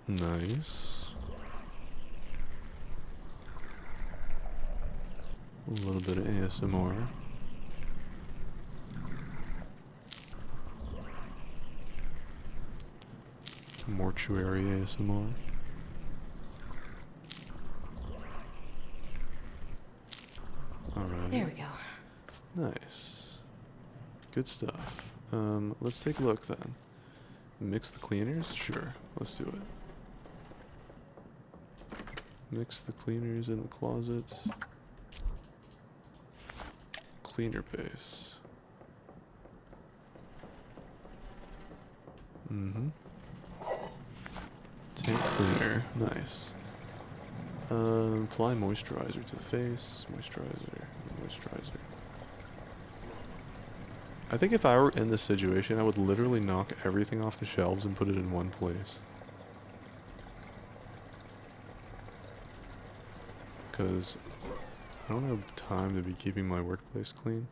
Nice. A little bit of ASMR. Mortuary ASMR. Alright. There we go. Nice. Good stuff. Let's take a look then. Mix the cleaners? Sure. Let's do it. Mix the cleaners in the closet. Cleaner base. Mm-hmm. Tank cleaner. Nice. Apply moisturizer to the face. Moisturizer. Moisturizer. I think if I were in this situation, I would literally knock everything off the shelves and put it in one place. Because I don't have time to be keeping my workplace clean.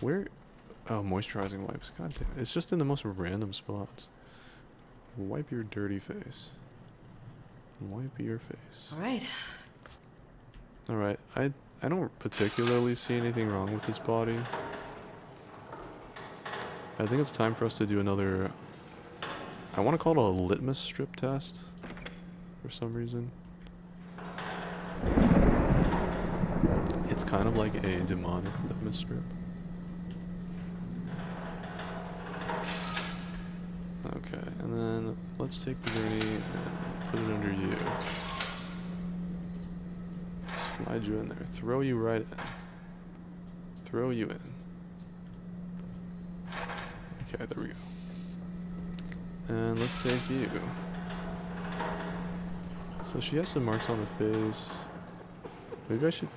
Where? Oh, moisturizing wipes. God damn it. It's just in the most random spots. Wipe your dirty face. Wipe your face. Alright. Alright, I don't particularly see anything wrong with this body. I think it's time for us to do another... I want to call it a litmus strip test. For some reason. It's kind of like a demonic litmus strip. Okay, and then let's take the gurney and put it under you. Slide you in there. Throw you right in. Throw you in. Okay, there we go. And let's take you. So she has some marks on the face. Maybe I should...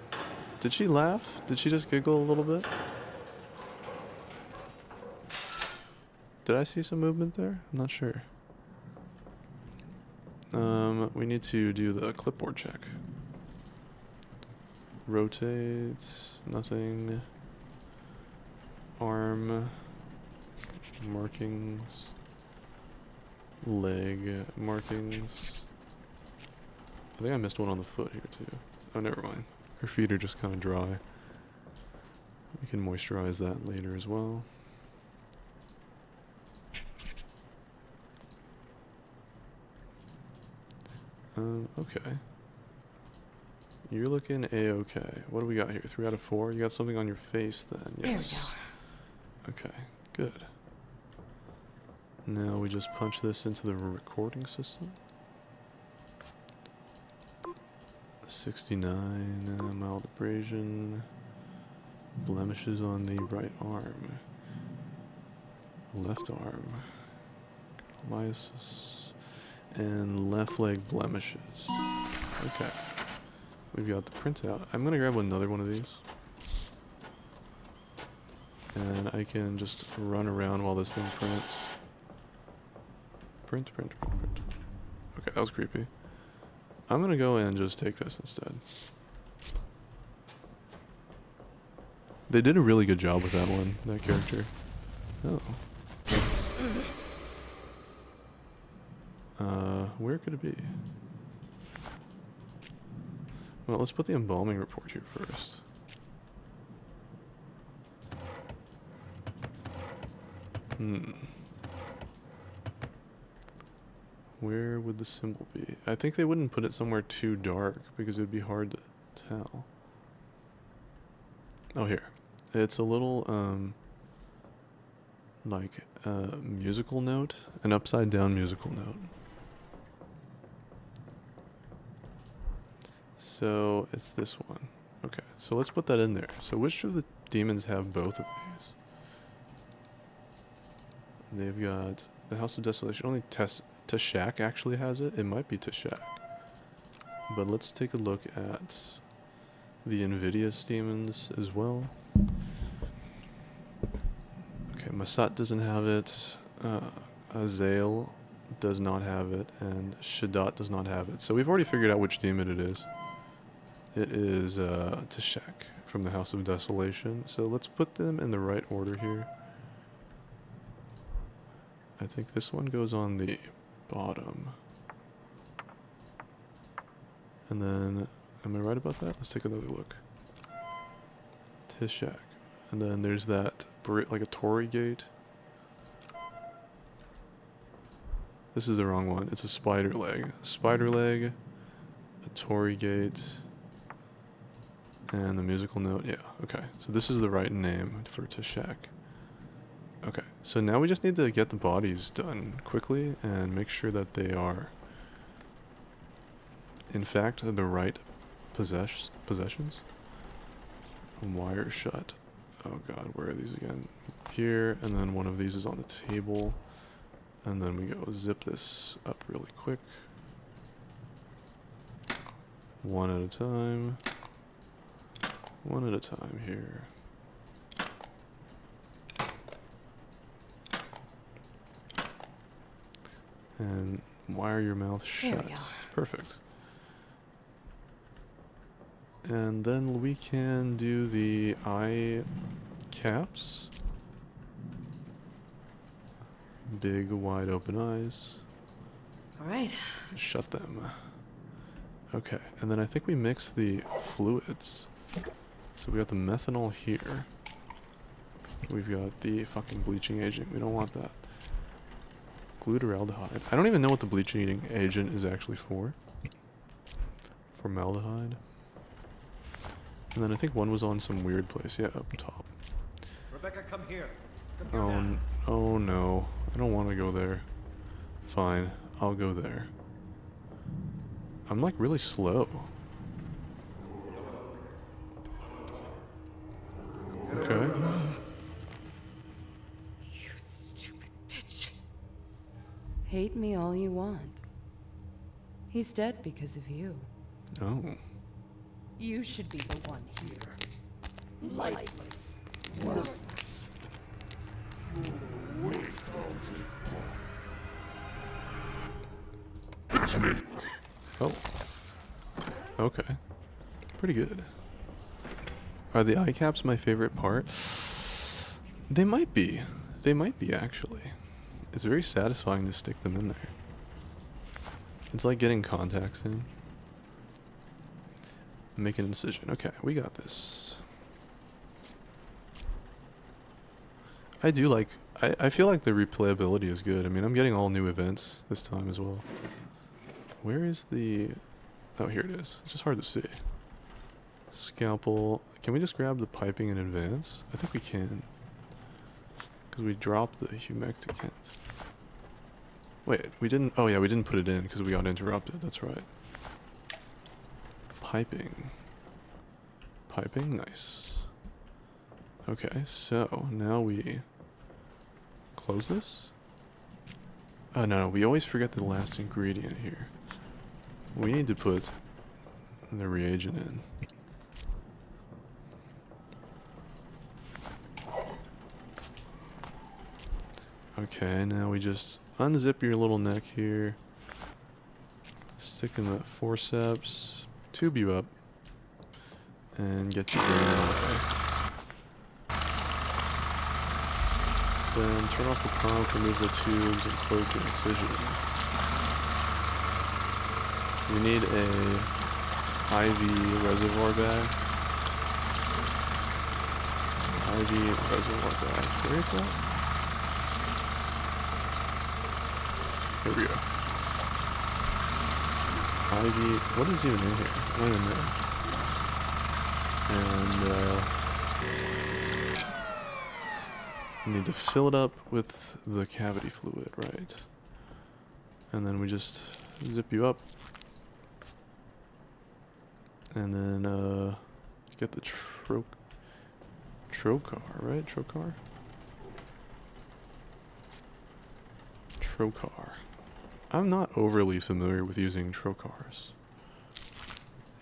Did she laugh? Did she just giggle a little bit? Did I see some movement there? I'm not sure. We need to do the clipboard check. Rotate, nothing. Arm, markings, leg markings. I think I missed one on the foot here too. Oh, never mind. Her feet are just kind of dry. We can moisturize that later as well. Okay. You're looking A-okay. What do we got here? 3 out of 4? You got something on your face then? Yes. There we go. Okay, good. Now we just punch this into the recording system. 69, mild abrasion. Blemishes on the right arm. Left arm. Lysis. And left leg blemishes. Okay. We've got the printout. I'm gonna grab another one of these. And I can just run around while this thing prints. Print, print, print, print. Okay, that was creepy. I'm gonna go and just take this instead. They did a really good job with that one, that character. Oh. Where could it be? Well, let's put the embalming report here first. Where would the symbol be? I think they wouldn't put it somewhere too dark because it would be hard to tell. Oh, here. It's a little, like a musical note, an upside down musical note. So it's this one. Okay, so let's put that in there. So which of the demons have both of these? They've got the House of Desolation. Only Tashak actually has it. It might be Tashak. But let's take a look at the Invidious demons as well. Okay, Masat doesn't have it. Azael does not have it. And Shadat does not have it. So we've already figured out which demon it is. It is Tashak from the House of Desolation. So let's put them in the right order here. I think this one goes on the bottom. And then, am I right about that? Let's take another look. His shack. And then there's that, like a Tory gate. This is the wrong one. It's a spider leg. Spider leg, a Tory gate, and the musical note. Yeah, okay. So this is the right name for Tishak. Okay, so now we just need to get the bodies done quickly and make sure that they are, in fact, the right possessions. Wire shut. Oh god, where are these again? Here, and then one of these is on the table. And then we go zip this up really quick. One at a time. One at a time here. And wire your mouth shut. There we are. Perfect. And then we can do the eye caps. Big, wide open eyes. Alright. Shut them. Okay, and then I think we mix the fluids. So we got the methanol here. We've got the fucking bleaching agent. We don't want that. Glutaraldehyde. I don't even know what the bleaching agent is actually for. Formaldehyde. And then I think one was on some weird place. Yeah, up top. Rebecca, come here. Come here now. Oh no. I don't want to go there. Fine. I'll go there. I'm like really slow. Okay. You stupid bitch. Hate me all you want. He's dead because of you. Oh. You should be the one here. Lifeless. Oh. Okay. Pretty good. Are the eye caps my favorite part? They might be. They might be, actually. It's very satisfying to stick them in there. It's like getting contacts in. Make an incision. Okay, we got this. I do like... I feel like the replayability is good. I mean, I'm getting all new events this time as well. Where is the... Oh, here it is. It's just hard to see. Scalpel. Can we just grab the piping in advance? I think we can. Because we dropped the humecticant. Wait, we didn't... Oh yeah, we didn't put it in because we got interrupted. That's right. Piping. Piping? Nice. Okay, so now we... Close this? Oh no, we always forget the last ingredient here. We need to put the reagent in. Okay, now we just unzip your little neck here. Stick in the forceps. Tube you up. And get your brain away. Then turn off the pump, remove the tubes, and close the incision. We need a IV reservoir bag. IV reservoir bag. Where is that? Here we go. IV. What is even in here? I don't even know. And need to fill it up with the cavity fluid, right? And then we just zip you up. And then get the trocar, right? Trocar? Trocar. I'm not overly familiar with using trocars.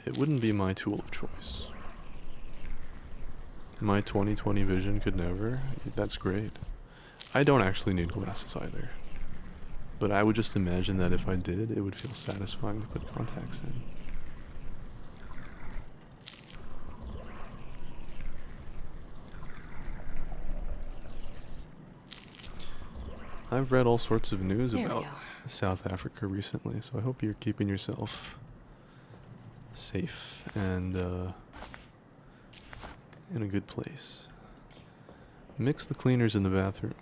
It wouldn't be my tool of choice. My 20/20 vision could never. That's great. I don't actually need glasses either. But I would just imagine that if I did, it would feel satisfying to put contacts in. I've read all sorts of news There we about go. South Africa recently, so I hope you're keeping yourself safe and in a good place. Mix the cleaners in the bathroom.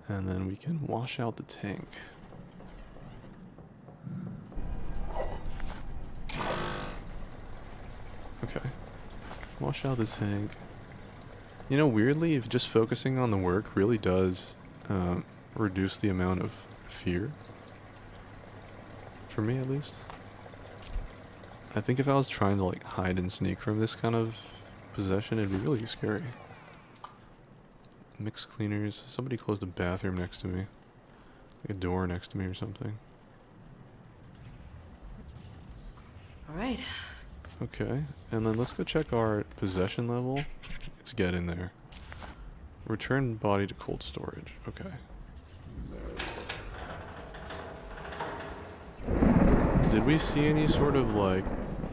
And then we can wash out the tank. Okay. Wash out the tank. You know, weirdly, if just focusing on the work really does reduce the amount of fear. For me, at least. I think if I was trying to, like, hide and sneak from this kind of possession, it'd be really scary. Mix cleaners. Somebody closed a bathroom next to me. Like a door next to me or something. Alright. Okay, and then let's go check our possession level. It's getting there. Return body to cold storage. Okay. Did we see any sort of, like,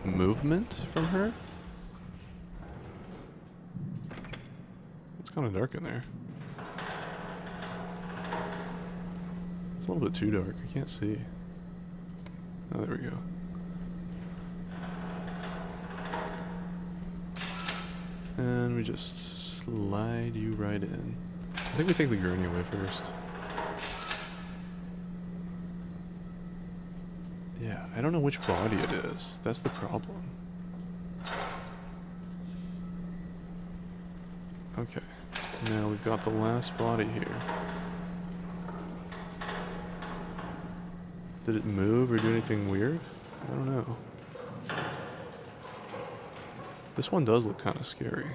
movement from her? It's kind of dark in there. It's a little bit too dark. I can't see. Oh, there we go. And we just slide you right in. I think we take the gurney away first. Yeah, I don't know which body it is. That's the problem. Okay. Now we've got the last body here. Did it move or do anything weird? I don't know. This one does look kind of scary.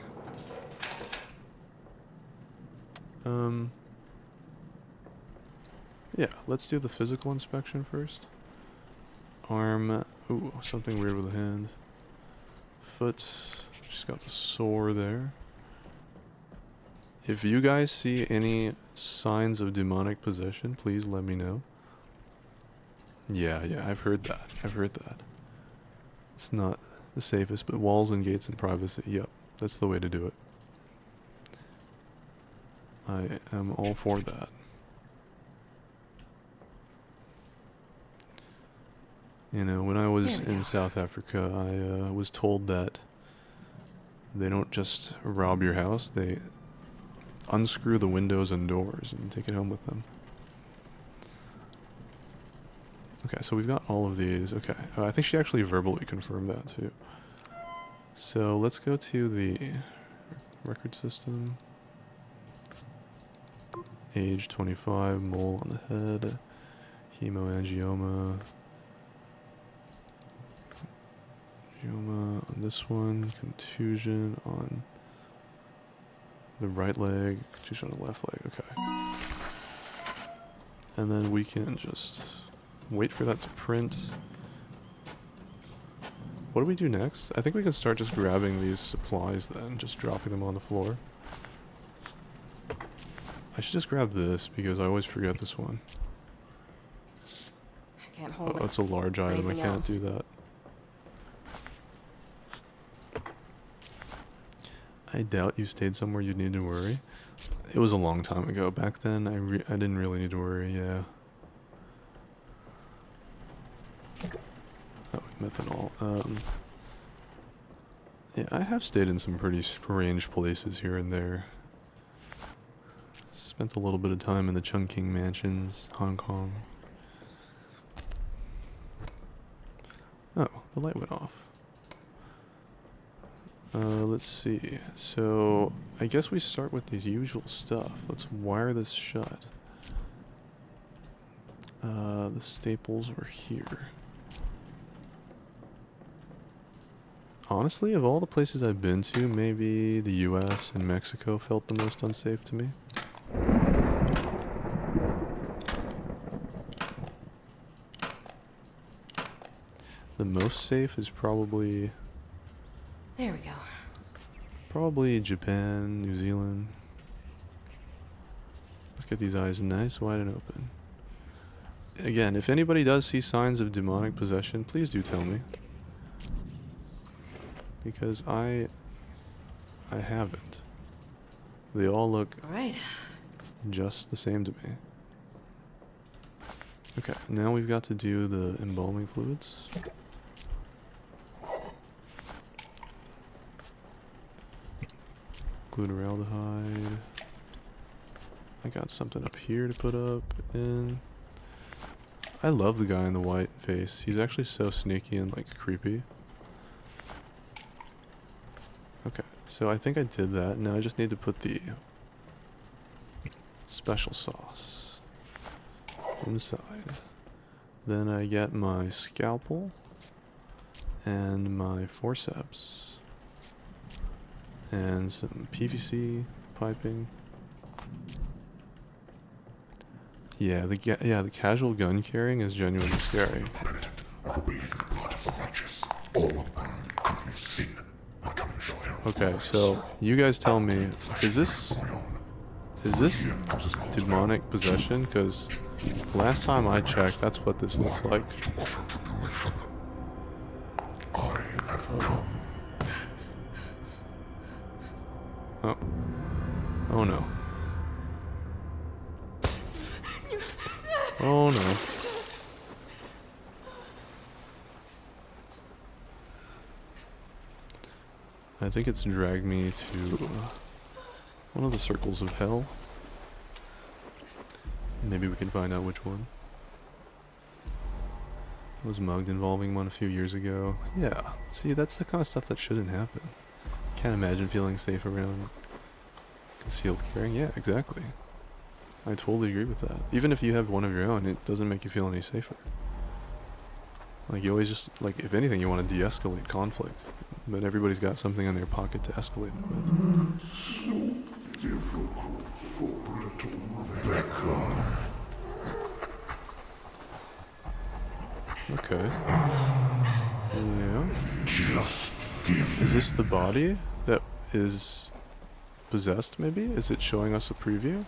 Yeah, let's do the physical inspection first. Arm, ooh, something weird with the hand. Foot, she's got the sore there. If you guys see any signs of demonic possession, please let me know. Yeah, I've heard that. I've heard that. It's not the safest, but walls and gates and privacy, yep, that's the way to do it. I am all for that. You know, when I was in South Africa, I was told that they don't just rob your house, they unscrew the windows and doors and take it home with them. Okay, so we've got all of these. Okay, I think she actually verbally confirmed that too. So let's go to the record system. Age 25, mole on the head, hemangioma. On this one, contusion on the right leg, contusion on the left leg, okay. And then we can just wait for that to print. What do we do next? I think we can start just grabbing these supplies then, just dropping them on the floor. I should just grab this because I always forget this one. I can't hold it. Oh, it's a large item, I Anything can't else? do that. I doubt you stayed somewhere you'd need to worry. It was a long time ago. Back then, I didn't really need to worry, yeah. Oh, methanol. Yeah, I have stayed in some pretty strange places here and there. Spent a little bit of time in the Chungking Mansions, Hong Kong. Oh, the light went off. Let's see. So, I guess we start with the usual stuff. Let's wire this shut. The staples were here. Honestly, of all the places I've been to, maybe the US and Mexico felt the most unsafe to me. The most safe is probably... There we go. Probably Japan, New Zealand. Let's get these eyes nice, wide and open. Again, if anybody does see signs of demonic possession, please do tell me. because I haven't. They all look All right. just the same to me. Okay, now we've got to do the embalming fluids. Glutaraldehyde. I got something up here to put up in. I love the guy in the white face. He's actually so sneaky and like creepy. Okay, so I think I did that. Now I just need to put the special sauce inside. Then I get my scalpel and my forceps and some PVC piping. Yeah, the casual gun carrying is genuinely scary. I'll bathe in the blood of the righteous. All of mankind of sin. I come and show him. Okay, so you guys tell me, is this demonic possession? Because last time I checked, that's what this looks like. I have come. Oh. Oh no. Oh no. I think it's dragged me to one of the circles of hell. Maybe we can find out which one. I was mugged involving one a few years ago. Yeah, see, that's the kind of stuff that shouldn't happen. Can't imagine feeling safe around concealed carrying. Yeah, exactly. I totally agree with that. Even if you have one of your own, it doesn't make you feel any safer. Like, you always just, like, if anything, you want to de-escalate conflict. But everybody's got something in their pocket to escalate it with. So difficult for little Rebecca. Okay. Yeah. Just give Is this the body that is possessed, maybe? Is it showing us a preview?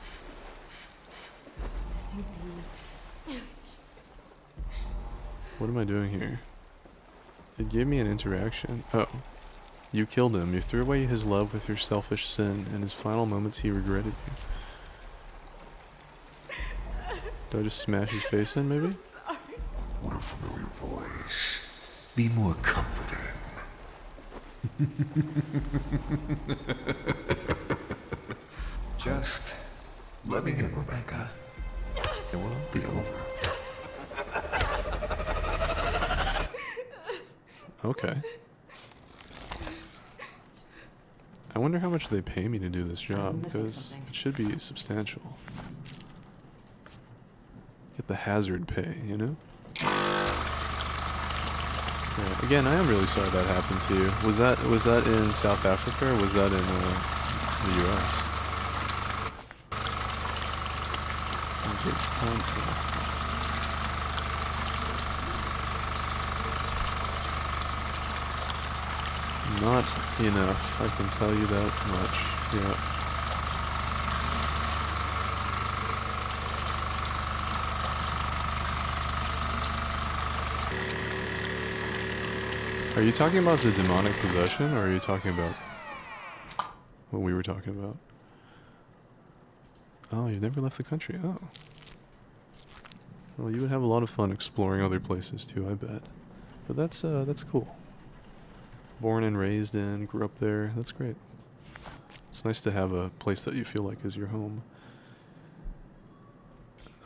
What am I doing here? It gave me an interaction. Oh. You killed him. You threw away his love with your selfish sin. In his final moments, he regretted you. Do I just smash his face in, maybe? What a familiar voice. Be more comforting. Just let me in, Rebecca. It will all be over. Okay. I wonder how much they pay me to do this job, because it should be substantial. Get the hazard pay, you know? Yeah, again, I am really sorry that happened to you. Was that in South Africa, or was that in the US? Was it not enough, I can tell you that much. Yeah. Are you talking about the demonic possession, or are you talking about what we were talking about? Oh, you've never left the country. Oh. Well, you would have a lot of fun exploring other places too, I bet. But that's cool. Born and raised in, grew up there. That's great. It's nice to have a place that you feel like is your home.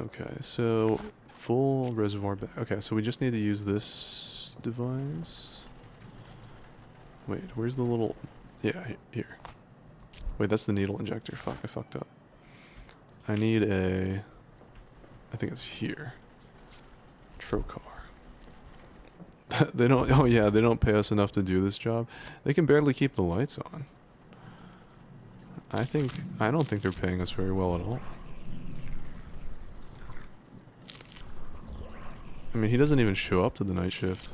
Okay, so full reservoir back. Okay, so we just need to use this device. Wait, where's the little... Yeah, here. Wait, that's the needle injector. Fuck, I fucked up. I need a... I think it's here. Trocar. They don't... Oh yeah, they don't pay us enough to do this job. They can barely keep the lights on. I don't think they're paying us very well at all. I mean, he doesn't even show up to the night shift.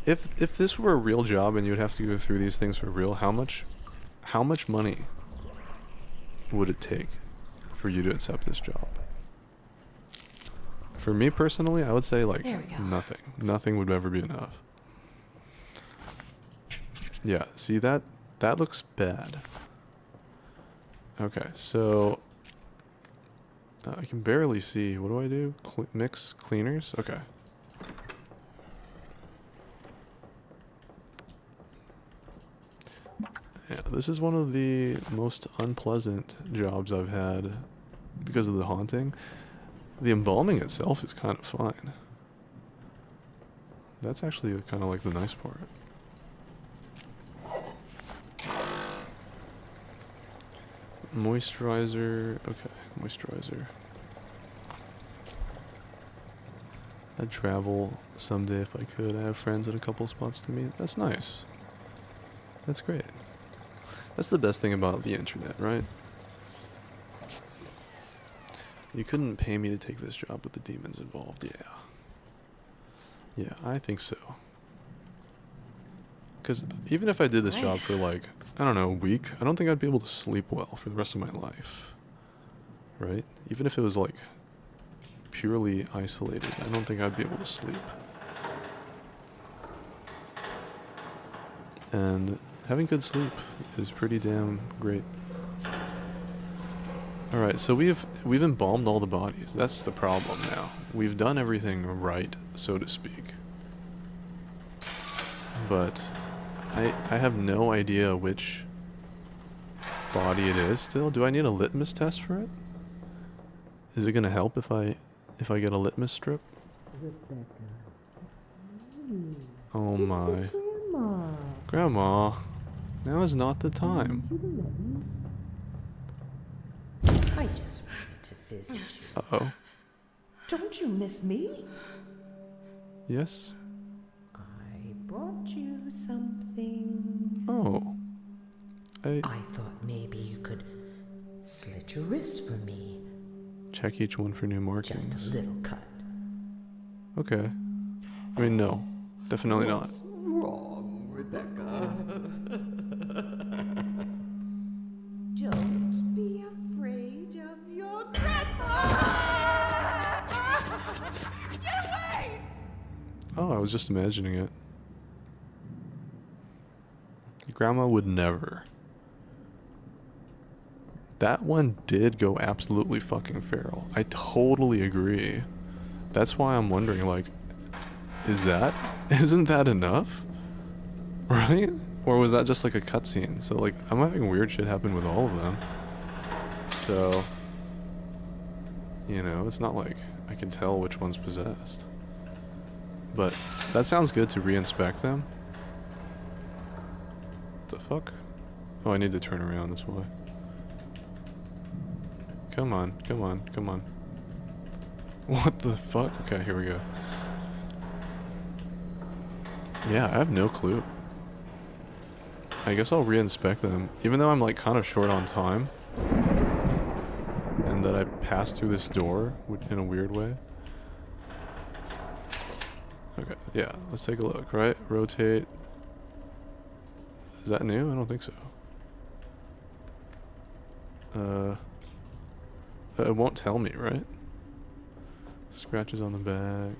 If this were a real job and you'd have to go through these things for real, how much money would it take for you to accept this job? For me personally, I would say like There we go. nothing. Nothing would ever be enough. Yeah, see that looks bad. Okay, so I can barely see. What do I do? Mix cleaners? Okay. Yeah, this is one of the most unpleasant jobs I've had because of the haunting. The embalming itself is kind of fine. That's actually kind of like the nice part. Moisturizer. Okay, moisturizer. I'd travel someday if I could. I have friends at a couple spots to meet. That's nice. That's great. That's the best thing about the internet, right? You couldn't pay me to take this job with the demons involved, yeah. Yeah, I think so. Because even if I did this job for like, I don't know, a week, I don't think I'd be able to sleep well for the rest of my life. Right? Even if it was like purely isolated, I don't think I'd be able to sleep. And having good sleep is pretty damn great. Alright, so we've embalmed all the bodies. That's the problem now. We've done everything right, so to speak. But I have no idea which body it is still. Do I need a litmus test for it? Is it gonna help if I get a litmus strip? Oh my. Grandma, now is not the time. I just wanted to visit you. Uh-oh. Don't you miss me? Yes? I brought you something. Oh. I thought maybe you could slit your wrist for me. Check each one for new markings. Just a little cut. Okay. I mean, no. Definitely not. What's wrong, Rebecca? Don't be afraid of your grandma! Get away! Oh, I was just imagining it. Grandma would never. That one did go absolutely fucking feral. I totally agree. That's why I'm wondering, like, isn't that enough? Right? Or was that just like a cutscene? So, like, I'm having weird shit happen with all of them. So, you know, it's not like I can tell which one's possessed. But that sounds good to re-inspect them. What the fuck? Oh, I need to turn around this way. Come on, come on, come on. What the fuck? Okay, here we go. Yeah, I have no clue. I guess I'll re-inspect them, even though I'm like kind of short on time. And that I passed through this door in a weird way. Okay, yeah, let's take a look, right? Rotate. Is that new? I don't think so. It won't tell me, right? Scratches on the back.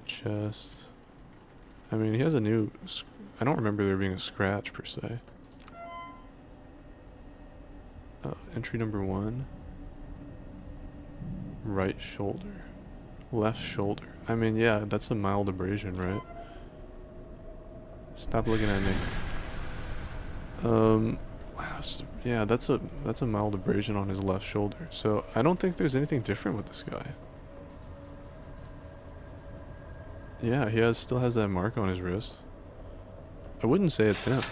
Chest. I mean, he has a new... I don't remember there being a scratch, per se. Oh, entry number 1. Right shoulder. Left shoulder. I mean, yeah, that's a mild abrasion, right? Stop looking at me. Yeah, that's a mild abrasion on his left shoulder. So I don't think there's anything different with this guy. Yeah, he still has that mark on his wrist. I wouldn't say it's him.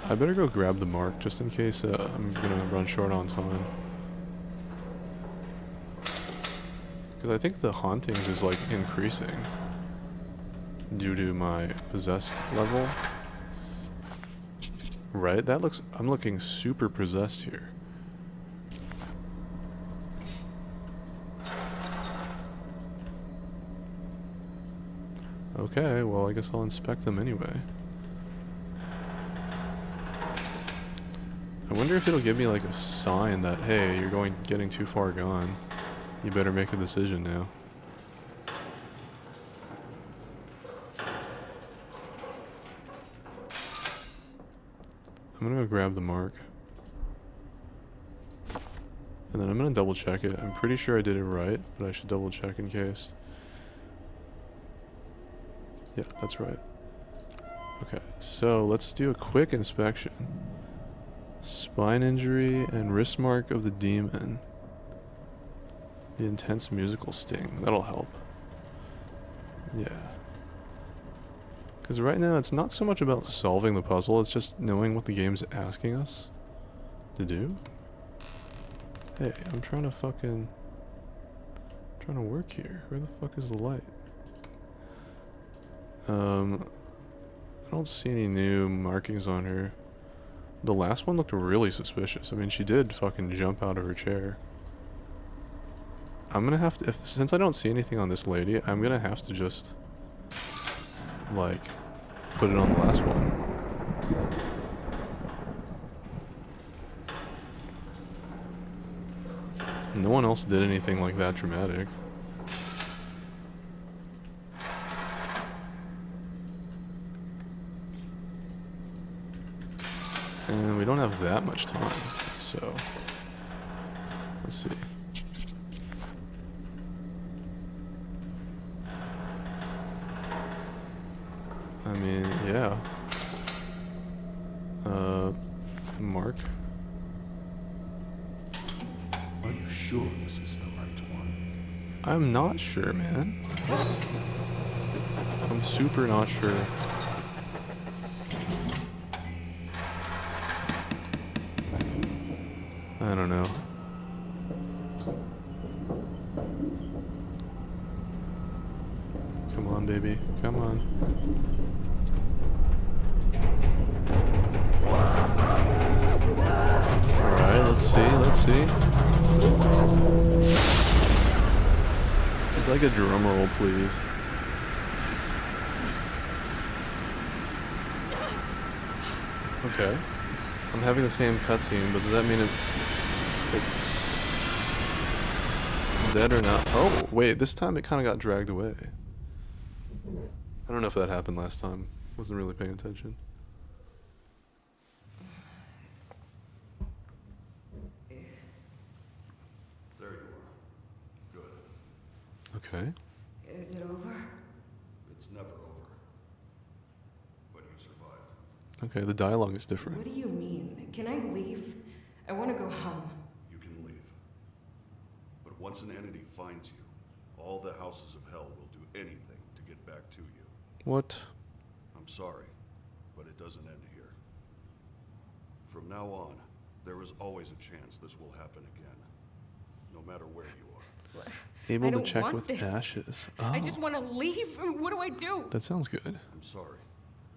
I better go grab the mark just in case I'm gonna run short on time. Because I think the hauntings is like increasing due to my possessed level. Right? I'm looking super possessed here. Okay. Okay, well I guess I'll inspect them anyway. I wonder if it'll give me like a sign that, hey, you're getting too far gone. You better make a decision now. I'm gonna go grab the mark. And then I'm gonna double check it. I'm pretty sure I did it right, but I should double check in case. Yeah, that's right. Okay, so let's do a quick inspection. Spine injury and wrist mark of the demon. The intense musical sting. That'll help. Yeah. Because right now it's not so much about solving the puzzle, it's just knowing what the game's asking us to do. Hey, I'm trying to work here. Where the fuck is the light? I don't see any new markings on her. The last one looked really suspicious. I mean, she did fucking jump out of her chair. I'm gonna have to, since I don't see anything on this lady, I'm gonna have to just, like, put it on the last one. No one else did anything like that dramatic. And we don't have that much time, so let's see. I mean, yeah. Mark. Are you sure this is the right one? I'm not sure, man. I'm super not sure. I don't know. Come on, baby. Come on. Alright, let's see, let's see. It's like a drum roll, please. Okay. I'm having the same cutscene, but does that mean it's dead or not? Oh, wait, this time it kind of got dragged away. I don't know if that happened last time. Wasn't really paying attention. There you are. Good. Okay. Is it over? It's never over. But you survived. Okay, the dialogue is different. What do you mean? Can I leave? I want to go home. You can leave. But once an entity finds you, all the houses of hell will do anything to get back to you. What? I'm sorry, but it doesn't end here. From now on, there is always a chance this will happen again. No matter where you are. Able I to don't check want with this. ashes. I Oh, just want to leave. What do I do? that sounds good. I'm sorry,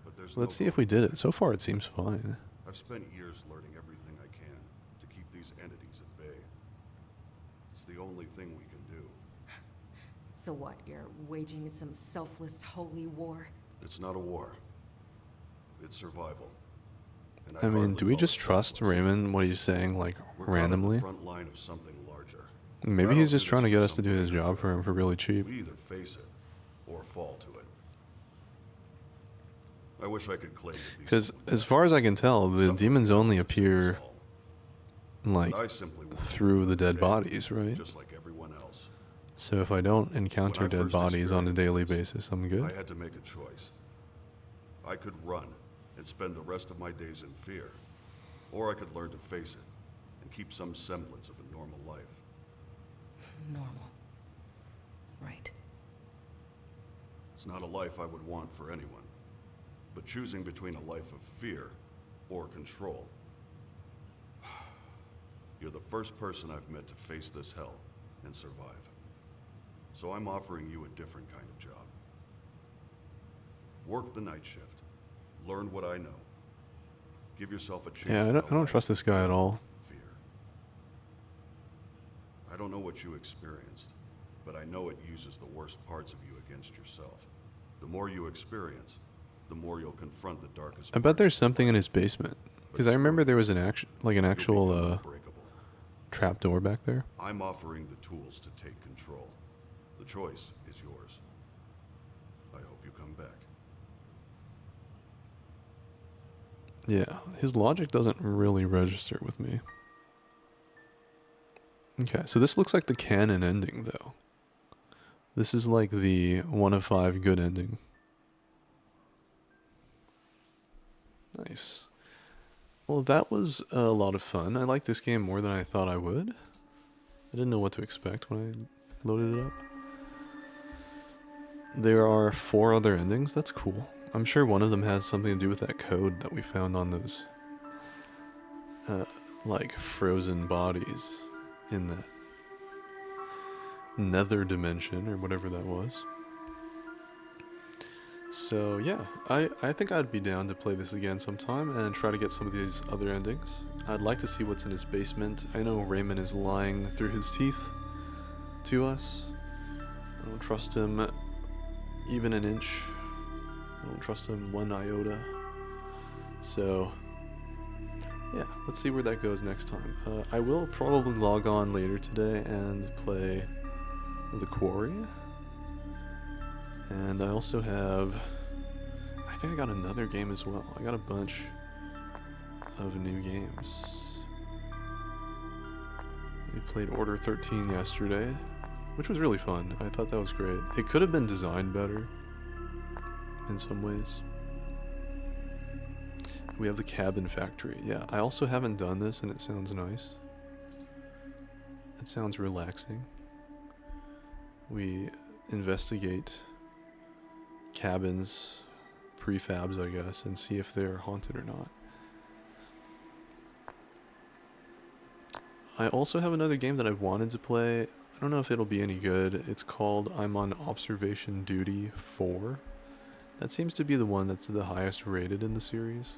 but there's Let's no see if we did it. So far, it seems fine. I've spent years learning everything I can to keep these entities at bay. It's the only thing we can do. So what, you're waging some selfless holy war? It's not a war. It's survival. And I mean, hardly do we call just it trust selfless. Raymond, what he's saying, like, We're caught at randomly? the front line of something larger. Maybe But I he's don't just do trying to this get for us to do some his bigger job for good. him for really cheap. We either face it or fall to it. I wish I could claim to be Because, someone as far as I can tell, the Something demons only that fits appear, all. like, But I simply want through the dead to bodies, right? just like everyone else. So if I don't encounter When I dead first bodies on a experienced daily this, basis, I'm I good? had to make a choice. I could run and spend the rest of my days in fear, or I could learn to face it and keep some semblance of a normal life. Normal. Right. It's not a life I would want for anyone, but choosing between a life of fear or control. You're the first person I've met to face this hell and survive. So I'm offering you a different kind of job. Work the night shift. Learn what I know. Give yourself a chance. Yeah, I at a don't life trust this guy at all. Fear. I don't know what you experienced, but I know it uses the worst parts of you against yourself. The more you experience, the more you'll confront the darkest. I bet there's something in his basement. Because I remember there was an actual trap door back there. I'm offering the tools to take control. The choice is yours. I hope you come back. Yeah, his logic doesn't really register with me. Okay, so this looks like the canon ending, though. This is like the 1 of 5 good ending. Nice. Well, that was a lot of fun. I like this game more than I thought I would. I didn't know what to expect when I loaded it up. There are 4 other endings. That's cool. I'm sure one of them has something to do with that code that we found on those, like, frozen bodies in that nether dimension, or whatever that was. So, yeah, I think I'd be down to play this again sometime and try to get some of these other endings. I'd like to see what's in his basement. I know Raymond is lying through his teeth to us. I don't trust him even an inch. I don't trust him 1 iota. So, yeah, let's see where that goes next time. I will probably log on later today and play The Quarry. And I also have, I think I got another game as well. I got a bunch of new games. We played Order 13 yesterday, which was really fun. I thought that was great. It could have been designed better in some ways. We have the Cabin Factory. Yeah, I also haven't done this and it sounds nice. It sounds relaxing. We investigate cabins, prefabs, I guess, and see if they're haunted or not. I also have another game that I've wanted to play. I don't know if it'll be any good. It's called I'm on Observation Duty 4. That seems to be the one that's the highest rated in the series,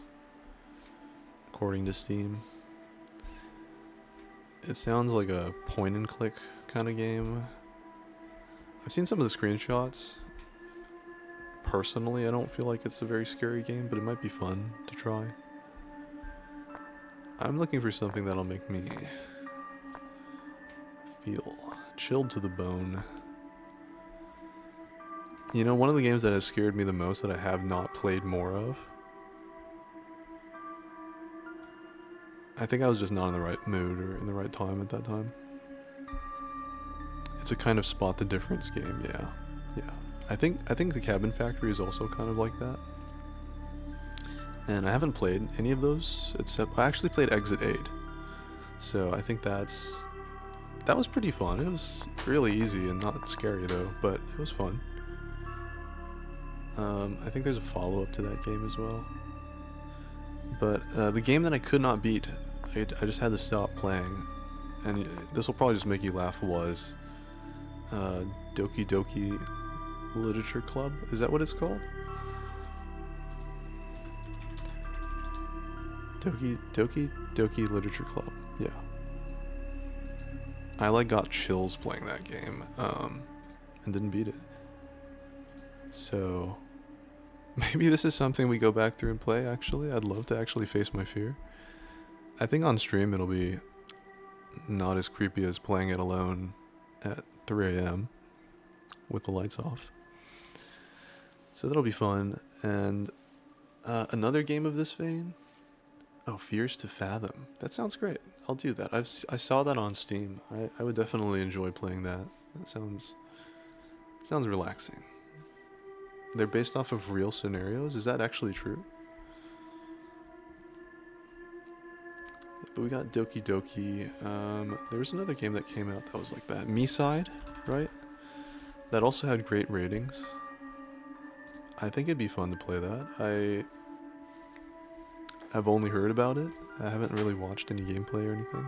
according to Steam. It sounds like a point and click kind of game. I've seen some of the screenshots. Personally, I don't feel like it's a very scary game, but it might be fun to try. I'm looking for something that'll make me feel chilled to the bone. You know, one of the games that has scared me the most that I have not played more of, I think I was just not in the right mood or in the right time at that time. It's a kind of spot the difference game, yeah. Yeah. I think the Cabin Factory is also kind of like that. And I haven't played any of those except I actually played Exit 8. So I think that was pretty fun. It was really easy and not scary though, but it was fun. I think there's a follow-up to that game as well. But the game that I could not beat, I just had to stop playing, and this will probably just make you laugh, was Doki Doki Literature Club. Is that what it's called? Doki Literature Club. Yeah. I got chills playing that game, and didn't beat it. So maybe this is something we go back through and play, actually. I'd love to actually face my fear. I think on stream it'll be not as creepy as playing it alone at 3 a.m. with the lights off. So that'll be fun. And another game of this vein? Oh, Fears to Fathom. That sounds great. I'll do that. I saw that on Steam. I would definitely enjoy playing that. That sounds relaxing. They're based off of real scenarios? Is that actually true? But we got Doki Doki. There was another game that came out that was like that. Me-Side, right? That also had great ratings. I think it'd be fun to play that. I've only heard about it. I haven't really watched any gameplay or anything.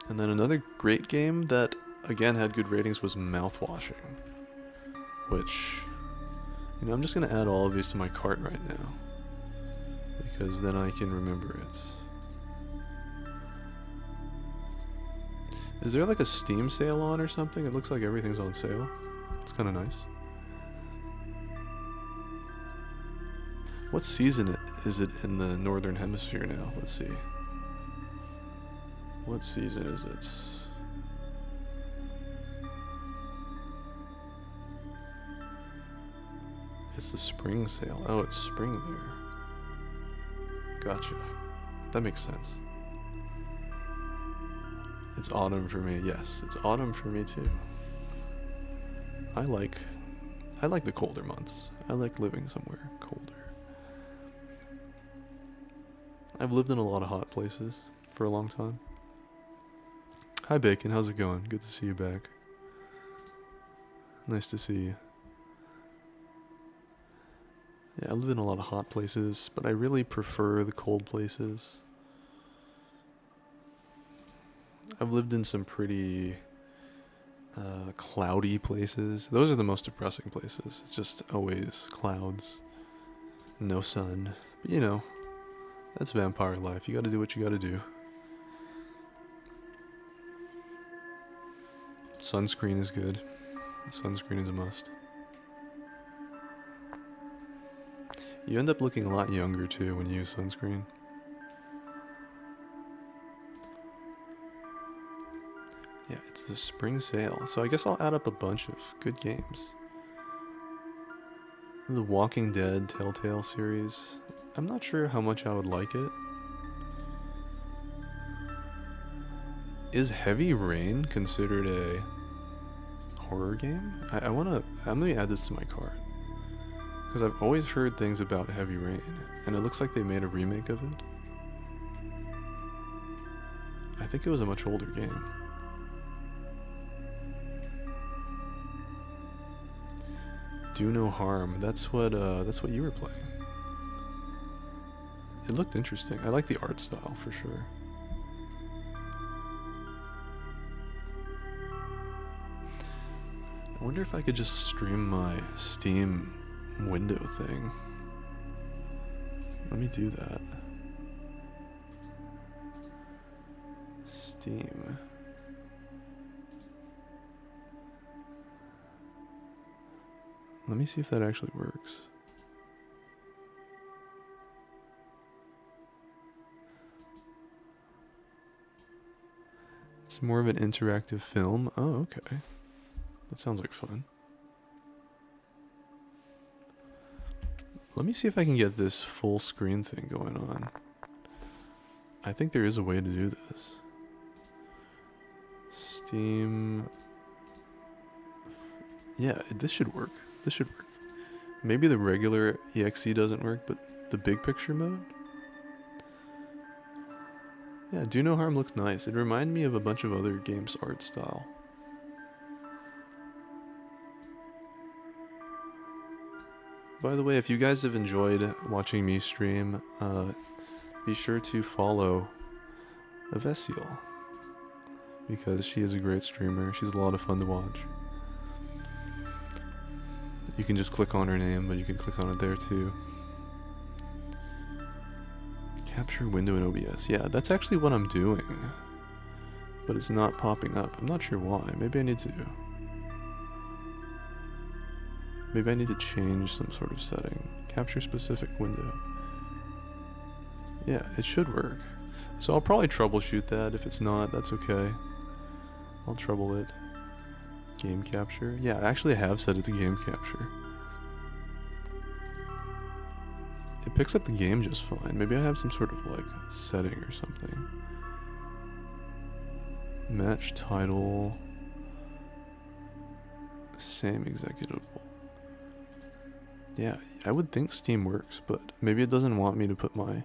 And then another great game that, again, had good ratings was Mouthwashing. Which, I'm just going to add all of these to my cart right now. Because then I can remember it. Is there like a Steam sale on or something? It looks like everything's on sale. It's kind of nice. What season is it in the Northern Hemisphere now? Let's see. What season is it? It's the spring sale. Oh, it's spring there. Gotcha. That makes sense. It's autumn for me. Yes, it's autumn for me too. I like the colder months. I like living somewhere colder. I've lived in a lot of hot places for a long time. Hi Bacon, how's it going? Good to see you back. Nice to see you. Yeah, I live in a lot of hot places, but I really prefer the cold places. I've lived in some pretty cloudy places. Those are the most depressing places. It's just always clouds, no sun. But you know, that's vampire life. You gotta do what you gotta do. Sunscreen is good. Sunscreen is a must. You end up looking a lot younger too when you use sunscreen. Yeah, it's the spring sale. So I guess I'll add up a bunch of good games. The Walking Dead Telltale series. I'm not sure how much I would like it. Is Heavy Rain considered a horror game? I'm gonna add this to my cart. Because I've always heard things about Heavy Rain, and it looks like they made a remake of it. I think it was a much older game. Do No Harm. That's what you were playing. It looked interesting. I like the art style for sure. I wonder if I could just stream my Steam window thing. Let me do that. Steam. Let me see if that actually works. It's more of an interactive film. Oh, okay. That sounds like fun. Let me see if I can get this full screen thing going on. I think there is a way to do this. Steam. Yeah, this should work. This should work. Maybe the regular EXE doesn't work, but the big picture mode? Yeah, Do No Harm looks nice. It reminded me of a bunch of other games' art style. By the way, if you guys have enjoyed watching me stream, be sure to follow Avesiel, because she is a great streamer. She's a lot of fun to watch. You can just click on her name, but you can click on it there too. Capture window in OBS. Yeah, that's actually what I'm doing, but it's not popping up. I'm not sure why. Maybe I need to change some sort of setting. Capture specific window. Yeah, it should work. So I'll probably troubleshoot that. If it's not, that's okay. I'll trouble it. Game capture. Yeah, I actually have set it to game capture. It picks up the game just fine. Maybe I have some sort of like setting or something. Match title. Same executable. Yeah, I would think Steam works, but maybe it doesn't want me to put my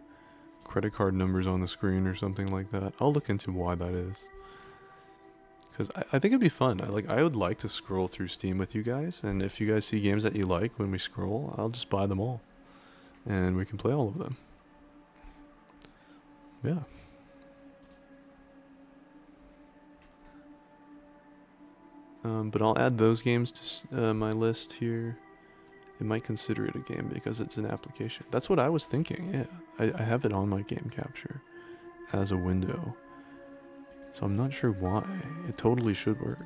credit card numbers on the screen or something like that. I'll look into why that is. Because I think it'd be fun. I would like to scroll through Steam with you guys, and if you guys see games that you like when we scroll, I'll just buy them all. And we can play all of them. Yeah. But I'll add those games to my list here. It might consider it a game because it's an application. That's what I was thinking, yeah. I have it on my game capture as a window. So I'm not sure why. It totally should work.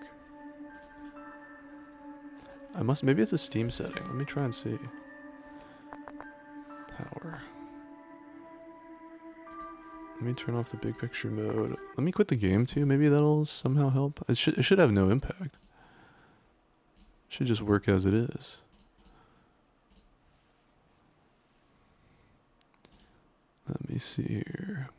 Maybe it's a Steam setting. Let me try and see. Power. Let me turn off the big picture mode. Let me quit the game too. Maybe that'll somehow help. It should have no impact. It should just work as it is. Let me see here.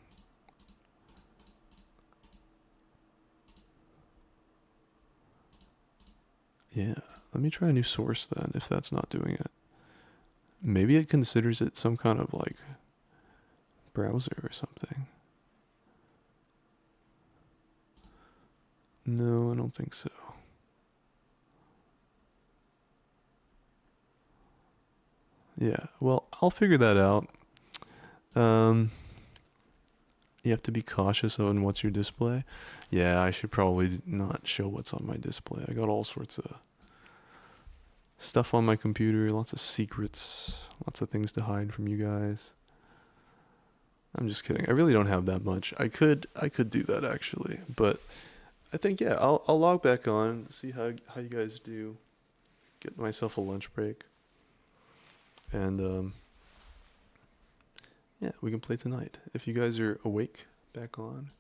Yeah, let me try a new source then, if that's not doing it. Maybe it considers it some kind of like browser or something. No, I don't think so. Yeah, well, I'll figure that out. You have to be cautious on what's your display. Yeah, I should probably not show what's on my display. I got all sorts of stuff on my computer, lots of secrets, lots of things to hide from you guys. I'm just kidding. I really don't have that much. I could do that actually, but I think yeah, I'll log back on, see how you guys do. Get myself a lunch break. And yeah, we can play tonight. If you guys are awake, back on.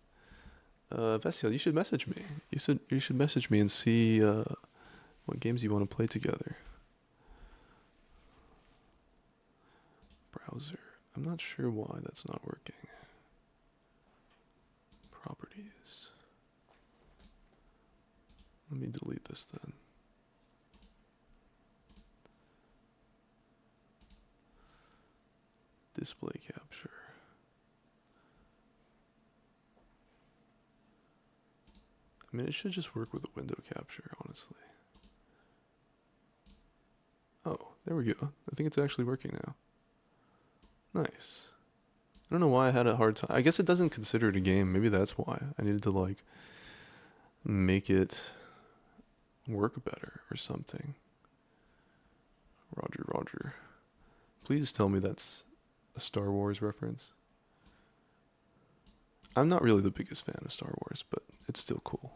Vesiel, you should message me. You should message me and see what games you want to play together. Browser. I'm not sure why that's not working. Properties. Let me delete this then. Display capture. I mean, it should just work with the window capture, honestly. Oh, there we go. I think it's actually working now. Nice. I don't know why I had a hard time. I guess it doesn't consider it a game. Maybe that's why. I needed to, like, make it work better or something. Roger, Roger. Please tell me that's a Star Wars reference. I'm not really the biggest fan of Star Wars, but it's still cool.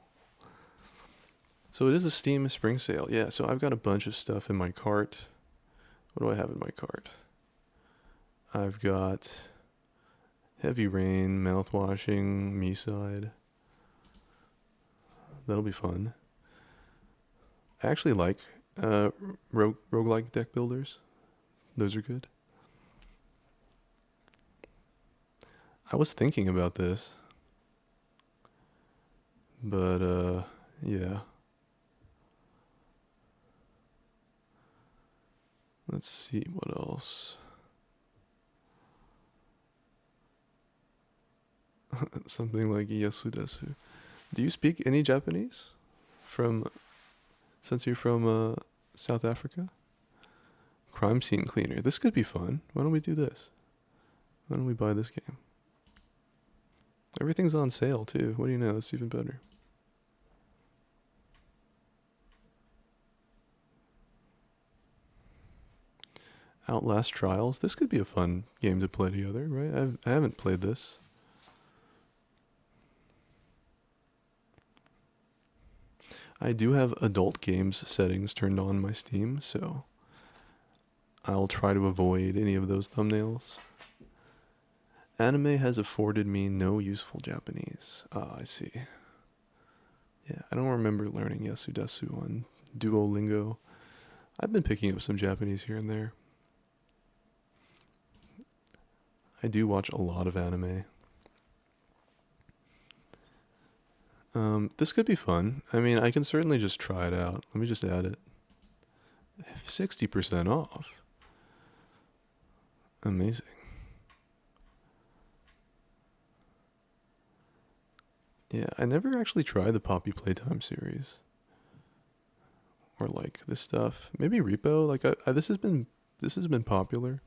So it is a Steam spring sale. Yeah, so I've got a bunch of stuff in my cart. What do I have in my cart? I've got Heavy Rain, Mouthwashing, Me-Side. That'll be fun. I actually like roguelike deck builders. Those are good. I was thinking about this. But, yeah. Let's see what else. Something like Yasudesu. Do you speak any Japanese? Since you're from South Africa? Crime scene cleaner. This could be fun. Why don't we do this? Why don't we buy this game? Everything's on sale too. What do you know? It's even better. Outlast Trials. This could be a fun game to play together, right? I haven't played this. I do have adult games settings turned on my Steam, so I'll try to avoid any of those thumbnails. Anime has afforded me no useful Japanese. Ah, I see. Yeah, I don't remember learning Yasudesu on Duolingo. I've been picking up some Japanese here and there. I do watch a lot of anime. This could be fun. I mean, I can certainly just try it out. Let me just add it. 60% off. Amazing. Yeah, I never actually tried the Poppy Playtime series. Or like this stuff. Maybe Repo. Like this has been popular.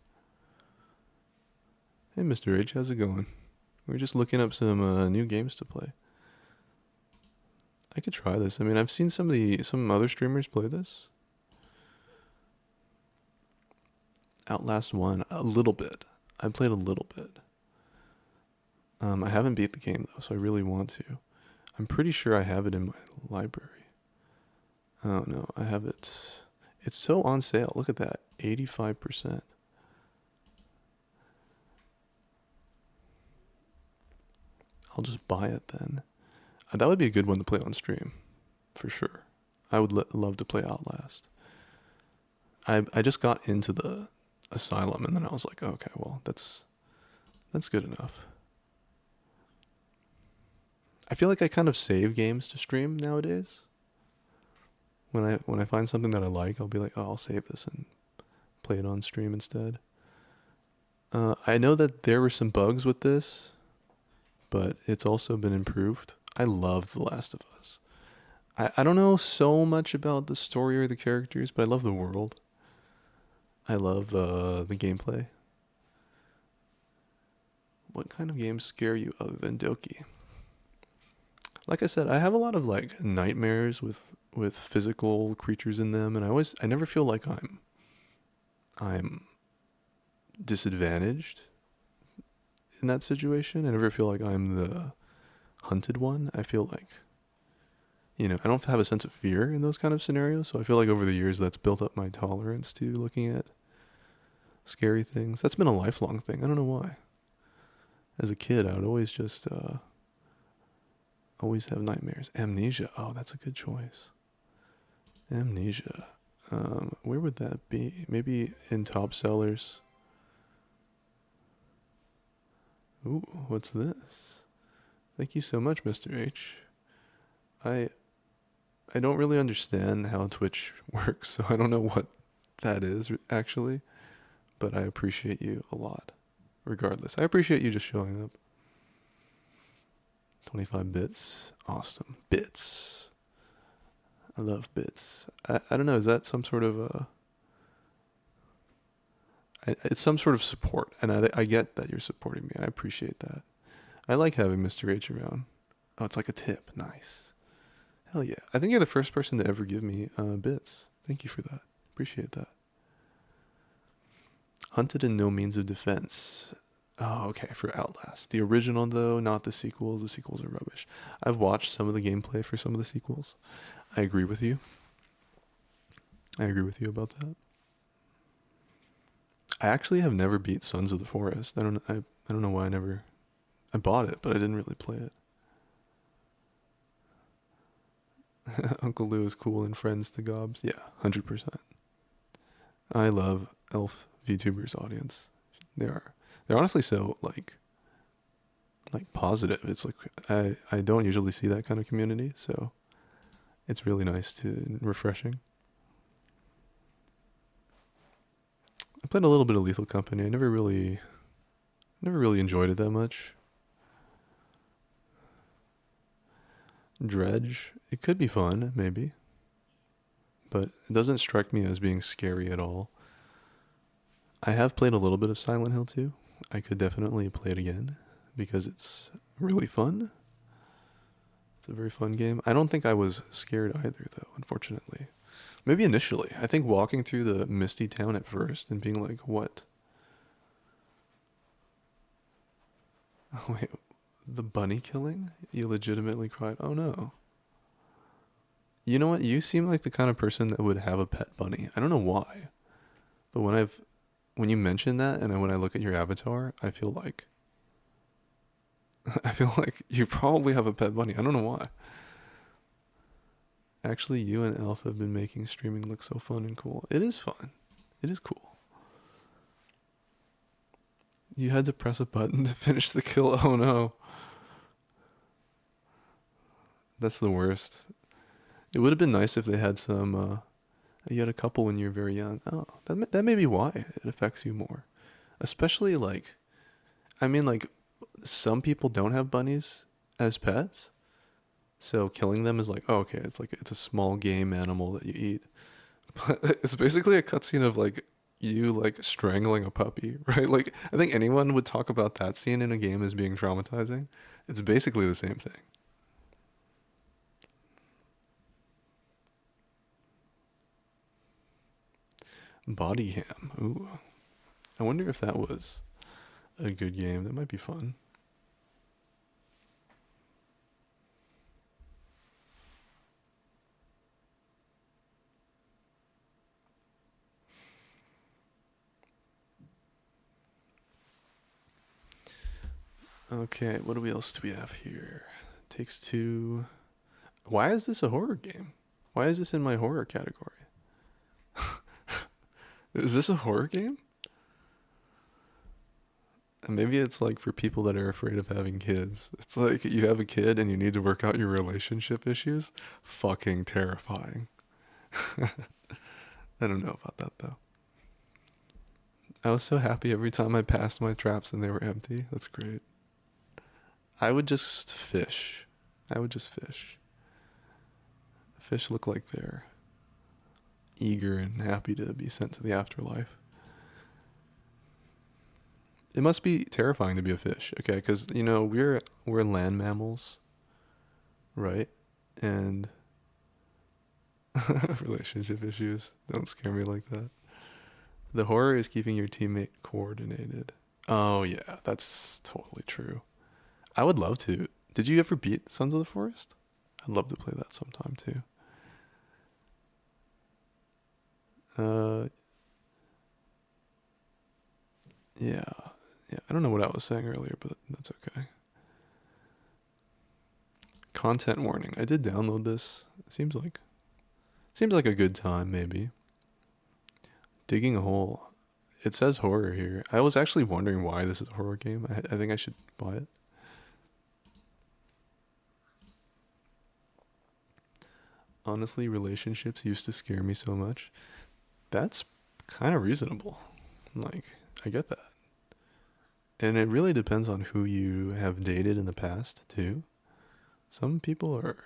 Hey, Mr. H, how's it going? We're just looking up some new games to play. I could try this. I mean, I've seen some other streamers play this. Outlast 1, a little bit. I played a little bit. I haven't beat the game though, so I really want to. I'm pretty sure I have it in my library. Oh no, I have it. It's so on sale. Look at that. 85%. I'll just buy it then. That would be a good one to play on stream, for sure. I would love to play Outlast. I just got into the Asylum, and then I was like, okay, well, that's good enough. I feel like I kind of save games to stream nowadays. When I find something that I like, I'll be like, oh, I'll save this and play it on stream instead. I know that there were some bugs with this, but it's also been improved. I loved The Last of Us. I don't know so much about the story or the characters, but I love the world. I love the gameplay. What kind of games scare you other than Doki? Like I said, I have a lot of like nightmares with physical creatures in them, and I never feel like I'm disadvantaged in that situation. I never feel like I'm the hunted one. I feel like, I don't have a sense of fear in those kind of scenarios, so I feel like over the years that's built up my tolerance to looking at scary things. That's been a lifelong thing. I don't know why. As a kid, I would always just always have nightmares. Amnesia. Oh, that's a good choice. Amnesia. Where would that be? Maybe in top sellers. Ooh, what's this? Thank you so much, Mr. H. I don't really understand how Twitch works, so I don't know what that is actually, but I appreciate you a lot. Regardless, I appreciate you just showing up. 25 bits. Awesome. Bits. I love bits. I don't know, is that some sort of it's some sort of support, and I get that you're supporting me. I appreciate that. I like having Mr. H around. Oh, it's like a tip. Nice. Hell yeah. I think you're the first person to ever give me bits. Thank you for that. Appreciate that. Hunted and No Means of Defense. Oh, okay, for Outlast. The original, though, not the sequels. The sequels are rubbish. I've watched some of the gameplay for some of the sequels. I agree with you. I agree with you about that. I actually have never beat Sons of the Forest. I don't know why I bought it, but I didn't really play it. Uncle Lou is cool and friends to gobs. Yeah, 100%. I love elf VTubers audience. They're honestly so like positive. It's like I don't usually see that kind of community, so it's really nice to refreshing. I played a little bit of Lethal Company. I never really enjoyed it that much. Dredge, it could be fun, maybe, but it doesn't strike me as being scary at all. I have played a little bit of Silent Hill 2. I could definitely play it again because it's really fun. It's a very fun game. I don't think I was scared either, though, unfortunately. Maybe initially. I think walking through the misty town at first and being like, what? Oh, wait, the bunny killing? You legitimately cried, oh no. You know what? You seem like the kind of person that would have a pet bunny. I don't know why. But when you mention that and when I look at your avatar, I feel like you probably have a pet bunny. I don't know why. Actually, you and Elf have been making streaming look so fun and cool. It is fun. It is cool. You had to press a button to finish the kill. Oh no. That's the worst. It would have been nice if they had some, you had a couple when you were very young. Oh, that may be why it affects you more. Especially like, I mean like, some people don't have bunnies as pets. So killing them is like, oh, okay, it's a small game animal that you eat. But it's basically a cutscene of like you like strangling a puppy, right? Like I think anyone would talk about that scene in a game as being traumatizing. It's basically the same thing. Body Ham. Ooh. I wonder if that was a good game. That might be fun. Okay, else do we have here? Takes Two. Why is this a horror game? Why is this in my horror category? Is this a horror game? And maybe it's like for people that are afraid of having kids. It's like you have a kid and you need to work out your relationship issues. Fucking terrifying. I don't know about that though. I was so happy every time I passed my traps and they were empty. That's great. I would just fish. I would just fish. Fish look like they're eager and happy to be sent to the afterlife. It must be terrifying to be a fish, okay? Because you know we're land mammals, right? And relationship issues don't scare me like that. The horror is keeping your teammate coordinated. Oh yeah, that's totally true. I would love to. Did you ever beat Sons of the Forest? I'd love to play that sometime too. Yeah. Yeah, I don't know what I was saying earlier, but that's okay. Content warning. I did download this. Seems like a good time maybe. Digging a hole. It says horror here. I was actually wondering why this is a horror game. I think I should buy it. Honestly, relationships used to scare me so much. That's kind of reasonable. Like, I get that. And it really depends on who you have dated in the past, too. Some people are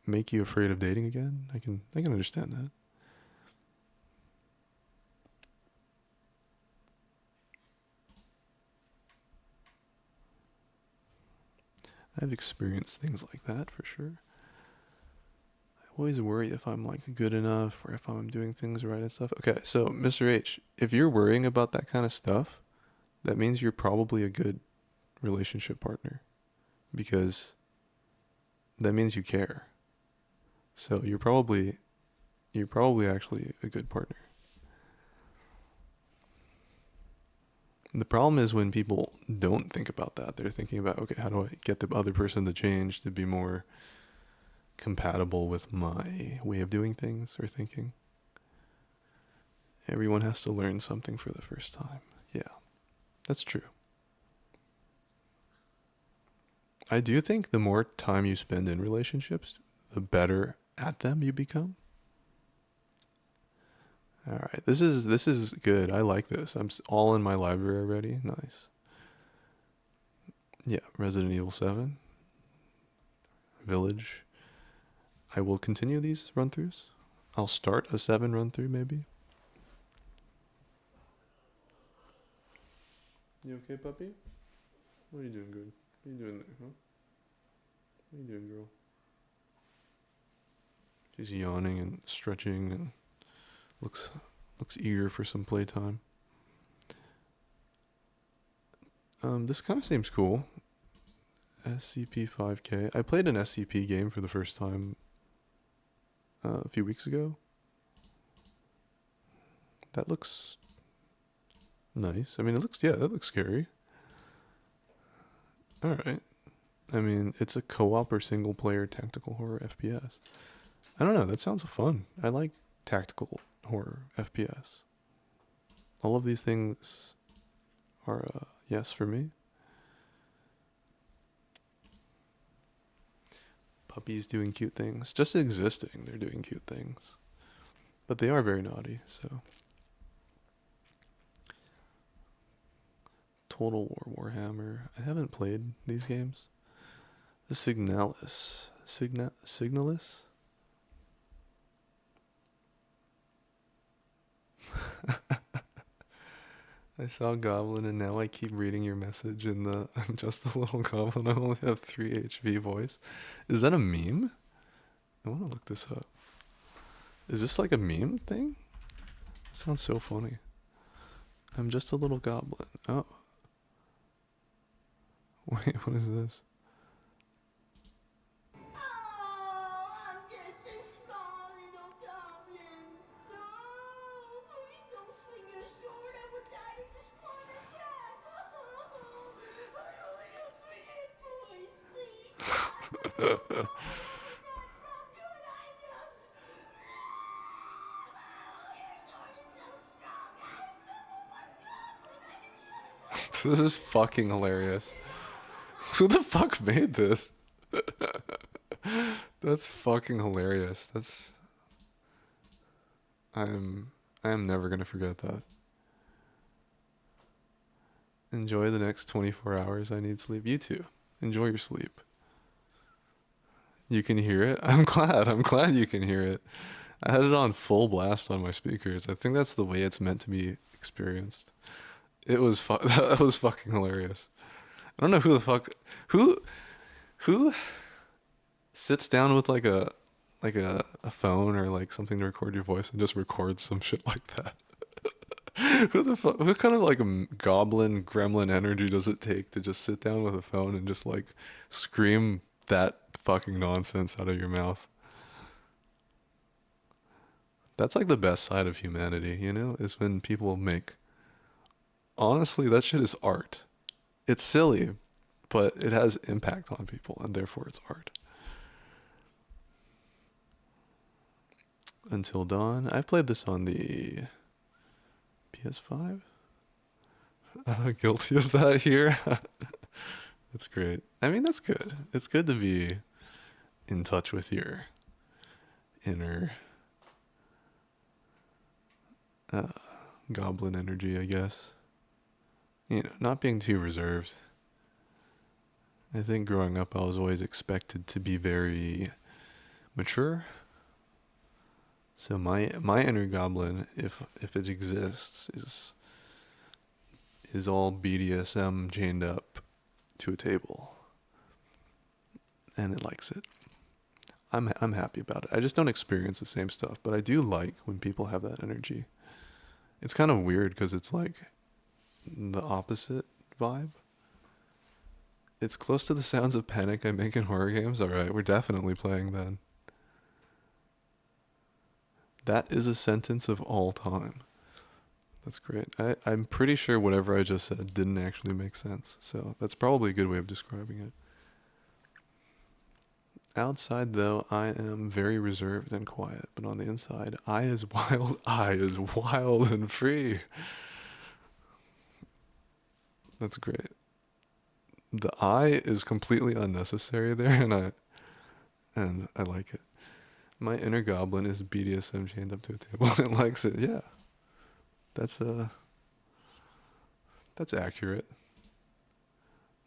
make you afraid of dating again. I can understand that. I've experienced things like that for sure. I always worry if I'm like good enough or if I'm doing things right and stuff. Okay, so Mr. H, if you're worrying about that kind of stuff, that means you're probably a good relationship partner because that means you care. So you're probably actually a good partner. The problem is when people don't think about that. They're thinking about, okay, how do I get the other person to change to be more compatible with my way of doing things or thinking? Everyone has to learn something for the first time. Yeah, that's true. I do think the more time you spend in relationships, the better at them you become. All right, this is good. I like this. I'm all in my library already. Nice. Yeah, Resident Evil 7, Village. I will continue these run-throughs. I'll start a 7 run-through maybe. You okay, puppy? What are you doing good? What are you doing there, huh? What are you doing, girl? She's yawning and stretching and looks eager for some playtime. This kind of seems cool. SCP-5K. I played an SCP game for the first time a few weeks ago. That looks nice. I mean, that looks scary. Alright. I mean, it's a co-op or single-player tactical horror FPS. I don't know, that sounds fun. I like tactical horror FPS. All of these things are a yes for me. Puppies doing cute things. Just existing, they're doing cute things. But they are very naughty, so. Total War Warhammer. I haven't played these games. The Signalis. Signalis? I saw Goblin and now I keep reading your message in the I'm just a little goblin. I only have 3 HP voice. Is that a meme? I want to look this up. Is this like a meme thing? That sounds so funny. I'm just a little goblin. Oh. Wait, what is this? This is fucking hilarious. Who the fuck made this? That's fucking hilarious. I am never gonna forget that. Enjoy the next 24 hours. I need sleep. You too. Enjoy your sleep. You can hear it? I'm glad. I'm glad you can hear it. I had it on full blast on my speakers. I think that's the way it's meant to be experienced. It was that was fucking hilarious. I don't know who the fuck who sits down with like a phone or like something to record your voice and just records some shit like that. Who the fuck? What kind of like goblin gremlin energy does it take to just sit down with a phone and just like scream that fucking nonsense out of your mouth? That's like the best side of humanity, you know, is when people make. Honestly, that shit is art. It's silly, but it has impact on people, and therefore it's art. Until Dawn. I played this on the PS5. Guilty of that here. That's great. I mean, that's good. It's good to be in touch with your inner goblin energy, I guess. You know, not being too reserved. I think growing up, I was always expected to be very mature. So my inner goblin, if it exists, is all BDSM chained up to a table, and it likes it. I'm happy about it. I just don't experience the same stuff, but I do like when people have that energy. It's kind of weird because it's like the opposite vibe. It's close to the sounds of panic I make in horror games. All right, we're definitely playing then. That is a sentence of all time. That's great. I'm pretty sure whatever I just said didn't actually make sense. So that's probably a good way of describing it. Outside, though, I am very reserved and quiet. But on the inside, I is wild and free. That's great. The I is completely unnecessary there, and I like it. My inner goblin is BDSM chained up to a table and it likes it. Yeah. That's accurate.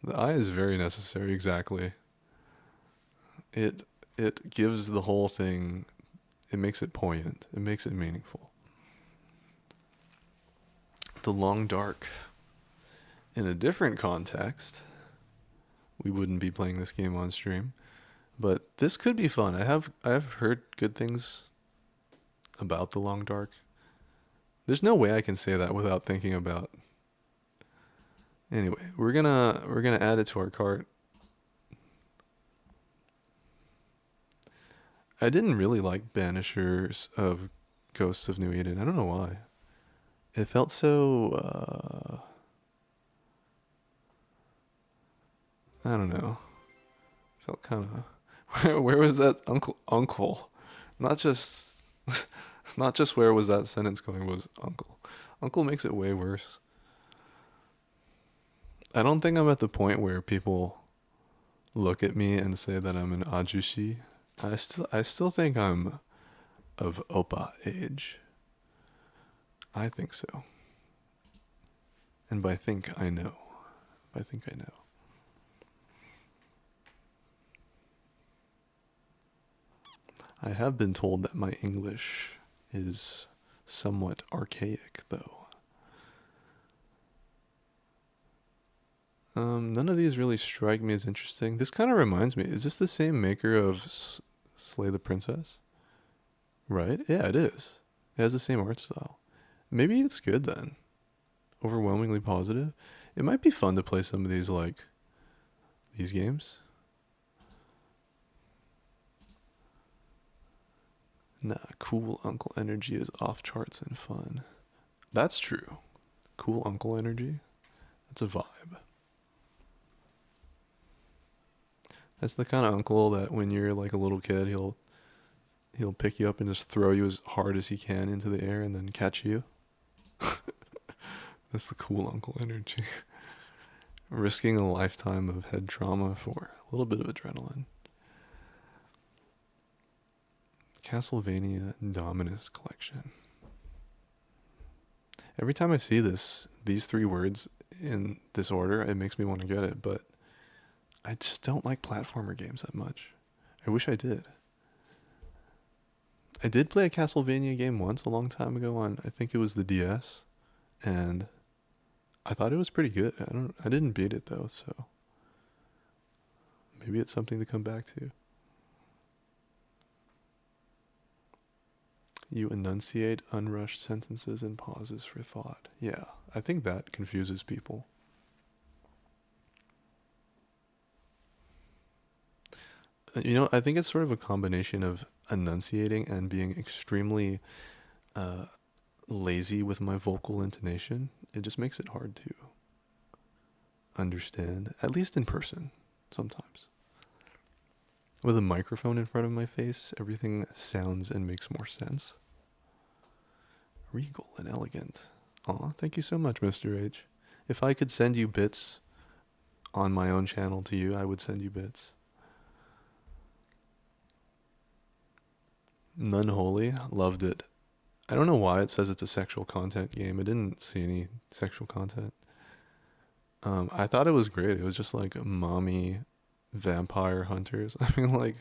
The I is very necessary, exactly. It gives the whole thing, it makes it poignant. It makes it meaningful. The Long Dark. In a different context, we wouldn't be playing this game on stream. But this could be fun. I have heard good things about The Long Dark. There's no way I can say that without thinking about. Anyway, we're gonna add it to our cart. I didn't really like Banishers of Ghosts of New Eden. I don't know why. It felt so I don't know. Felt kind of. Where was that uncle? Not just where was that sentence going, was uncle. Uncle makes it way worse. I don't think I'm at the point where people look at me and say that I'm an ajushi. I still think I'm of oppa age. I think so. And by think I know. I think I know. I have been told that my English is somewhat archaic, though. None of these really strike me as interesting. This kind of reminds me, is this the same maker of Slay the Princess? Right? Yeah, it is. It has the same art style. Maybe it's good then. Overwhelmingly positive. It might be fun to play some of these, like, these games. Nah, cool uncle energy is off charts and fun. That's true. Cool uncle energy. That's a vibe. That's the kind of uncle that when you're like a little kid, he'll pick you up and just throw you as hard as he can into the air and then catch you. That's the cool uncle energy. Risking a lifetime of head trauma for a little bit of adrenaline. Castlevania Dominus Collection. Every time I see these three words in this order, it makes me want to get it, but I just don't like platformer games that much. I wish I did. I did play a Castlevania game once a long time ago on, I think it was the DS, and I thought it was pretty good. I didn't beat it though, so maybe it's something to come back to. You enunciate unrushed sentences and pauses for thought. Yeah, I think that confuses people. You know, I think it's sort of a combination of enunciating and being extremely lazy with my vocal intonation. It just makes it hard to understand, at least in person, sometimes. With a microphone in front of my face, everything sounds and makes more sense. Regal and elegant. Aw, thank you so much, Mr. H. If I could send you bits on my own channel to you, I would send you bits. Nunholy, loved it. I don't know why it says it's a sexual content game. I didn't see any sexual content. I thought it was great. It was just like mommy vampire hunters. I mean, like,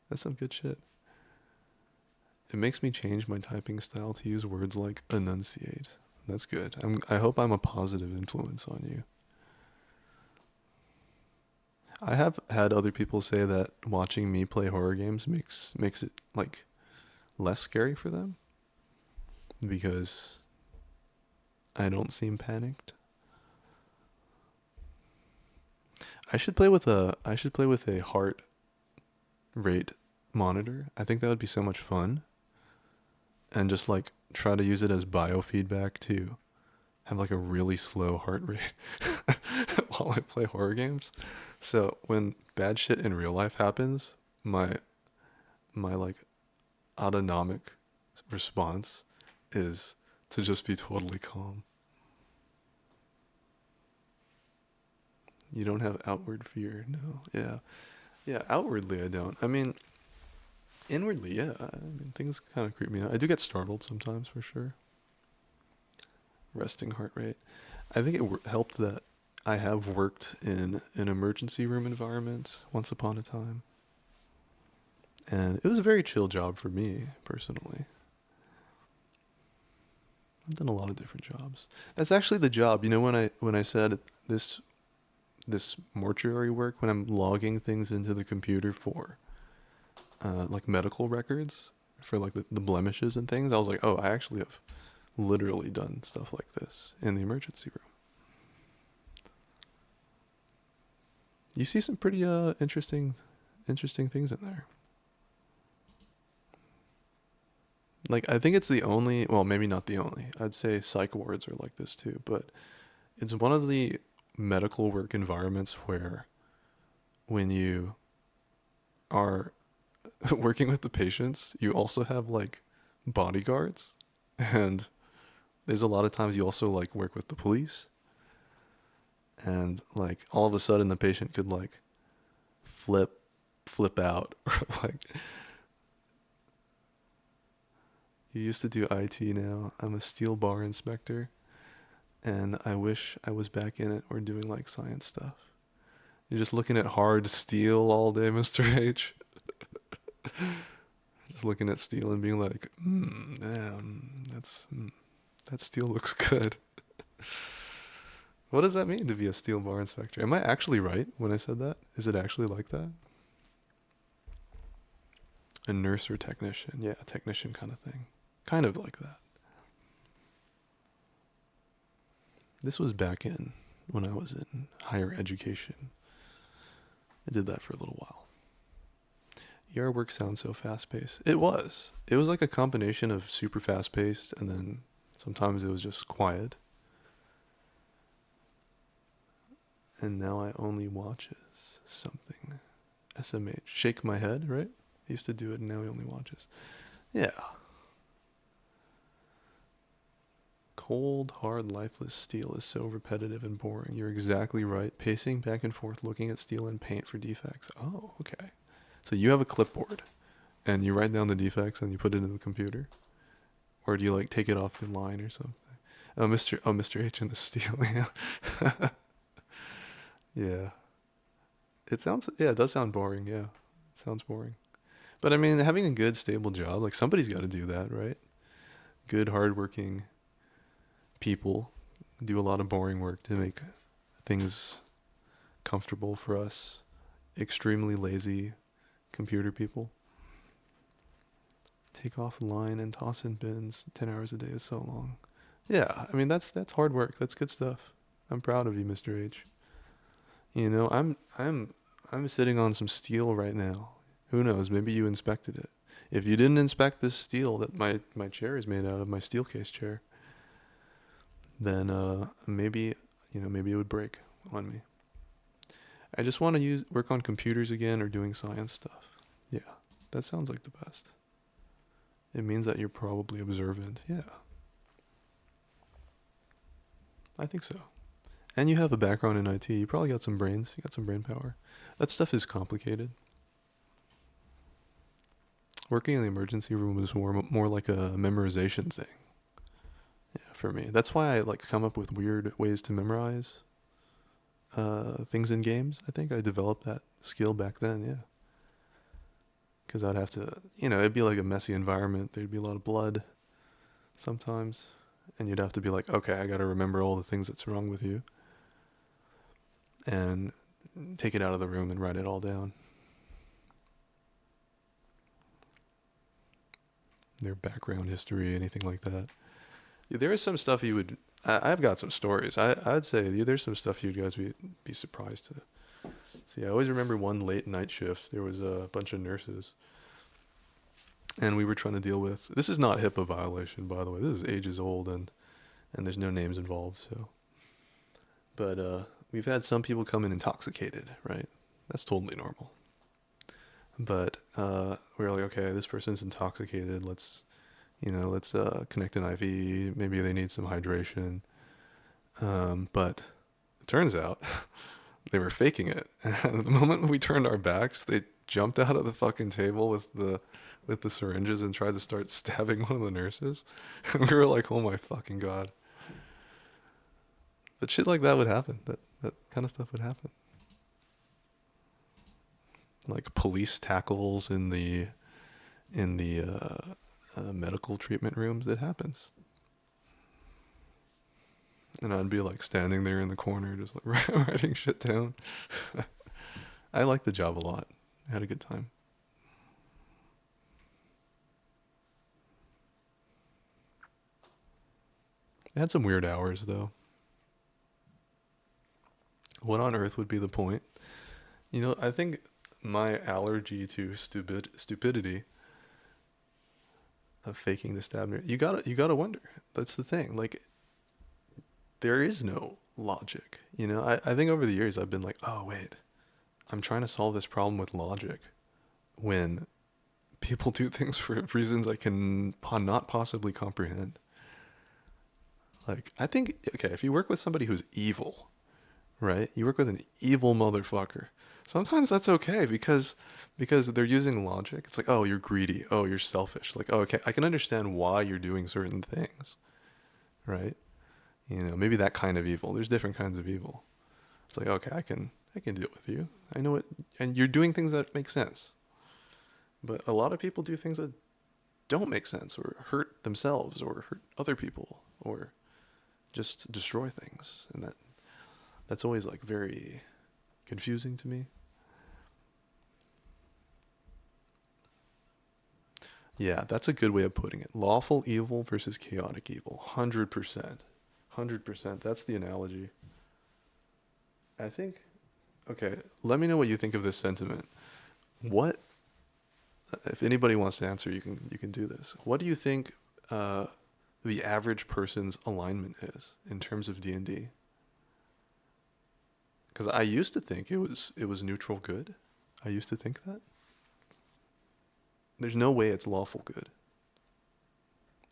that's some good shit. It makes me change my typing style to use words like enunciate. That's good. I hope I'm a positive influence on you. I have had other people say that watching me play horror games makes it like less scary for them because I don't seem panicked. I should play with a heart rate monitor. I think that would be so much fun. And just like try to use it as biofeedback to have like a really slow heart rate while I play horror games. So when bad shit in real life happens, my like autonomic response is to just be totally calm. You don't have outward fear, no. Yeah, outwardly I don't. I mean, inwardly, yeah. I mean, things kind of creep me out. I do get startled sometimes, for sure. Resting heart rate. I think it helped that I have worked in an emergency room environment once upon a time. And it was a very chill job for me, personally. I've done a lot of different jobs. That's actually the job. You know, when I said this mortuary work, when I'm logging things into the computer for like medical records for like the blemishes and things, I was like, oh, I actually have literally done stuff like this in the emergency room. You see some pretty interesting things in there. Like, I think it's the only, well, maybe not the only, I'd say psych wards are like this too, but it's one of the medical work environments where when you are working with the patients, you also have like bodyguards, and there's a lot of times you also like work with the police, and like all of a sudden the patient could like flip out or like, you used to do IT, now I'm a steel bar inspector, and I wish I was back in it or doing like science stuff. You're just looking at hard steel all day, Mr. H. Just looking at steel and being like, that steel looks good. What does that mean to be a steel bar inspector? Am I actually right when I said that? Is it actually like that? A nurse or technician. Yeah, a technician kind of thing. Kind of like that. This was back in when I was in higher education. I did that for a little while. ER work sounds so fast-paced. It was. It was like a combination of super fast-paced, and then sometimes it was just quiet. And now I only watches something SMH. Shake my head, right? He used to do it and now he only watches. Yeah. Cold, hard, lifeless steel is so repetitive and boring. You're exactly right. Pacing back and forth, looking at steel and paint for defects. Oh, okay. So you have a clipboard and you write down the defects and you put it in the computer? Or do you like take it off the line or something? Mr. H and the steel, yeah. Yeah. It does sound boring, yeah. It sounds boring. But I mean, having a good, stable job, like somebody's got to do that, right? Good, hardworking people do a lot of boring work to make things comfortable for us extremely lazy computer people. Take off the line and toss in bins. 10 hours a day is so long. Yeah, I mean that's hard work. That's good stuff. I'm proud of you, Mr. H. You know, I'm sitting on some steel right now. Who knows? Maybe you inspected it. If you didn't inspect this steel that my chair is made out of, my steel case chair, then maybe maybe it would break on me. I just want to work on computers again or doing science stuff. Yeah, that sounds like the best. It means that you're probably observant. Yeah. I think so. And you have a background in IT. You probably got some brains. You got some brain power. That stuff is complicated. Working in the emergency room is more like a memorization thing. Yeah, for me. That's why I like come up with weird ways to memorize things in games. I think I developed that skill back then, yeah. Because I'd have to, it'd be like a messy environment. There'd be a lot of blood sometimes. And you'd have to be like, okay, I got to remember all the things that's wrong with you. And take it out of the room and write it all down. Their background history, anything like that. Yeah, there is some stuff you would... I've got some stories. I'd say there's some stuff you guys would be surprised to see. I always remember one late night shift. There was a bunch of nurses. And we were trying to deal with... This is not HIPAA violation, by the way. This is ages old and there's no names involved, so... But we've had some people come in intoxicated, right? That's totally normal. But we were like, okay, this person's intoxicated. Let's connect an IV. Maybe they need some hydration. But it turns out they were faking it. And the moment we turned our backs, they jumped out of the fucking table with the syringes and tried to start stabbing one of the nurses. And we were like, oh my fucking God. But shit like that would happen. That kind of stuff would happen. Like police tackles in the medical treatment rooms. It happens. And I'd be like standing there in the corner just like writing shit down. I liked the job a lot. I had a good time. It had some weird hours though. What on earth would be the point? I think my allergy to stupidity of faking the stab. You gotta wonder. That's the thing. Like, there is no logic. I think over the years I've been like, oh wait, I'm trying to solve this problem with logic, when people do things for reasons I can not possibly comprehend. Like, I think, okay, if you work with somebody who's evil, right? You work with an evil motherfucker. Sometimes that's okay because they're using logic. It's like, oh, you're greedy. Oh, you're selfish. Like, oh, okay, I can understand why you're doing certain things, right? Maybe that kind of evil. There's different kinds of evil. It's like, okay, I can deal with you. I know it, and you're doing things that make sense. But a lot of people do things that don't make sense, or hurt themselves, or hurt other people, or just destroy things, and that's always like very confusing to me. Yeah, that's a good way of putting it. Lawful evil versus chaotic evil. 100%. 100%. That's the analogy. I think... Okay, let me know what you think of this sentiment. What... If anybody wants to answer, you can do this. What do you think the average person's alignment is in terms of D&D? Because I used to think it was neutral good. I used to think that. There's no way it's lawful good.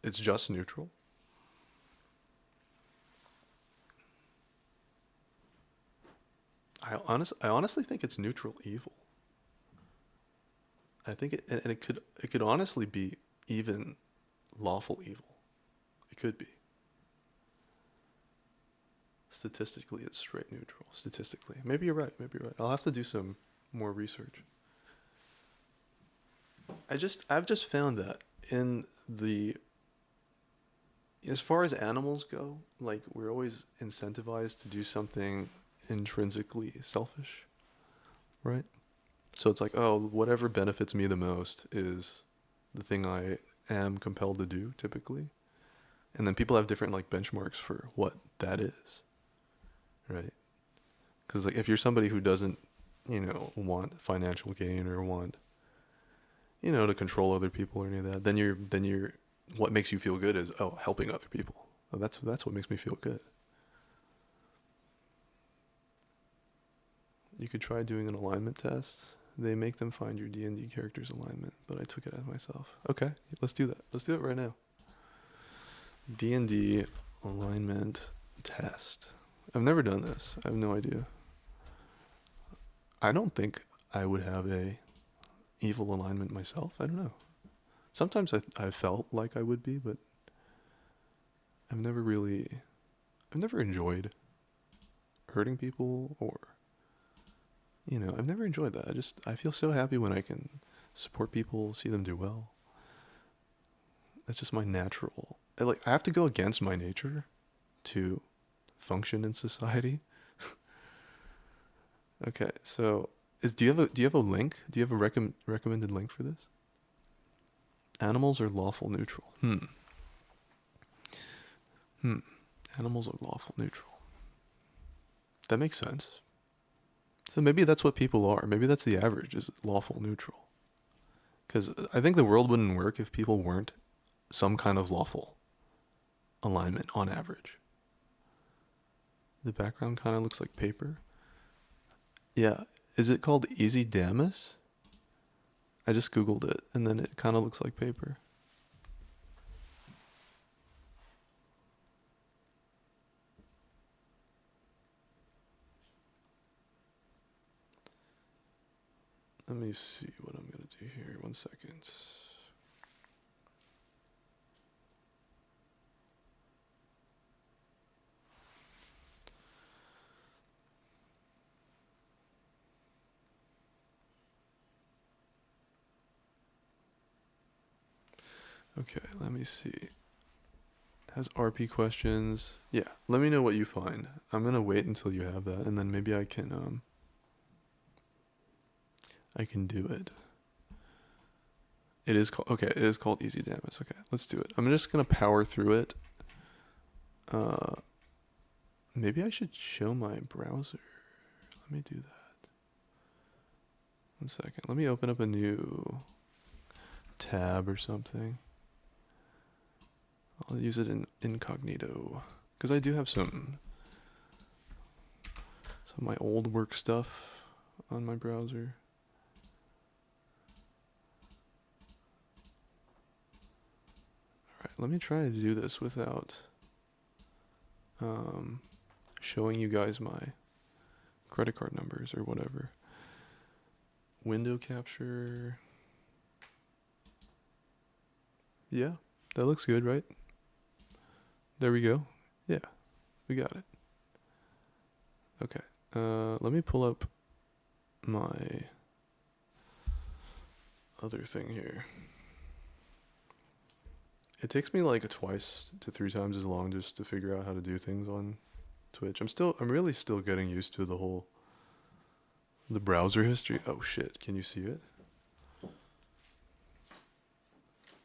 It's just neutral. I honestly think it's neutral evil. I think and it could honestly be even lawful evil. It could be. Statistically, it's straight neutral. Statistically, maybe you're right. Maybe you're right. I'll have to do some more research. I've just found that in the as far as animals go, like we're always incentivized to do something intrinsically selfish, right? So it's like, oh, whatever benefits me the most is the thing I am compelled to do typically. And then people have different like benchmarks for what that is, right? Because like if you're somebody who doesn't, want financial gain or want, to control other people or any of that, then you're what makes you feel good is helping other people. Oh, that's what makes me feel good. You could try doing an alignment test. They make them find your D&D character's alignment, but I took it as myself. Okay, let's do that. Let's do it right now. D&D alignment test. I've never done this. I have no idea. I don't think I would have a evil alignment myself. I don't know. Sometimes I felt like I would be, but I've never enjoyed hurting people or, I've never enjoyed that. I feel so happy when I can support people, see them do well. That's just my natural. I have to go against my nature to function in society. Okay, so do you have a link? Do you have a recommended link for this? Animals are lawful neutral. Animals are lawful neutral. That makes sense. So maybe that's what people are. Maybe that's the average, is lawful neutral. Because I think the world wouldn't work if people weren't some kind of lawful alignment on average. The background kind of looks like paper. Yeah. Is it called Easy Damus? I just Googled it, and then it kind of looks like paper. Let me see what I'm going to do here. 1 second. Okay, let me see. Has RP questions? Yeah, let me know what you find. I'm going to wait until you have that, and then maybe I can do it. It is called Easy Damus. Okay, let's do it. I'm just gonna power through it. Maybe I should show my browser. Let me do that. 1 second. Let me open up a new tab or something. I'll use it in incognito because I do have some of my old work stuff on my browser. Alright, let me try to do this without showing you guys my credit card numbers or whatever. Window capture. Yeah, that looks good, right? There we go. Yeah, we got it. Okay, let me pull up my other thing here. It takes me like 2 to 3 times as long just to figure out how to do things on Twitch. I'm really still getting used to the browser history. Oh shit, can you see it?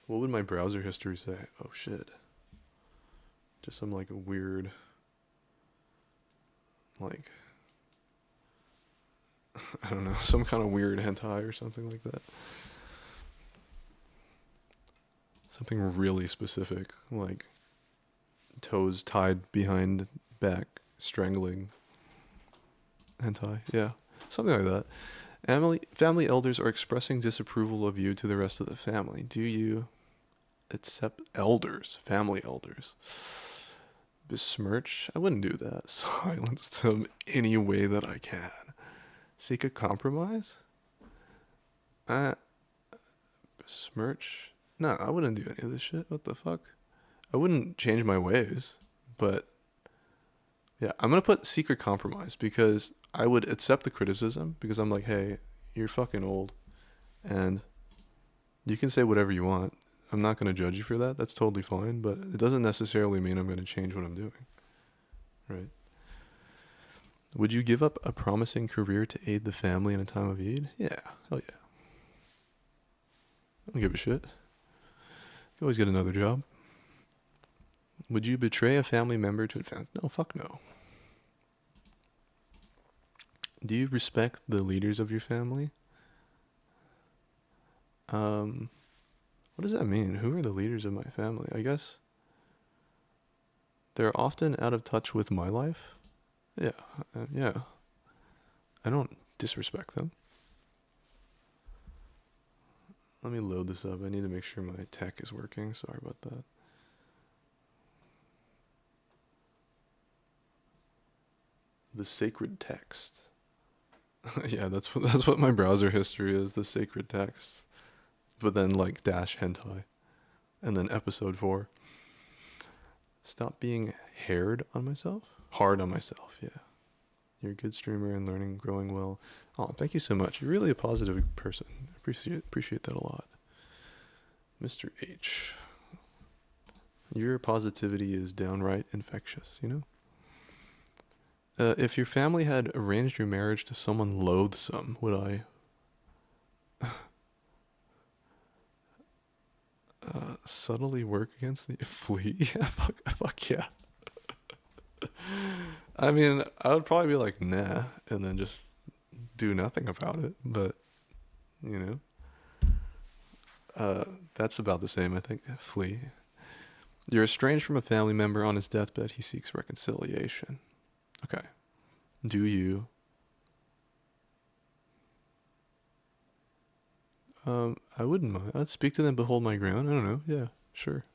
What would my browser history say? Oh shit. Just some like weird, like, I don't know, some kind of weird hentai or something like that. Something really specific, like toes tied behind back, strangling hentai. Yeah, something like that. Family elders are expressing disapproval of you to the rest of the family. Do you accept family elders? Besmirch? I wouldn't do that. Silence them any way that I can. Seek a compromise? Besmirch? No, I wouldn't do any of this shit. What the fuck? I wouldn't change my ways, but yeah, I'm gonna put secret compromise because I would accept the criticism because I'm like, hey, you're fucking old, and you can say whatever you want. I'm not gonna judge you for that. That's totally fine, but it doesn't necessarily mean I'm gonna change what I'm doing. Right? Would you give up a promising career to aid the family in a time of need? Yeah, hell yeah. I don't give a shit. You can always get another job. Would you betray a family member to advance? No, fuck no. Do you respect the leaders of your family? What does that mean? Who are the leaders of my family? I guess they're often out of touch with my life. Yeah, yeah. I don't disrespect them. Let me load this up. I need to make sure my tech is working. Sorry about that. The sacred text. Yeah, that's what my browser history is. The sacred text, but then like dash hentai, and then episode 4. Stop being hard on myself. Yeah. You're a good streamer and learning, growing well. Oh, thank you so much. You're really a positive person. Appreciate that a lot. Mr. H. Your positivity is downright infectious, you know? If your family had arranged your marriage to someone loathsome, would I subtly work against the flee? Yeah, fuck yeah. I mean, I would probably be like, nah, and then just do nothing about it. But, you know, that's about the same, I think. Flee. You're estranged from a family member on his deathbed. He seeks reconciliation. Okay. Do you? I wouldn't mind. I'd speak to them, behold my ground. I don't know. Yeah, sure.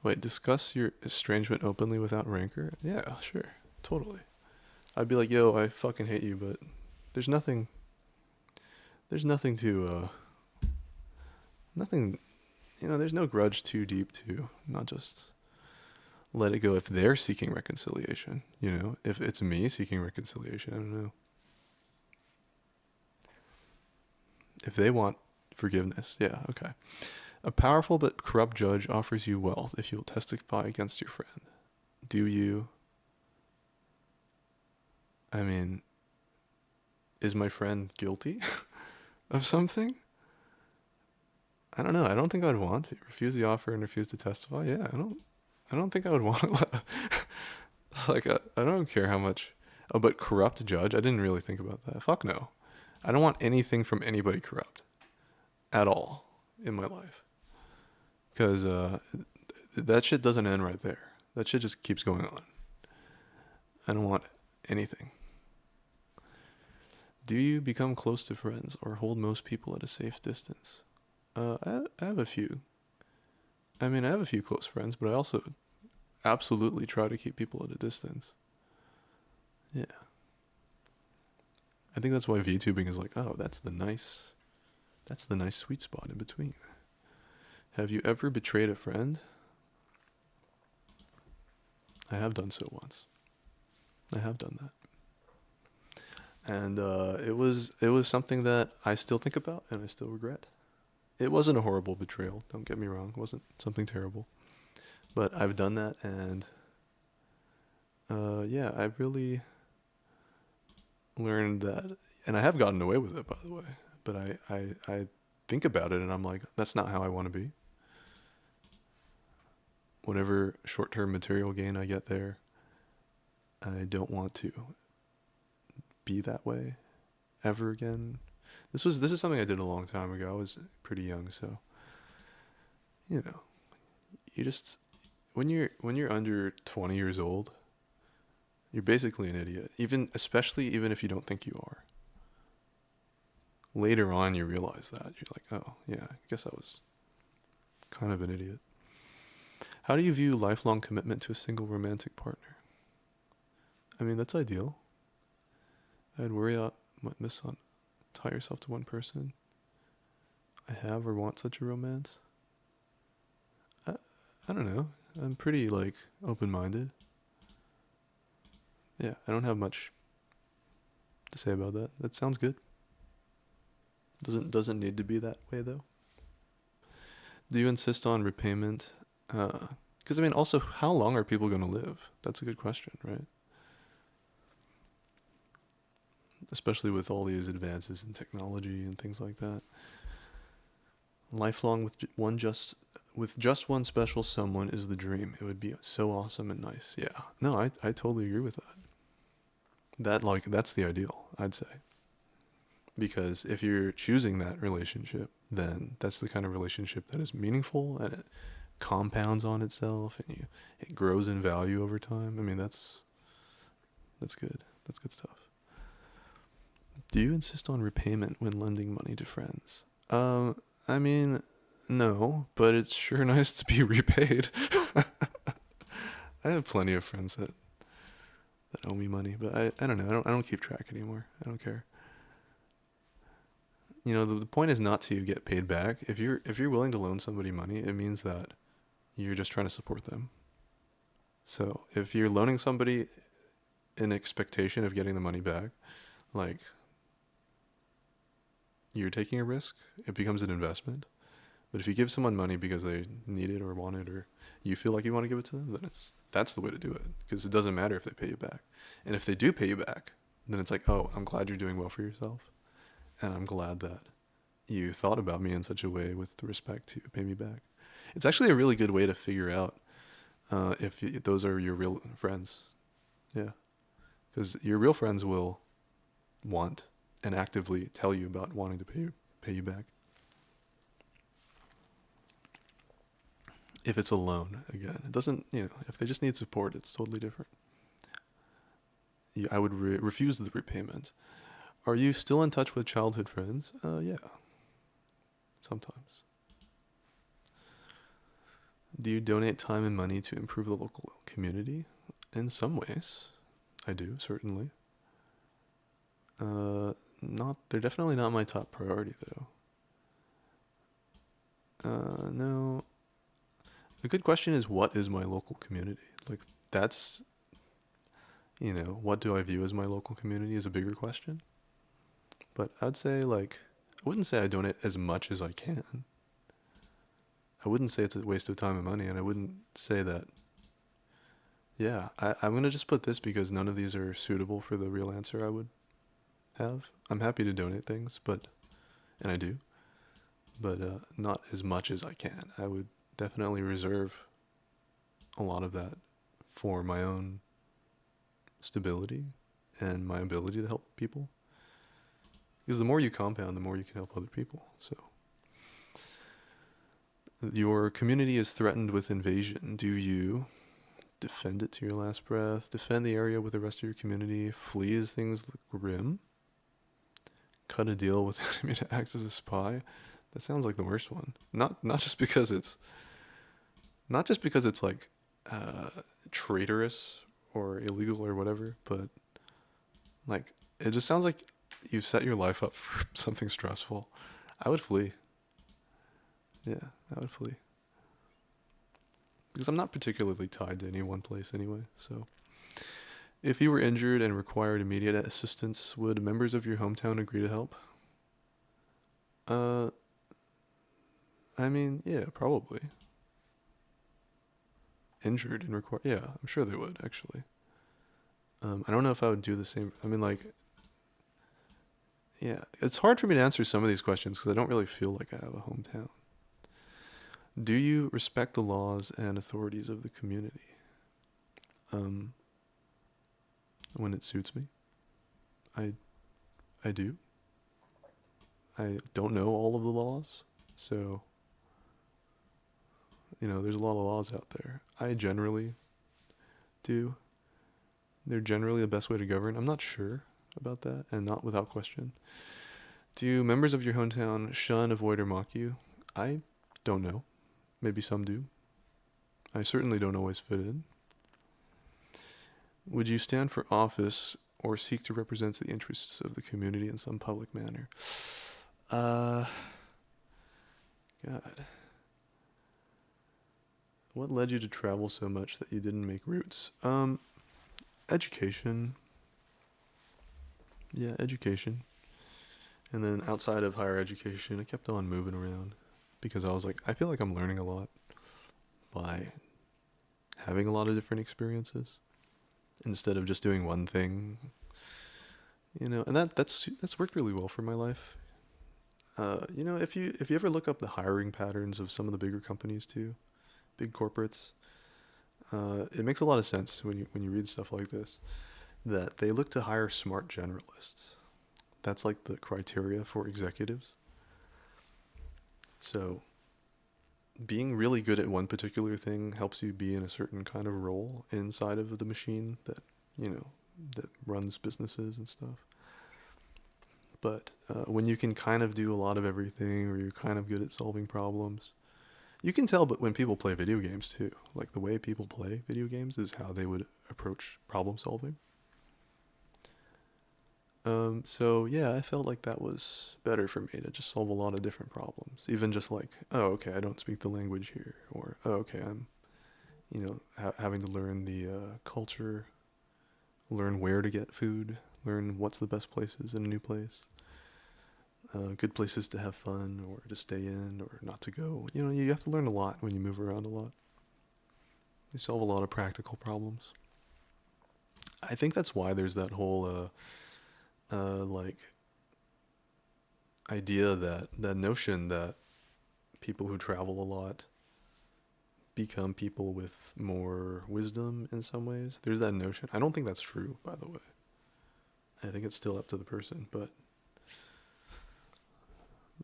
Wait, discuss your estrangement openly without rancor? Yeah, sure. Totally. I'd be like, yo, I fucking hate you, but there's nothing to, nothing, you know, there's no grudge too deep to not just let it go if they're seeking reconciliation, you know? If it's me seeking reconciliation, I don't know. If they want forgiveness, yeah, okay. A powerful but corrupt judge offers you wealth if you will testify against your friend. Do you? I mean, is my friend guilty of something? I don't know. I don't think I'd want to. Refuse the offer and refuse to testify? Yeah, I don't think I would want to. Like, I don't care how much. Oh, but corrupt judge? I didn't really think about that. Fuck no. I don't want anything from anybody corrupt. At all. In my life. Because that shit doesn't end right there. That shit just keeps going on. I don't want anything. Do you become close to friends or hold most people at a safe distance? I have a few. I mean, I have a few close friends, but I also absolutely try to keep people at a distance. Yeah. I think that's why VTubing is like, oh, that's the nice sweet spot in between. Have you ever betrayed a friend? I have done so once. I have done that. And it was something that I still think about and I still regret. It wasn't a horrible betrayal, don't get me wrong. It wasn't something terrible. But I've done that, and yeah, I really learned that, and I have gotten away with it, by the way. But I think about it and I'm like, that's not how I want to be. Whatever short-term material gain I get there, I don't want to be that way ever again. This is something I did a long time ago. I was pretty young, so you know, you just when you're under 20 years old, you're basically an idiot. Even if you don't think you are. later on you realize that. You're like, oh, yeah, I guess I was kind of an idiot. How do you view lifelong commitment to a single romantic partner? I mean, that's ideal. I'd worry I might tie yourself to one person. I have or want such a romance. I don't know. I'm pretty, like, open-minded. Yeah, I don't have much to say about that. That sounds good. Doesn't need to be that way, though. Do you insist on repayment? Because, I mean, also, how long are people going to live? That's a good question, right? Especially with all these advances in technology and things like that. Lifelong with just one special someone is the dream. It would be so awesome and nice. Yeah. No, I totally agree with that. That's the ideal, I'd say. Because if you're choosing that relationship, then that's the kind of relationship that is meaningful and it compounds on itself and it grows in value over time. I mean, that's good. That's good stuff. Do you insist on repayment when lending money to friends? I mean, no, but it's sure nice to be repaid. I have plenty of friends that owe me money, but I don't know. I don't keep track anymore. I don't care. You know, the point is not to get paid back. If you're willing to loan somebody money, it means that you're just trying to support them. So if you're loaning somebody in expectation of getting the money back, like, you're taking a risk, it becomes an investment. But if you give someone money because they need it or want it, or you feel like you want to give it to them, then that's the way to do it. Because it doesn't matter if they pay you back. And if they do pay you back, then it's like, oh, I'm glad you're doing well for yourself. And I'm glad that you thought about me in such a way with respect to pay me back. It's actually a really good way to figure out if those are your real friends. Yeah. Because your real friends will want and actively tell you about wanting to pay you back. If it's a loan, again, it doesn't, if they just need support, it's totally different. Yeah, I would refuse the repayment. Are you still in touch with childhood friends? Yeah. Sometimes. Do you donate time and money to improve the local community? In some ways, I do, certainly. They're definitely not my top priority, though. No. The good question is, what is my local community? Like, that's, what do I view as my local community is a bigger question. But I'd say, like, I wouldn't say I donate as much as I can. I wouldn't say it's a waste of time and money, and I wouldn't say that. Yeah, I'm going to just put this because none of these are suitable for the real answer I would have. I'm happy to donate things, and I do, but not as much as I can. I would definitely reserve a lot of that for my own stability and my ability to help people. Because the more you compound, the more you can help other people. So, your community is threatened with invasion. Do you defend it to your last breath? Defend the area with the rest of your community? Flee as things look grim? Cut a deal with the enemy to act as a spy? That sounds like the worst one. Not just because it's like traitorous or illegal or whatever, but like it just sounds like you've set your life up for something stressful. I would flee. Yeah, I would flee. Because I'm not particularly tied to any one place anyway, so. If you were injured and required immediate assistance, would members of your hometown agree to help? I mean, yeah, probably. Injured and required, yeah, I'm sure they would, actually. I don't know if I would do the same. I mean, like, yeah, it's hard for me to answer some of these questions because I don't really feel like I have a hometown. Do you respect the laws and authorities of the community? When it suits me. I do. I don't know all of the laws, so, there's a lot of laws out there. I generally do. They're generally the best way to govern. I'm not sure about that, and not without question. Do members of your hometown shun, avoid, or mock you? I don't know. Maybe some do. I certainly don't always fit in. Would you stand for office or seek to represent the interests of the community in some public manner? Uh, God. What led you to travel so much that you didn't make roots? Education. Yeah, education. And then outside of higher education, I kept on moving around because I was like, I feel like I'm learning a lot by having a lot of different experiences instead of just doing one thing. And that's worked really well for my life. If you ever look up the hiring patterns of some of the bigger companies too, big corporates, it makes a lot of sense when you read stuff like this that they look to hire smart generalists. That's like the criteria for executives. So being really good at one particular thing helps you be in a certain kind of role inside of the machine that runs businesses and stuff. But when you can kind of do a lot of everything, or you're kind of good at solving problems, you can tell. But when people play video games too, like the way people play video games is how they would approach problem solving. So yeah, I felt like that was better for me to just solve a lot of different problems. Even just like, oh, okay, I don't speak the language here, or oh, okay, I'm, having to learn the culture, learn where to get food, learn what's the best places in a new place, good places to have fun or to stay in or not to go. You have to learn a lot when you move around a lot. You solve a lot of practical problems. I think that's why there's that whole like idea that notion that people who travel a lot become people with more wisdom in some ways. There's that notion. I don't think that's true, by the way. I think it's still up to the person, but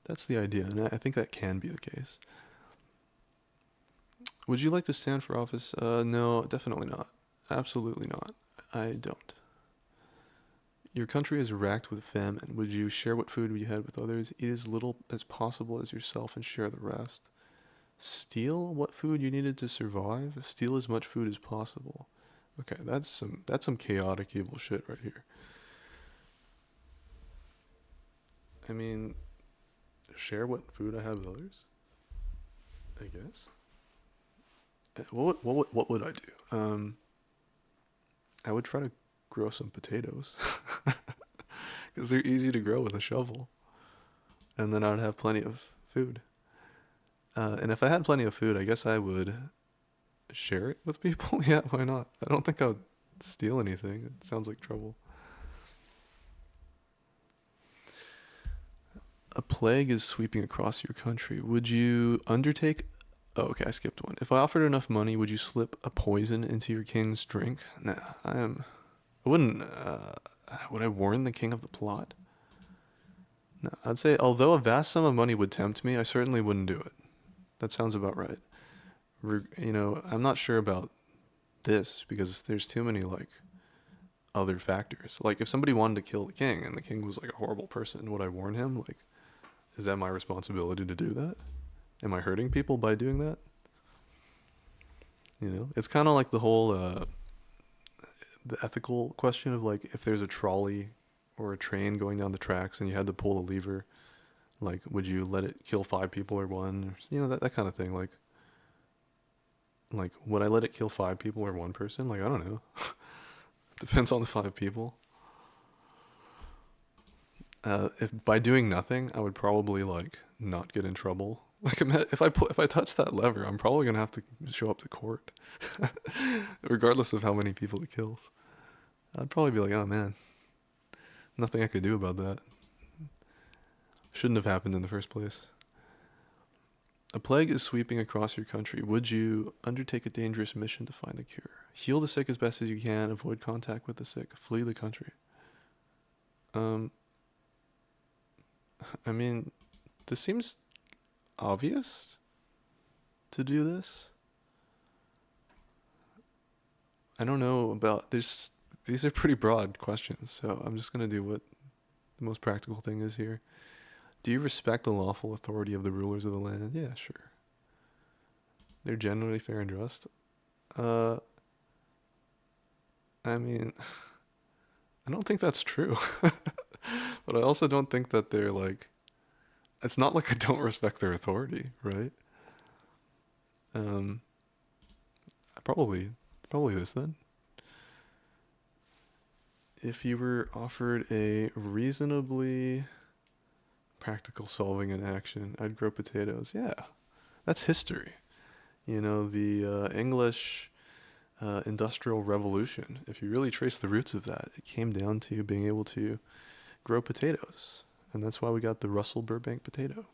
that's the idea, and I think that can be the case. Would you like to stand for office? No, definitely not. Absolutely not. I don't. Your country is racked with famine. Would you share what food you had with others? Eat as little as possible as yourself and share the rest. Steal what food you needed to survive? Steal as much food as possible. Okay, that's some chaotic evil shit right here. I mean, share what food I have with others? I guess. What would I do? I would try to grow some potatoes because they're easy to grow with a shovel, and then I'd have plenty of food. And if I had plenty of food, I guess I would share it with people. Yeah, why not? I don't think I would steal anything. It sounds like trouble. A plague is sweeping across your country. Would you undertake... Oh, okay, I skipped one. If I offered enough money, would you slip a poison into your king's drink? Nah, I wouldn't... would I warn the king of the plot? No, I'd say, although a vast sum of money would tempt me, I certainly wouldn't do it. That sounds about right. I'm not sure about this, because there's too many, other factors. Like, if somebody wanted to kill the king, and the king was, a horrible person, would I warn him? Is that my responsibility to do that? Am I hurting people by doing that? It's kind of like the whole, the ethical question of, if there's a trolley or a train going down the tracks and you had to pull a lever, would you let it kill 5 people or 1? That kind of thing. Would I let it kill 5 people or 1 person? I don't know. Depends on the 5 people. If by doing nothing, I would probably not get in trouble. If I touch that lever, I'm probably gonna have to show up to court, regardless of how many people it kills. I'd probably be like, oh man, nothing I could do about that. Shouldn't have happened in the first place. A plague is sweeping across your country. Would you undertake a dangerous mission to find the cure? Heal the sick as best as you can. Avoid contact with the sick. Flee the country. I mean, this seems obvious to do this. I don't know about these are pretty broad questions, so I'm just gonna do what the most practical thing is here. Do you respect the lawful authority of the rulers of the land? Yeah, sure. They're generally fair and just. I mean, I don't think that's true. But I also don't think that they're like, it's not like I don't respect their authority, right? Um, probably this then. If you were offered a reasonably practical solving in action, I'd grow potatoes. Yeah, that's history. You know, the English Industrial Revolution, if you really trace the roots of that, it came down to being able to grow potatoes. And that's why we got the Russell Burbank potato.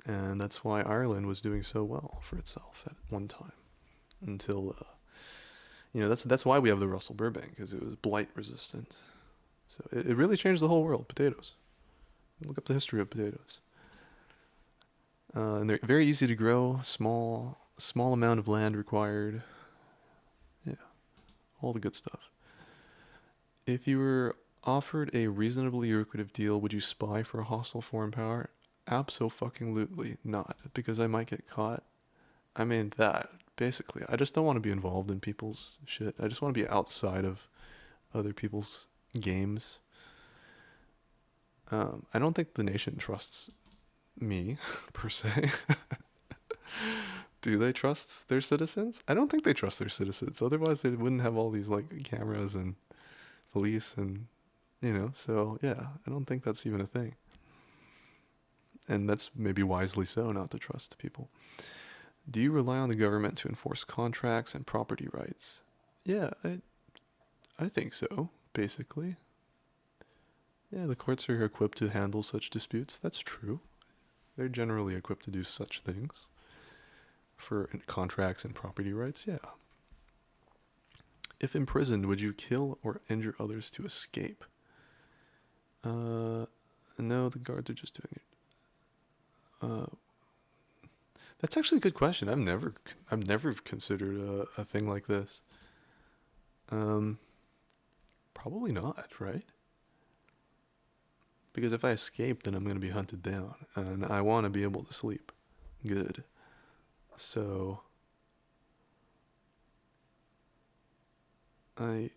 And that's why Ireland was doing so well for itself at one time. Until, you know, that's why we have the Russell Burbank, because it was blight resistant. So it really changed the whole world, potatoes. Look up the history of potatoes. And they're very easy to grow, small amount of land required. Yeah, all the good stuff. If you were offered a reasonably lucrative deal, would you spy for a hostile foreign power? Abso-fucking-lutely not, because I might get caught. I mean, that, basically. I just don't want to be involved in people's shit. I just want to be outside of other people's games. I don't think the nation trusts me, per se. Do they trust their citizens? I don't think they trust their citizens. Otherwise, they wouldn't have all these, like, cameras and police and, you know. So, yeah, I don't think that's even a thing. And that's maybe wisely so, not to trust people. Do you rely on the government to enforce contracts and property rights? Yeah, I think so, basically. Yeah, the courts are equipped to handle such disputes. That's true. They're generally equipped to do such things. For contracts and property rights, yeah. If imprisoned, would you kill or injure others to escape? No, the guards are just doing it. That's actually a good question. I've never considered a thing like this. Probably not, right? Because if I escape, then I'm going to be hunted down, and I want to be able to sleep good. So I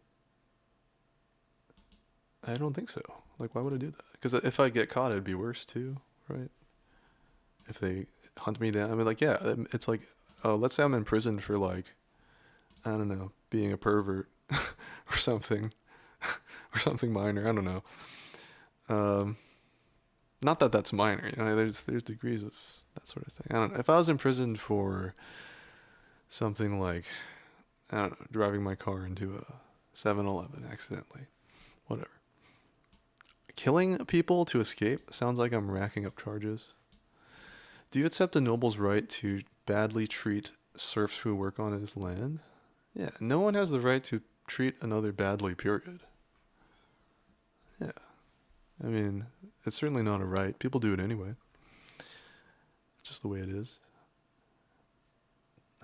don't think so. Like, why would I do that? Because if I get caught, it'd be worse too, right? If they hunt me down, I mean, like, yeah, it's like, let's say I'm in prison for, like, I don't know, being a pervert or something, or something minor. I don't know. Not that that's minor, you know. There's degrees of that sort of thing. I don't know. If I was imprisoned for something like, I don't know, driving my car into a 7-Eleven accidentally, whatever. Killing people to escape sounds like I'm racking up charges. Do you accept a noble's right to badly treat serfs who work on his land? Yeah, no one has the right to treat another badly, period. Yeah. I mean, it's certainly not a right. People do it anyway. It's just the way it is.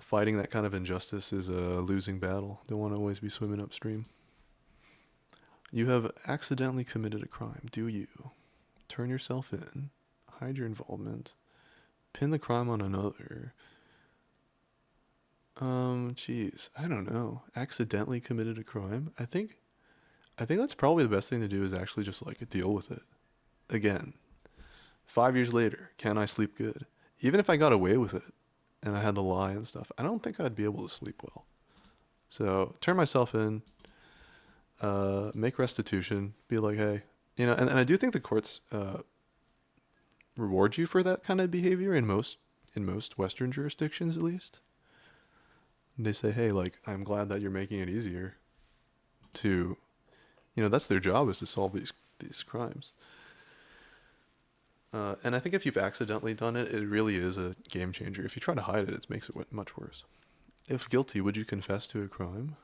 Fighting that kind of injustice is a losing battle. Don't want to always be swimming upstream. You have accidentally committed a crime, do you? Turn yourself in. Hide your involvement. Pin the crime on another. Geez, I don't know. Accidentally committed a crime? I think that's probably the best thing to do is actually just, like, deal with it. Again, 5 years later, can I sleep good? Even if I got away with it and I had to lie and stuff, I don't think I'd be able to sleep well. So turn myself in, make restitution, be like, hey, you know, and I do think the courts reward you for that kind of behavior in most Western jurisdictions, at least. They say, hey, like, I'm glad that you're making it easier to, you know, that's their job, is to solve these crimes. And I think if you've accidentally done it, it really is a game changer. If you try to hide it, it makes it much worse. If guilty, would you confess to a crime?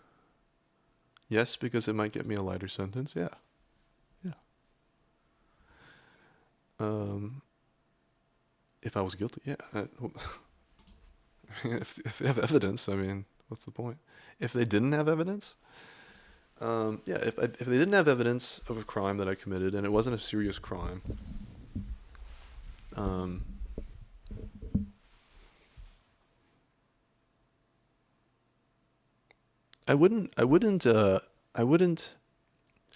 Yes, because it might get me a lighter sentence. Yeah. If I was guilty, yeah. If they have evidence, I mean, what's the point? If they didn't have evidence, if they didn't have evidence of a crime that I committed and it wasn't a serious crime, Um, I wouldn't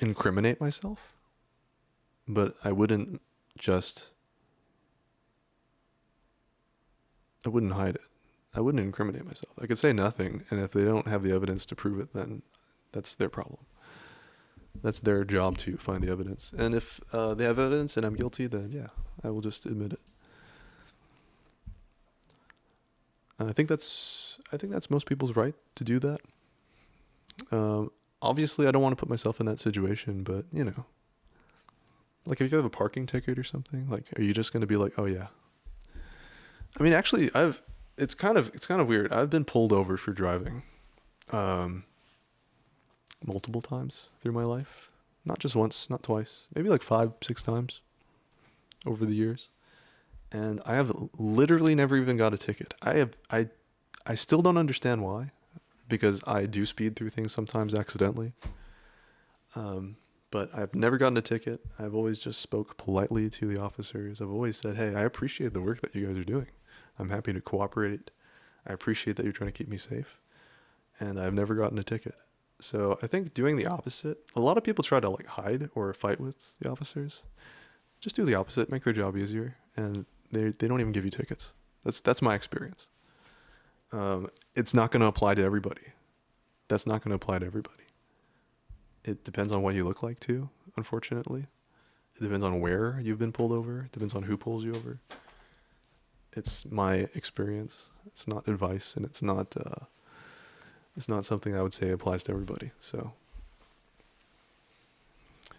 incriminate myself, but just, I wouldn't hide it. I wouldn't incriminate myself. I could say nothing, and if they don't have the evidence to prove it, then that's their problem. That's their job to find the evidence. And if they have evidence and I'm guilty, then yeah, I will just admit it. And I think that's most people's right to do that. Obviously, I don't want to put myself in that situation, but you know, like if you have a parking ticket or something, like, are you just going to be like, oh yeah? I mean, actually, it's kind of weird. I've been pulled over for driving, multiple times through my life. Not just once, not twice, maybe like 5, 6 times over the years. And I have literally never even got a ticket. I still don't understand why, because I do speed through things sometimes accidentally. But I've never gotten a ticket. I've always just spoke politely to the officers. I've always said, hey, I appreciate the work that you guys are doing. I'm happy to cooperate. I appreciate that you're trying to keep me safe. And I've never gotten a ticket. So I think doing the opposite, a lot of people try to like hide or fight with the officers. Just do the opposite, make their job easier, and they don't even give you tickets. That's my experience. It's not going to apply to everybody. That's not going to apply to everybody. It depends on what you look like too, unfortunately. It depends on where you've been pulled over. It depends on who pulls you over. It's my experience. It's not advice, and it's not something I would say applies to everybody. So,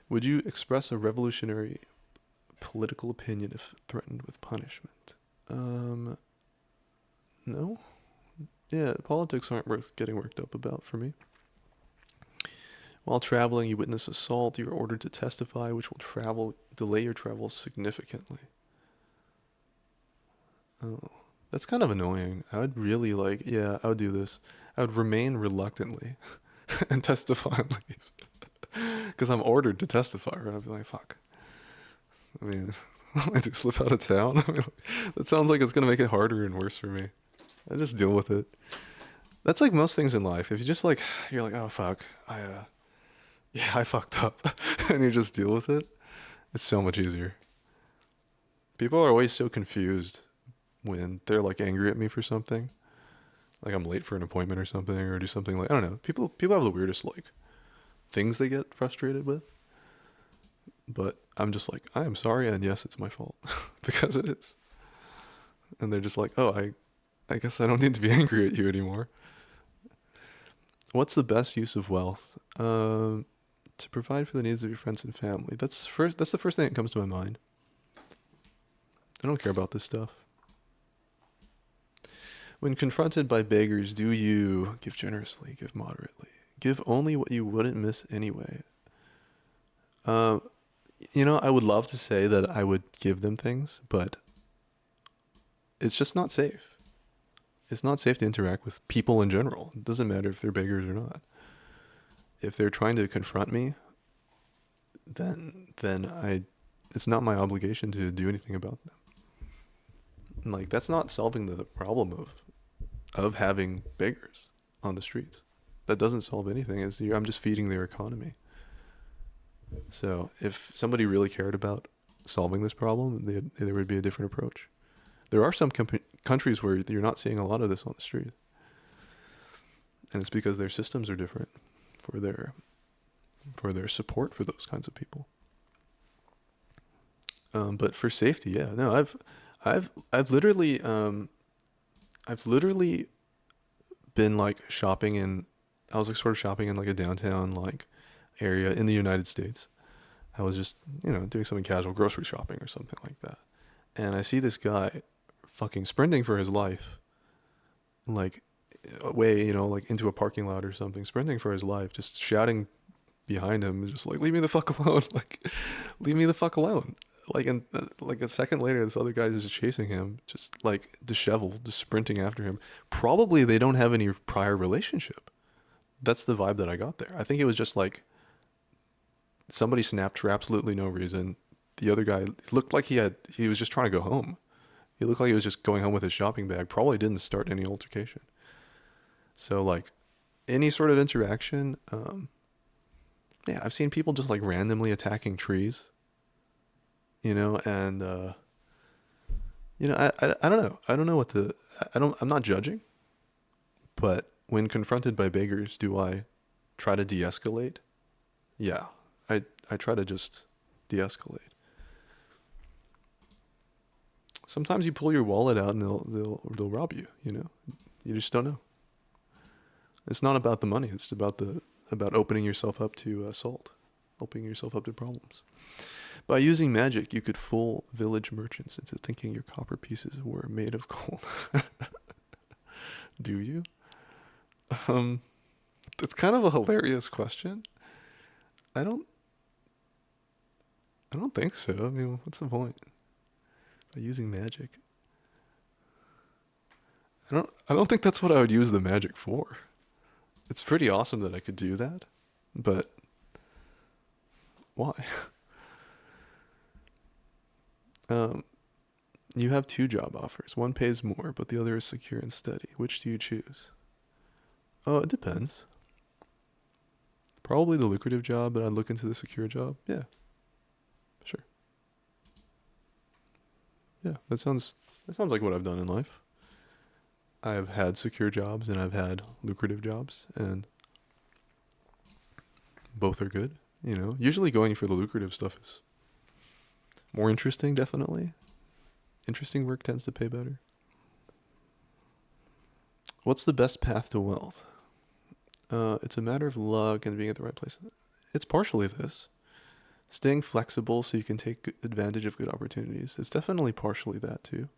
would you express a revolutionary political opinion if threatened with punishment? No. Yeah, politics aren't worth getting worked up about for me. While traveling, you witness assault. You're ordered to testify, which will delay your travel significantly. Oh, that's kind of annoying. I would really I would do this. I would remain reluctantly and testify and leave. Because I'm ordered to testify, right? I'd be like, fuck. I mean, I just slip out of town. I mean, that sounds like it's going to make it harder and worse for me. I just deal with it. That's like most things in life. If you just you're like, oh fuck, I fucked up. And you just deal with it. It's so much easier. People are always so confused when they're like angry at me for something. Like I'm late for an appointment or something, or do something like, I don't know. People have the weirdest things they get frustrated with. But I'm just like, I am sorry, and yes, it's my fault. Because it is. And they're just like, oh, I guess I don't need to be angry at you anymore. What's the best use of wealth? To provide for the needs of your friends and family. That's the first thing that comes to my mind. I don't care about this stuff. When confronted by beggars, do you give generously, give moderately, give only what you wouldn't miss anyway? I would love to say that I would give them things, but it's just not safe. It's not safe to interact with people in general. It doesn't matter if they're beggars or not. If they're trying to confront me, then it's not my obligation to do anything about them. Like, that's not solving the problem of having beggars on the streets. That doesn't solve anything. I'm just feeding their economy. So if somebody really cared about solving this problem, there would be a different approach. There are some countries where you're not seeing a lot of this on the street. And it's because their systems are different for their support for those kinds of people. But for safety, yeah. No, I've literally been shopping in, I was sort of shopping in a downtown area in the United States. I was just, doing something casual, grocery shopping or something like that. And I see this guy fucking sprinting for his life, away, into a parking lot or something, sprinting for his life, just shouting behind him, just leave me the fuck alone, leave me the fuck alone. And a second later, this other guy is just chasing him, just disheveled, just sprinting after him. Probably they don't have any prior relationship. That's the vibe that I got there. I think it was just somebody snapped for absolutely no reason. the other guy looked like he was just trying to go home. He looked like he was just going home with his shopping bag. Probably didn't start any altercation. So like any sort of interaction, yeah, I've seen people just like randomly attacking trees, you know, and you know, I don't know. I don't know what to. I'm not judging, but when confronted by beggars, do I try to de-escalate? Yeah, I try to just de-escalate. Sometimes you pull your wallet out and they'll rob you. You know, you just don't know. It's not about the money. It's about opening yourself up to assault, opening yourself up to problems. By using magic, you could fool village merchants into thinking your copper pieces were made of gold. Do you? That's kind of a hilarious question. I don't think so. I mean, what's the point? By using magic. I don't think that's what I would use the magic for. It's pretty awesome that I could do that, but why? You have 2 job offers. One pays more, but the other is secure and steady. Which do you choose? Oh, it depends. Probably the lucrative job, but I'd look into the secure job. Yeah. Sure. Yeah, that sounds like what I've done in life. I've had secure jobs and I've had lucrative jobs, and both are good, you know. Usually going for the lucrative stuff is more interesting, definitely. Interesting work tends to pay better. What's the best path to wealth? It's a matter of luck and being at the right place. It's partially this. Staying flexible so you can take advantage of good opportunities. It's definitely partially that too.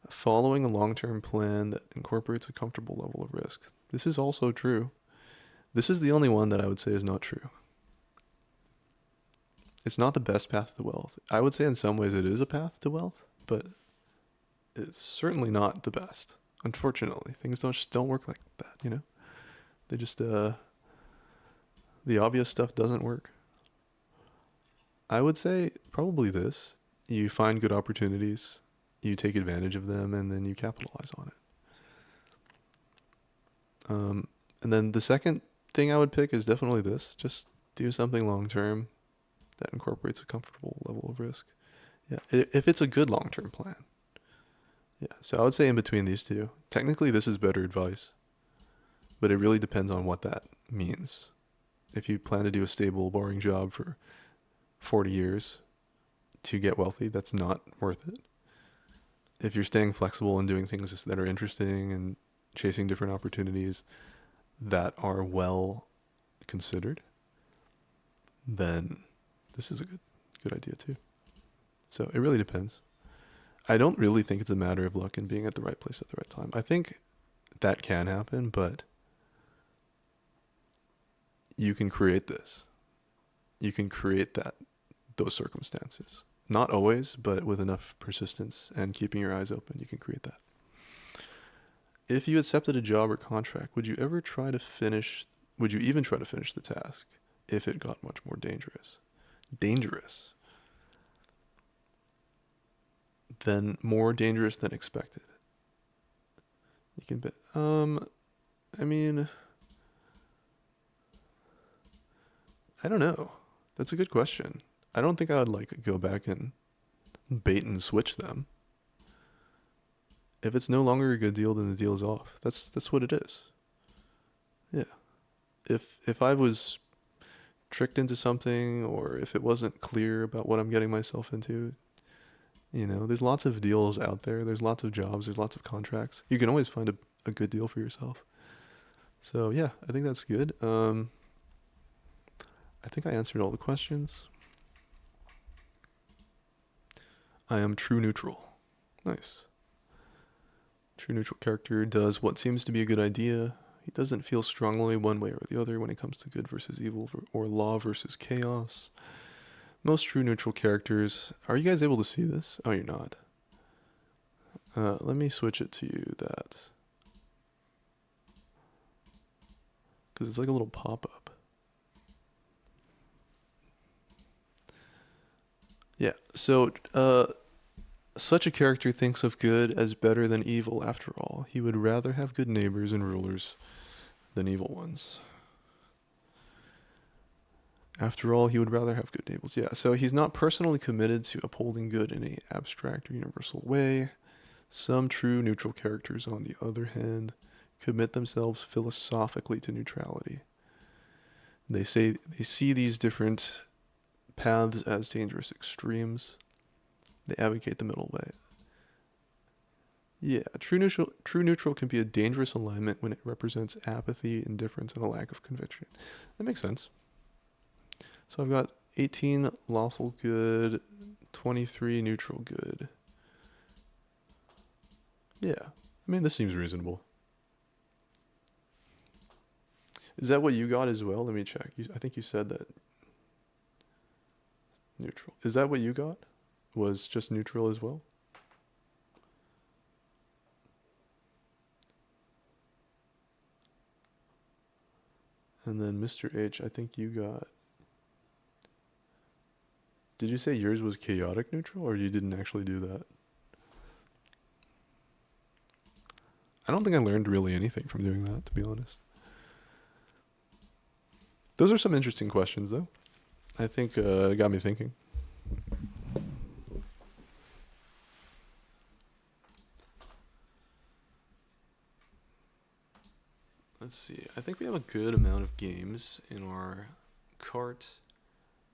Following a long-term plan that incorporates a comfortable level of risk. This is also true. This is the only one that I would say is not true. It's not the best path to wealth. I would say in some ways it is a path to wealth, but it's certainly not the best. Unfortunately, things don't work like that, you know? They just, the obvious stuff doesn't work. I would say probably this. You find good opportunities, you take advantage of them, and then you capitalize on it. And then the second thing I would pick is definitely this. Just do something long-term that incorporates a comfortable level of risk. Yeah, if it's a good long-term plan. Yeah, so I would say in between these two. Technically, this is better advice, but it really depends on what that means. If you plan to do a stable, boring job for 40 years to get wealthy, that's not worth it. If you're staying flexible and doing things that are interesting and chasing different opportunities that are well considered, then this is a good idea too. So it really depends. I don't really think it's a matter of luck and being at the right place at the right time. I think that can happen, but you can create this. You can create those circumstances. Not always, but with enough persistence and keeping your eyes open, you can create that. If you accepted a job or contract, would you even try to finish the task if it got much more dangerous? Dangerous. Then more dangerous than expected. You can bet. I mean, I don't know. That's a good question. I don't think I would go back and bait and switch them. If it's no longer a good deal, then the deal is off. That's what it is. Yeah. If I was tricked into something, or if it wasn't clear about what I'm getting myself into, you know, there's lots of deals out there. There's lots of jobs. There's lots of contracts. You can always find a good deal for yourself. So yeah, I think that's good. I think I answered all the questions. I am true neutral. Nice. True neutral character does what seems to be a good idea. He doesn't feel strongly one way or the other when it comes to good versus evil or law versus chaos. Most true neutral characters... Are you guys able to see this? Oh, you're not. Let me switch it to that. Because it's like a little pop-up. Yeah. So, such a character thinks of good as better than evil after all. He would rather have good neighbors and rulers than evil ones. After all, he would rather have good neighbors. Yeah, so he's not personally committed to upholding good in a abstract or universal way. Some true neutral characters, on the other hand, commit themselves philosophically to neutrality. They see these different paths as dangerous extremes. They advocate the middle way. Yeah, true neutral can be a dangerous alignment when it represents apathy, indifference, and a lack of conviction. That makes sense. So I've got 18 lawful good, 23 neutral good. Yeah, I mean, this seems reasonable. Is that what you got as well? Let me check. I think you said that. Neutral. Is that what you got? Was just neutral as well? And then Mr. H, I think you got... Did you say yours was chaotic neutral, or you didn't actually do that? I don't think I learned really anything from doing that, to be honest. Those are some interesting questions, though. I think it got me thinking. Let's see. I think we have a good amount of games in our cart.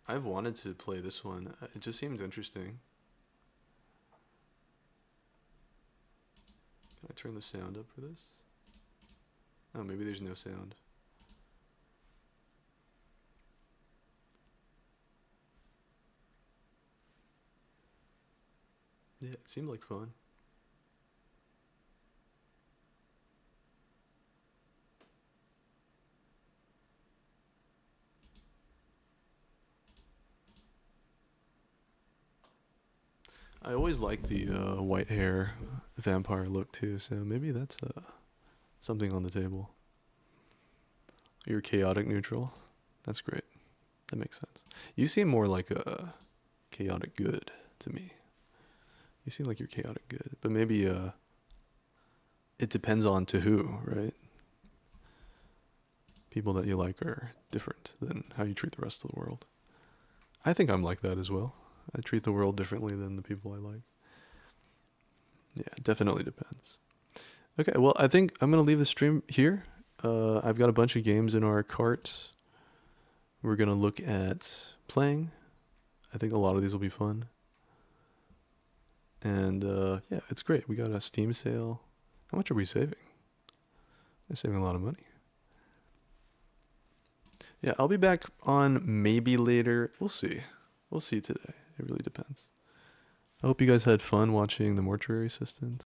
I've wanted to play this one. It just seems interesting. Can I turn the sound up for this? Oh, maybe there's no sound. Yeah, it seemed like fun. I always like the white hair vampire look too, so maybe that's something on the table. You're chaotic neutral. That's great. That makes sense. You seem more like a chaotic good to me. You seem like you're chaotic good, but maybe it depends on to who, right? People that you like are different than how you treat the rest of the world. I think I'm like that as well. I treat the world differently than the people I like. Yeah, it definitely depends. Okay, well, I think I'm going to leave the stream here. I've got a bunch of games in our cart. We're going to look at playing. I think a lot of these will be fun. And yeah, it's great. We got a Steam sale. How much are we saving? We're saving a lot of money. Yeah, I'll be back on maybe later. We'll see. We'll see today. It really depends. I hope you guys had fun watching the Mortuary Assistant.